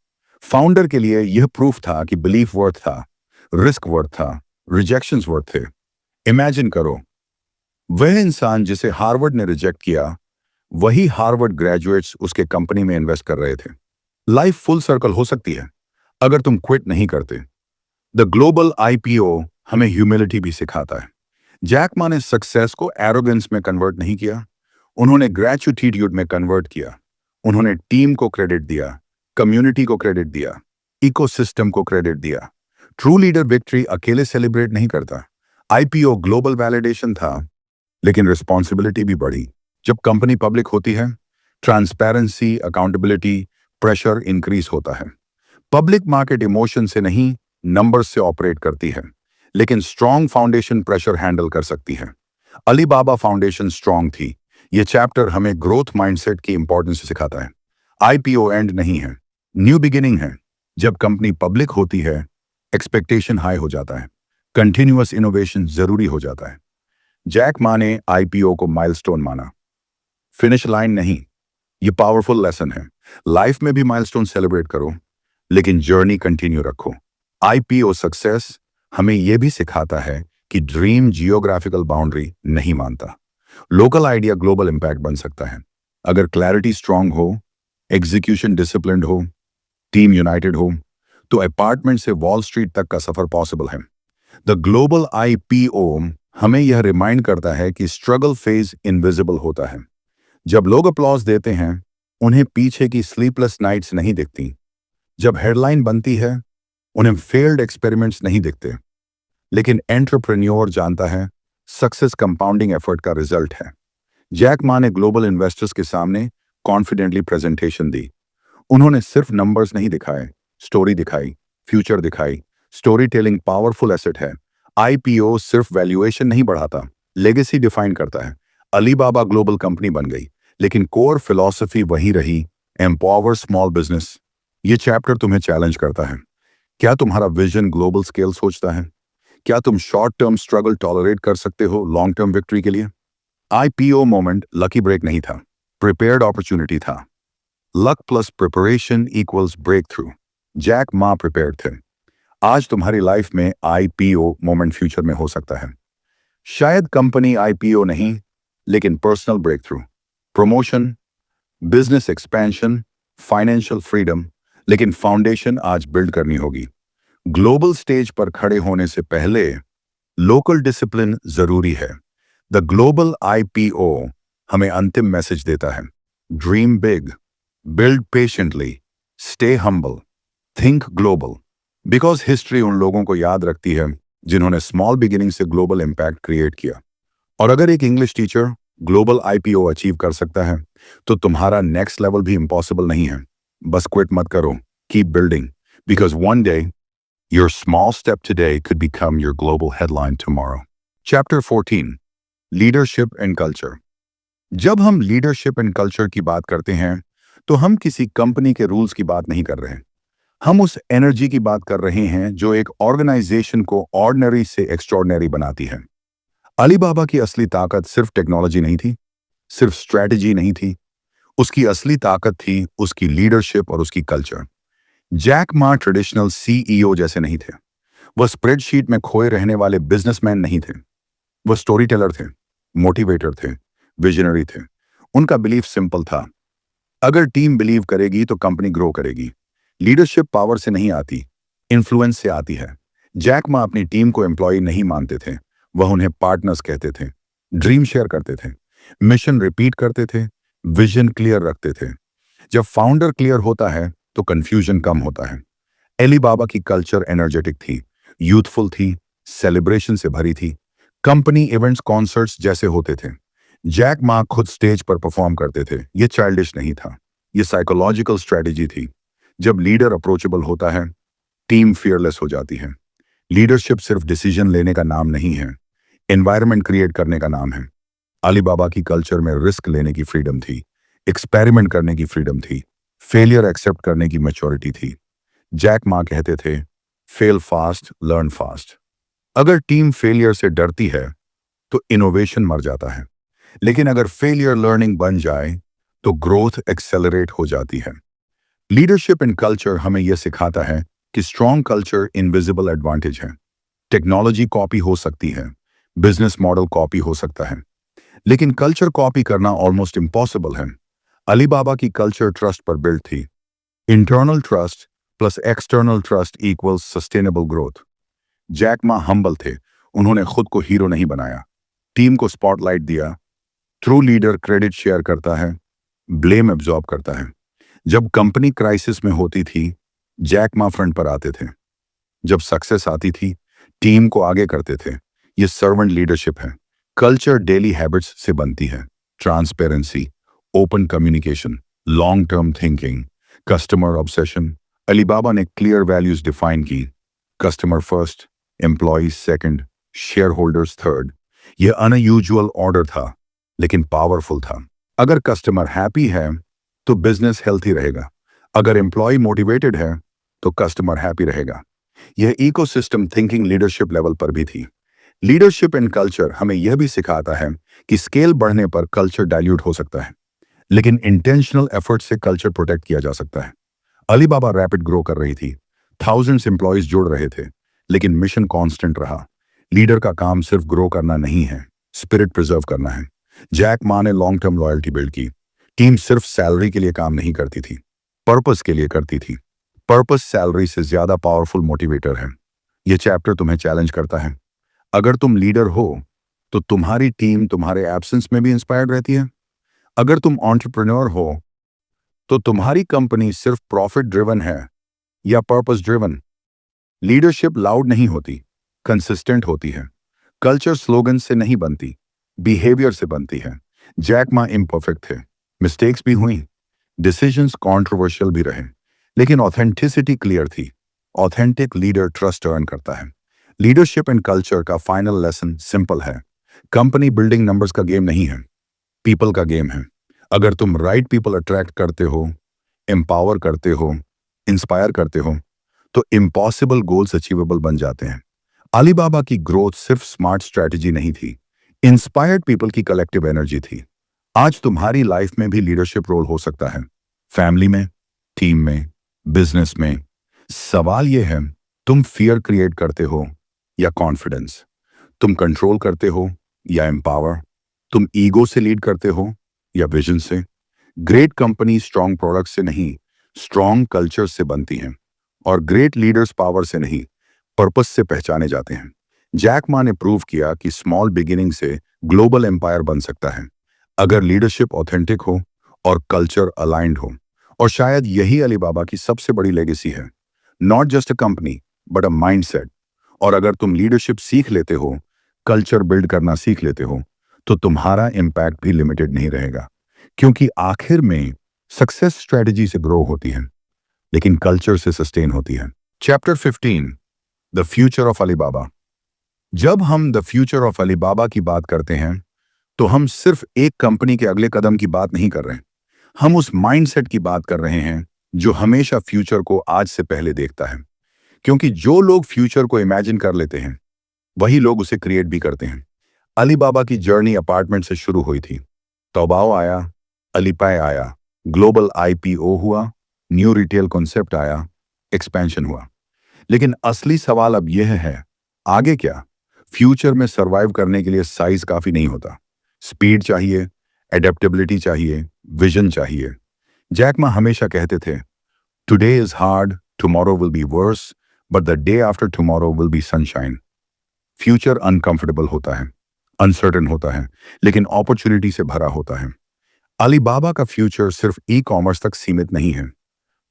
फाउंडर के लिए यह प्रूफ था कि बिलीफ वर्थ था, रिस्क वर्थ था, रिजेक्शंस वर्थ थे। इमेजिन करो, वह इंसान जिसे हार्वर्ड ने रिजेक्ट किया, वही हार्वर्ड ग्रेजुएट्स उसके कंपनी में इन्वेस्ट कर रहे थे। लाइफ फुल सर्कल हो सकती है अगर तुम क्विट नहीं करते। द ग्लोबल आईपीओ हमें ह्यूमिलिटी भी सिखाता है। जैक मा ने सक्सेस को एरोगेंस में कन्वर्ट नहीं किया, उन्होंने ग्रेच्यूटिट्यूड में कन्वर्ट किया। उन्होंने टीम को क्रेडिट दिया, कम्युनिटी को क्रेडिट दिया, इकोसिस्टम को क्रेडिट दिया। ट्रू लीडर विक्ट्री अकेले सेलिब्रेट नहीं करता। आईपीओ ग्लोबल वैलिडेशन था, लेकिन रिस्पॉन्सिबिलिटी भी बढ़ी। जब कंपनी पब्लिक होती है, ट्रांसपेरेंसी, अकाउंटेबिलिटी, प्रेशर इंक्रीज होता है। पब्लिक मार्केट इमोशन से नहीं, नंबर्स से ऑपरेट करती है, लेकिन स्ट्रॉन्ग फाउंडेशन प्रेशर हैंडल कर सकती है। अलीबाबा फाउंडेशन स्ट्रॉन्ग थी। यह चैप्टर हमें ग्रोथ माइंडसेट की इंपॉर्टेंस सिखाता है। आईपीओ एंड नहीं है, न्यू बिगिनिंग है। जब कंपनी पब्लिक होती है, एक्सपेक्टेशन हाई हो जाता है, कंटिन्यूअस इनोवेशन जरूरी हो जाता है। जैक मा ने आईपीओ को माइलस्टोन माना, फिनिश लाइन नहीं। यह पावरफुल लेसन है। लाइफ में भी माइलस्टोन सेलिब्रेट करो, लेकिन जर्नी कंटिन्यू रखो। आईपीओ सक्सेस हमें यह भी सिखाता है कि ड्रीम जियोग्राफिकल बाउंड्री नहीं मानता। लोकल आइडिया ग्लोबल इंपैक्ट बन सकता है अगर क्लैरिटी स्ट्रांग हो, एग्जीक्यूशन डिसिप्लिन्ड हो, टीम यूनाइटेड हो, तो अपार्टमेंट से वॉल स्ट्रीट तक का सफर पॉसिबल है। द ग्लोबल आईपीओ हमें यह रिमाइंड करता है कि स्ट्रगल फेज इनविजिबल होता है। जब लोग अपलॉज देते हैं, उन्हें पीछे की स्लीपलेस नाइट्स नहीं दिखती। जब हेडलाइन बनती है, उन्हें फेल्ड एक्सपेरिमेंट्स नहीं दिखते। लेकिन एंटरप्रेन्योर जानता है सक्सेस कंपाउंडिंग एफर्ट का रिजल्ट है। जैक मा ने ग्लोबल इन्वेस्टर्स के सामने कॉन्फिडेंटली प्रेजेंटेशन दी। उन्होंने सिर्फ नंबर्स नहीं दिखाए, स्टोरी दिखाई, फ्यूचर दिखाई। स्टोरी टेलिंग पावरफुल एसेट है। आईपीओ सिर्फ वैल्यूएशन नहीं बढ़ाता, लेगेसी डिफाइन करता है। अलीबाबा ग्लोबल कंपनी बन गई, लेकिन कोर फिलॉसफी वही रही, एम्पावर स्मॉल बिजनेस। ये चैप्टर तुम्हें चैलेंज करता है। क्या तुम्हारा विजन ग्लोबल स्केल सोचता है? क्या तुम शॉर्ट टर्म स्ट्रगल टॉलरेट कर सकते हो लॉन्ग टर्म विक्ट्री के लिए? आईपीओ मोमेंट लकी ब्रेक नहीं था, प्रिपेयर्ड अपॉर्चुनिटी था। Luck plus preparation equals breakthrough. Jack Ma prepared थे। आज तुम्हारी लाइफ में आईपीओ मोमेंट फ्यूचर में हो सकता है। शायद कंपनी आईपीओ नहीं, लेकिन personal breakthrough, promotion, business expansion, financial freedom. लेकिन फाउंडेशन आज बिल्ड करनी होगी। ग्लोबल स्टेज पर खड़े होने से पहले लोकल डिसिप्लिन जरूरी है। द ग्लोबल आईपीओ हमें अंतिम मैसेज देता है, dream big, build patiently, stay humble, think global. Because history उन लोगों को याद रखती है जिन्होंने स्मॉल बिगिनिंग से ग्लोबल इंपैक्ट क्रिएट किया। और अगर एक English teacher global IPO achieve कर सकता है, तो तुम्हारा नेक्स्ट लेवल भी इम्पॉसिबल नहीं है। बस क्विट मत करो, keep building, because one day your small step today could become your global headline tomorrow. Chapter 14, leadership and culture. जब हम लीडरशिप एंड कल्चर की बात करते हैं, तो हम किसी कंपनी के रूल्स की बात नहीं कर रहे हैं। हम उस एनर्जी की बात कर रहे हैं जो एक ऑर्गेनाइजेशन को ऑर्डिनरी से एक्स्ट्रॉर्डिनरी बनाती है। अलीबाबा की असली ताकत सिर्फ टेक्नोलॉजी नहीं थी, सिर्फ स्ट्रैटेजी नहीं थी। उसकी असली ताकत थी उसकी लीडरशिप और उसकी culture. Jack Ma traditional CEO जैसे नहीं थे। वह स्प्रेडशीट में खोए रहने वाले बिजनेसमैन नहीं थे। वह स्टोरी टेलर थे, मोटिवेटर थे, विजनरी थे। उनका बिलीफ सिंपल था, अगर टीम बिलीव करेगी तो कंपनी ग्रो करेगी। लीडरशिप पावर से नहीं आती, इन्फ्लुएंस से आती है। जैक मा अपनी टीम को एम्प्लॉय नहीं मानते थे, वह उन्हें पार्टनर्स कहते थे। ड्रीम शेयर करते थे, मिशन रिपीट करते थे, विजन क्लियर रखते थे। जब फाउंडर क्लियर होता है तो कंफ्यूजन कम होता है। अलीबाबा की कल्चर एनर्जेटिक थी, यूथफुल थी, सेलिब्रेशन से भरी थी। कंपनी इवेंट्स, कॉन्सर्ट्स जैसे होते थे। जैक मा खुद स्टेज पर परफॉर्म करते थे। ये चाइल्डिश नहीं था, ये साइकोलॉजिकल स्ट्रेटेजी थी। जब लीडर अप्रोचेबल होता है, टीम फियरलेस हो जाती है। लीडरशिप सिर्फ डिसीजन लेने का नाम नहीं है, एनवायरनमेंट क्रिएट करने का नाम है। अलीबाबा की कल्चर में रिस्क लेने की फ्रीडम थी, एक्सपेरिमेंट करने की फ्रीडम थी, फेलियर एक्सेप्ट करने की मैच्योरिटी थी। जैक मा कहते थे, फेल फास्ट, लर्न फास्ट। अगर टीम फेलियर से डरती है तो इनोवेशन मर जाता है, लेकिन अगर फेलियर लर्निंग बन जाए तो ग्रोथ एक्सेलरेट हो जाती है। लीडरशिप एंड कल्चर हमें यह सिखाता है कि स्ट्रॉन्ग कल्चर इनविजिबल एडवांटेज है। टेक्नोलॉजी कॉपी हो सकती है, बिजनेस मॉडल कॉपी हो सकता है, लेकिन कल्चर कॉपी करना ऑलमोस्ट इम्पॉसिबल है। अलीबाबा की कल्चर ट्रस्ट पर बिल्ड थी। Internal trust plus external trust equals sustainable growth. Jack Ma humble थे, उन्होंने खुद को हीरो नहीं बनाया, टीम को स्पॉटलाइट दिया। ट्रू लीडर क्रेडिट शेयर करता है, ब्लेम एब्जॉर्ब करता है। जब कंपनी क्राइसिस में होती थी, जैक मा फ्रंट पर आते थे। जब सक्सेस आती थी, टीम को आगे करते थे। ये सर्वेंट लीडरशिप है। कल्चर डेली हैबिट्स से बनती है, transparency, open communication, long term thinking, customer obsession. Alibaba ने क्लियर वैल्यूज डिफाइन की, customer first, employees second, share holders third. यह अनयूजुअल ऑर्डर था, लेकिन पावरफुल था। अगर कस्टमर हैप्पी है तो बिजनेस हेल्थी रहेगा, अगर एम्प्लॉय मोटिवेटेड है तो कस्टमर हैप्पी रहेगा। यह इकोसिस्टम थिंकिंग लीडरशिप लेवल पर भी थी। लीडरशिप एंड कल्चर हमें यह भी सिखाता है कि स्केल बढ़ने पर कल्चर डाइल्यूट हो सकता है, लेकिन इंटेंशनल एफर्ट से कल्चर प्रोटेक्ट किया जा सकता है। अलीबाबा रैपिड ग्रो कर रही थी, थाउजेंड्स एम्प्लॉयज जुड़ रहे थे, लेकिन मिशन कांस्टेंट रहा। लीडर का काम सिर्फ ग्रो करना नहीं है, स्पिरिट प्रिजर्व करना है। जैक मा ने लॉन्ग टर्म लॉयल्टी बिल्ड की। टीम सिर्फ सैलरी के लिए काम नहीं करती थी, पर्पस के लिए करती थी। पर्पस सैलरी से ज्यादा पावरफुल मोटिवेटर है। यह चैप्टर तुम्हें चैलेंज करता है। अगर तुम लीडर हो तो तुम्हारी टीम तुम्हारे एब्सेंस में भी इंस्पायर्ड रहती है। अगर तुम एंटरप्रेन्योर हो तो तुम्हारी कंपनी सिर्फ प्रॉफिट ड्रिवन है या पर्पस ड्रिवन। लीडरशिप लाउड नहीं होती, कंसिस्टेंट होती है। कल्चर स्लोगन से नहीं बनती, बिहेवियर से बनती है। जैक मा इम्परफेक्ट थे, मिस्टेक्स भी हुई, डिसीजंस कंट्रोवर्शियल भी रहे, लेकिन ऑथेंटिसिटी क्लियर थी। ऑथेंटिक लीडर ट्रस्ट अर्न करता है। लीडरशिप एंड कल्चर का फाइनल लेसन सिंपल है। कंपनी बिल्डिंग नंबर्स का गेम नहीं है, पीपल का गेम है। अगर तुम राइट पीपल अट्रैक्ट करते हो, एम्पावर करते हो, इंस्पायर करते हो, तो इम्पॉसिबल गोल्स अचीवेबल बन जाते हैं। अलीबाबा की ग्रोथ सिर्फ स्मार्ट स्ट्रैटेजी नहीं थी, इंस्पायर्ड पीपल की कलेक्टिव एनर्जी थी। आज तुम्हारी लाइफ में भी लीडरशिप रोल हो सकता है, फैमिली में, टीम में, बिजनेस में। सवाल यह है, तुम फियर क्रिएट करते हो या कॉन्फिडेंस? तुम कंट्रोल करते हो या एम्पावर? तुम ईगो से लीड करते हो या विजन से? ग्रेट कंपनी स्ट्रॉन्ग प्रोडक्ट से नहीं, स्ट्रॉन्ग कल्चर से बनती हैं। और ग्रेट लीडर्स पावर से नहीं, पर्पस से पहचाने जाते हैं। जैक मा ने प्रूव किया कि स्मॉल बिगिनिंग से ग्लोबल एम्पायर बन सकता है, अगर लीडरशिप ऑथेंटिक हो और कल्चर अलाइंड हो। और शायद यही अलीबाबा की सबसे बड़ी लेगेसी है, not just a company but a mindset. और अगर तुम लीडरशिप सीख लेते हो, कल्चर बिल्ड करना सीख लेते हो, तो तुम्हारा इम्पैक्ट भी लिमिटेड नहीं रहेगा। क्योंकि आखिर में सक्सेस स्ट्रेटजी से ग्रो होती है, लेकिन कल्चर से सस्टेन होती है। Chapter 15, the future of Alibaba. जब हम द फ्यूचर ऑफ अलीबाबा की बात करते हैं, तो हम सिर्फ एक कंपनी के अगले कदम की बात नहीं कर रहे हैं। हम उस माइंडसेट की बात कर रहे हैं जो हमेशा फ्यूचर को आज से पहले देखता है। क्योंकि जो लोग फ्यूचर को इमेजिन कर लेते हैं, वही लोग उसे क्रिएट भी करते हैं। अलीबाबा की जर्नी अपार्टमेंट से शुरू हुई थी। तौबाओ आया, अलीपाय आया, ग्लोबल आईपीओ हुआ, न्यू रिटेल कॉन्सेप्ट आया, एक्सपेंशन हुआ। लेकिन असली सवाल अब यह है, आगे क्या? फ्यूचर में सरवाइव करने के लिए साइज काफी नहीं होता, स्पीड चाहिए, एडेप्टेबिलिटी चाहिए, विजन चाहिए। जैक मा हमेशा कहते थे, today is hard, tomorrow will be verse, but the day after tomorrow will be sunshine. Future uncomfortable होता है, अनसर्टेन होता है, लेकिन अपॉर्चुनिटी से भरा होता है। अलीबाबा का फ्यूचर सिर्फ ई कॉमर्स तक सीमित नहीं है।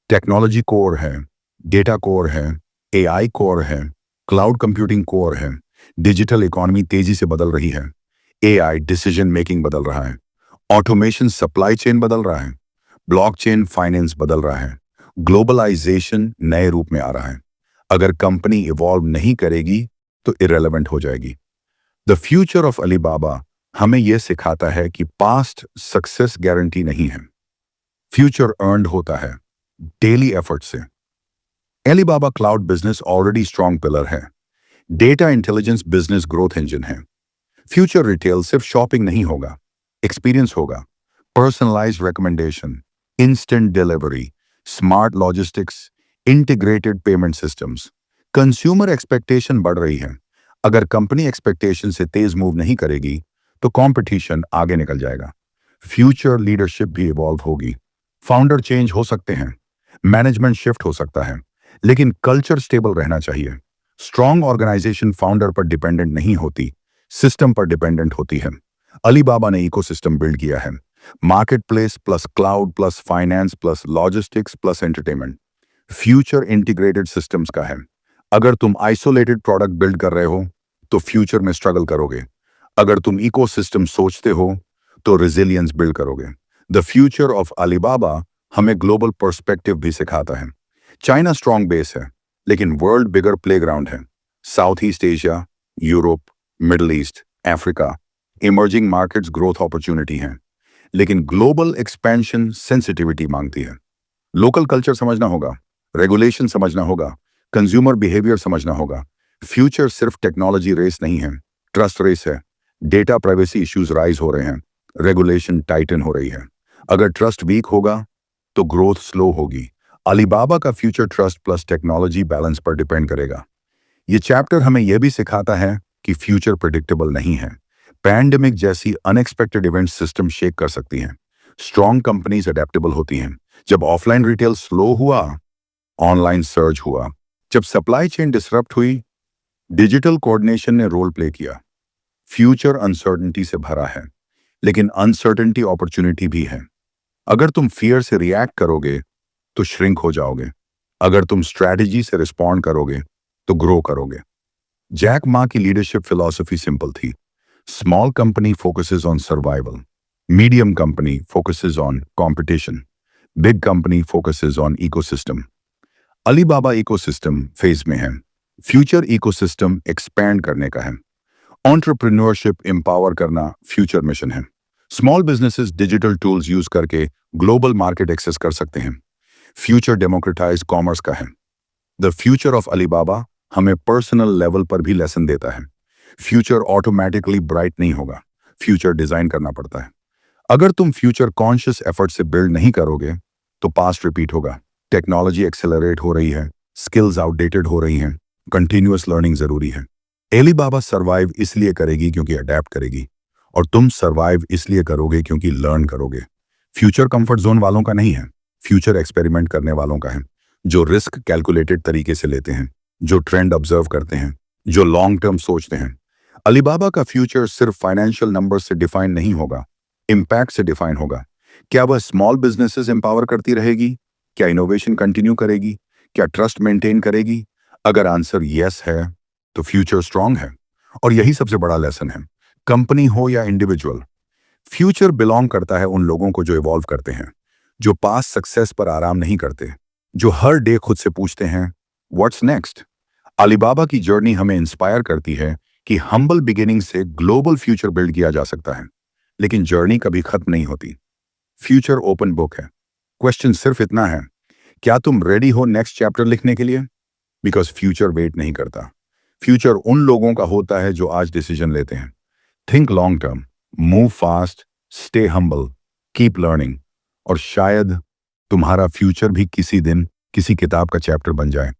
टेक्नोलॉजी कोर है, डेटा कोर है, एआई कोर है, क्लाउड कंप्यूटिंग कोर है। डिजिटल इकोनॉमी तेजी से बदल रही है। एआई डिसीजन मेकिंग बदल रहा है, ऑटोमेशन सप्लाई चेन बदल रहा है, ब्लॉकचेन फाइनेंस बदल रहा है, ग्लोबलाइजेशन नए रूप में आ रहा है। अगर कंपनी इवॉल्व नहीं करेगी तो इरेलेवेंट हो जाएगी। द फ्यूचर ऑफ अलीबाबा हमें यह सिखाता है कि पास्ट सक्सेस गारंटी नहीं है, फ्यूचर अर्न्ड होता है डेली एफर्ट से। Alibaba cloud business already strong pillar है, data intelligence business growth engine है। फ्यूचर रिटेल सिर्फ शॉपिंग नहीं होगा, एक्सपीरियंस होगा, personalised recommendation, instant delivery, smart logistics, integrated payment systems. Consumer expectation बढ़ रही है। अगर कंपनी एक्सपेक्टेशन से तेज मूव नहीं करेगी, तो कंपटीशन आगे निकल जाएगा। फ्यूचर लीडरशिप भी इवॉल्व होगी। फाउंडर चेंज हो सकते हैं, मैनेजमेंट शिफ्ट हो सकता है, लेकिन कल्चर स्टेबल रहना चाहिए। स्ट्रॉन्ग ऑर्गेनाइजेशन फाउंडर पर डिपेंडेंट नहीं होती, सिस्टम पर डिपेंडेंट होती है। अलीबाबा ने इकोसिस्टम बिल्ड किया है, market place plus cloud plus finance plus logistics plus entertainment. Future integrated systems का है। अगर तुम आइसोलेटेड प्रोडक्ट बिल्ड कर रहे हो, तो फ्यूचर में स्ट्रगल करोगे। अगर तुम इकोसिस्टम सोचते हो, तो रेजिलियंस बिल्ड करोगे। द फ्यूचर ऑफ अलीबाबा हमें ग्लोबल पर्सपेक्टिव भी सिखाता है। चाइना स्ट्रॉन्ग बेस है, लेकिन वर्ल्ड बिगर प्लेग्राउंड है। South east Asia, Europe, middle east, Africa, emerging markets growth opportunity हैं। लेकिन ग्लोबल एक्सपेंशन सेंसिटिविटी मांगती है। लोकल कल्चर समझना होगा, रेगुलेशन समझना होगा, कंज्यूमर बिहेवियर समझना होगा। फ्यूचर सिर्फ टेक्नोलॉजी रेस नहीं है, ट्रस्ट रेस है। डेटा प्राइवेसी इश्यूज राइज हो रहे हैं, रेगुलेशन टाइटन हो रही है। अगर ट्रस्ट वीक होगा, तो ग्रोथ स्लो होगी। अलीबाबा का future trust plus technology balance पर डिपेंड करेगा। ये चैप्टर हमें यह भी सिखाता है कि फ्यूचर प्रेडिक्टेबल नहीं है। पैंडेमिक जैसी अनएक्सपेक्टेड इवेंट सिस्टम शेक कर सकती हैं। स्ट्रॉन्ग कंपनीज अडेप्टेबल होती हैं। जब ऑफलाइन रिटेल स्लो हुआ, ऑनलाइन सर्ज हुआ। जब सप्लाई चेन डिसरप्ट हुई, डिजिटल कोऑर्डिनेशन ने रोल प्ले किया। फ्यूचर अनसर्टेनिटी से भरा है, लेकिन अनसर्टेनिटी अपॉर्चुनिटी भी है। अगर तुम फियर से रिएक्ट करोगे तो श्रिंक हो जाओगे। अगर तुम स्ट्रैटेजी से रिस्पॉन्ड करोगे तो ग्रो करोगे। जैक मा की लीडरशिप फिलॉसफी सिंपल थी। Small company focuses on survival, medium company focuses on competition, big company focuses on ecosystem. Alibaba ecosystem phase में है। फ्यूचर इकोसिस्टम एक्सपैंड करने का है। एंटरप्रेन्योरशिप एम्पावर करना फ्यूचर मिशन है। Small businesses digital tools use करके global market access कर सकते हैं। फ्यूचर डेमोक्रेटाइज्ड कॉमर्स का है। द फ्यूचर ऑफ अलीबाबा हमें पर्सनल लेवल पर भी लेसन देता है। फ्यूचर ऑटोमेटिकली ब्राइट नहीं होगा, फ्यूचर डिजाइन करना पड़ता है। अगर तुम फ्यूचर कॉन्शियस एफर्ट से बिल्ड नहीं करोगे तो पास्ट रिपीट होगा। टेक्नोलॉजी एक्सेलरेट हो रही है, स्किल्स आउटडेटेड हो रही हैं, कंटिन्यूअस लर्निंग जरूरी है। अलीबाबा सर्वाइव इसलिए करेगी क्योंकि अडेप्ट करेगी, और तुम सर्वाइव इसलिए करोगे क्योंकि लर्न करोगे। फ्यूचर कंफर्ट जोन वालों का नहीं है, फ्यूचर एक्सपेरिमेंट करने वालों का है, जो रिस्क कैलकुलेटेड तरीके से लेते हैं, जो ट्रेंड ऑब्जर्व करते हैं, जो लॉन्ग टर्म सोचते हैं। अलीबाबा का फ्यूचर सिर्फ फाइनेंशियल नंबर से डिफाइन नहीं होगा, इम्पैक्ट से डिफाइन होगा। क्या वह स्मॉल बिजनेसेस एम्पावर करती रहेगी? क्या इनोवेशन कंटिन्यू करेगी? क्या ट्रस्ट मेंटेन करेगी? अगर आंसर यस है तो फ्यूचर स्ट्रांग है। और यही सबसे बड़ा लेसन है। कंपनी हो या इंडिविजुअल, फ्यूचर बिलोंग करता है उन लोगों को जो इवॉल्व करते हैं, जो पास सक्सेस पर आराम नहीं करते, जो हर डे खुद से पूछते हैं व्हाट्स नेक्स्ट। अलीबाबा की जर्नी हमें इंस्पायर करती है कि हम्बल बिगिनिंग से ग्लोबल फ्यूचर बिल्ड किया जा सकता है, लेकिन जर्नी कभी खत्म नहीं होती। फ्यूचर ओपन बुक है। क्वेश्चन सिर्फ इतना है, क्या तुम रेडी हो नेक्स्ट चैप्टर लिखने के लिए? बिकॉज फ्यूचर वेट नहीं करता। फ्यूचर उन लोगों का होता है जो आज डिसीजन लेते हैं। Think long term, move fast, stay humble, keep learning, और शायद तुम्हारा फ्यूचर भी किसी दिन किसी किताब का चैप्टर बन जाए।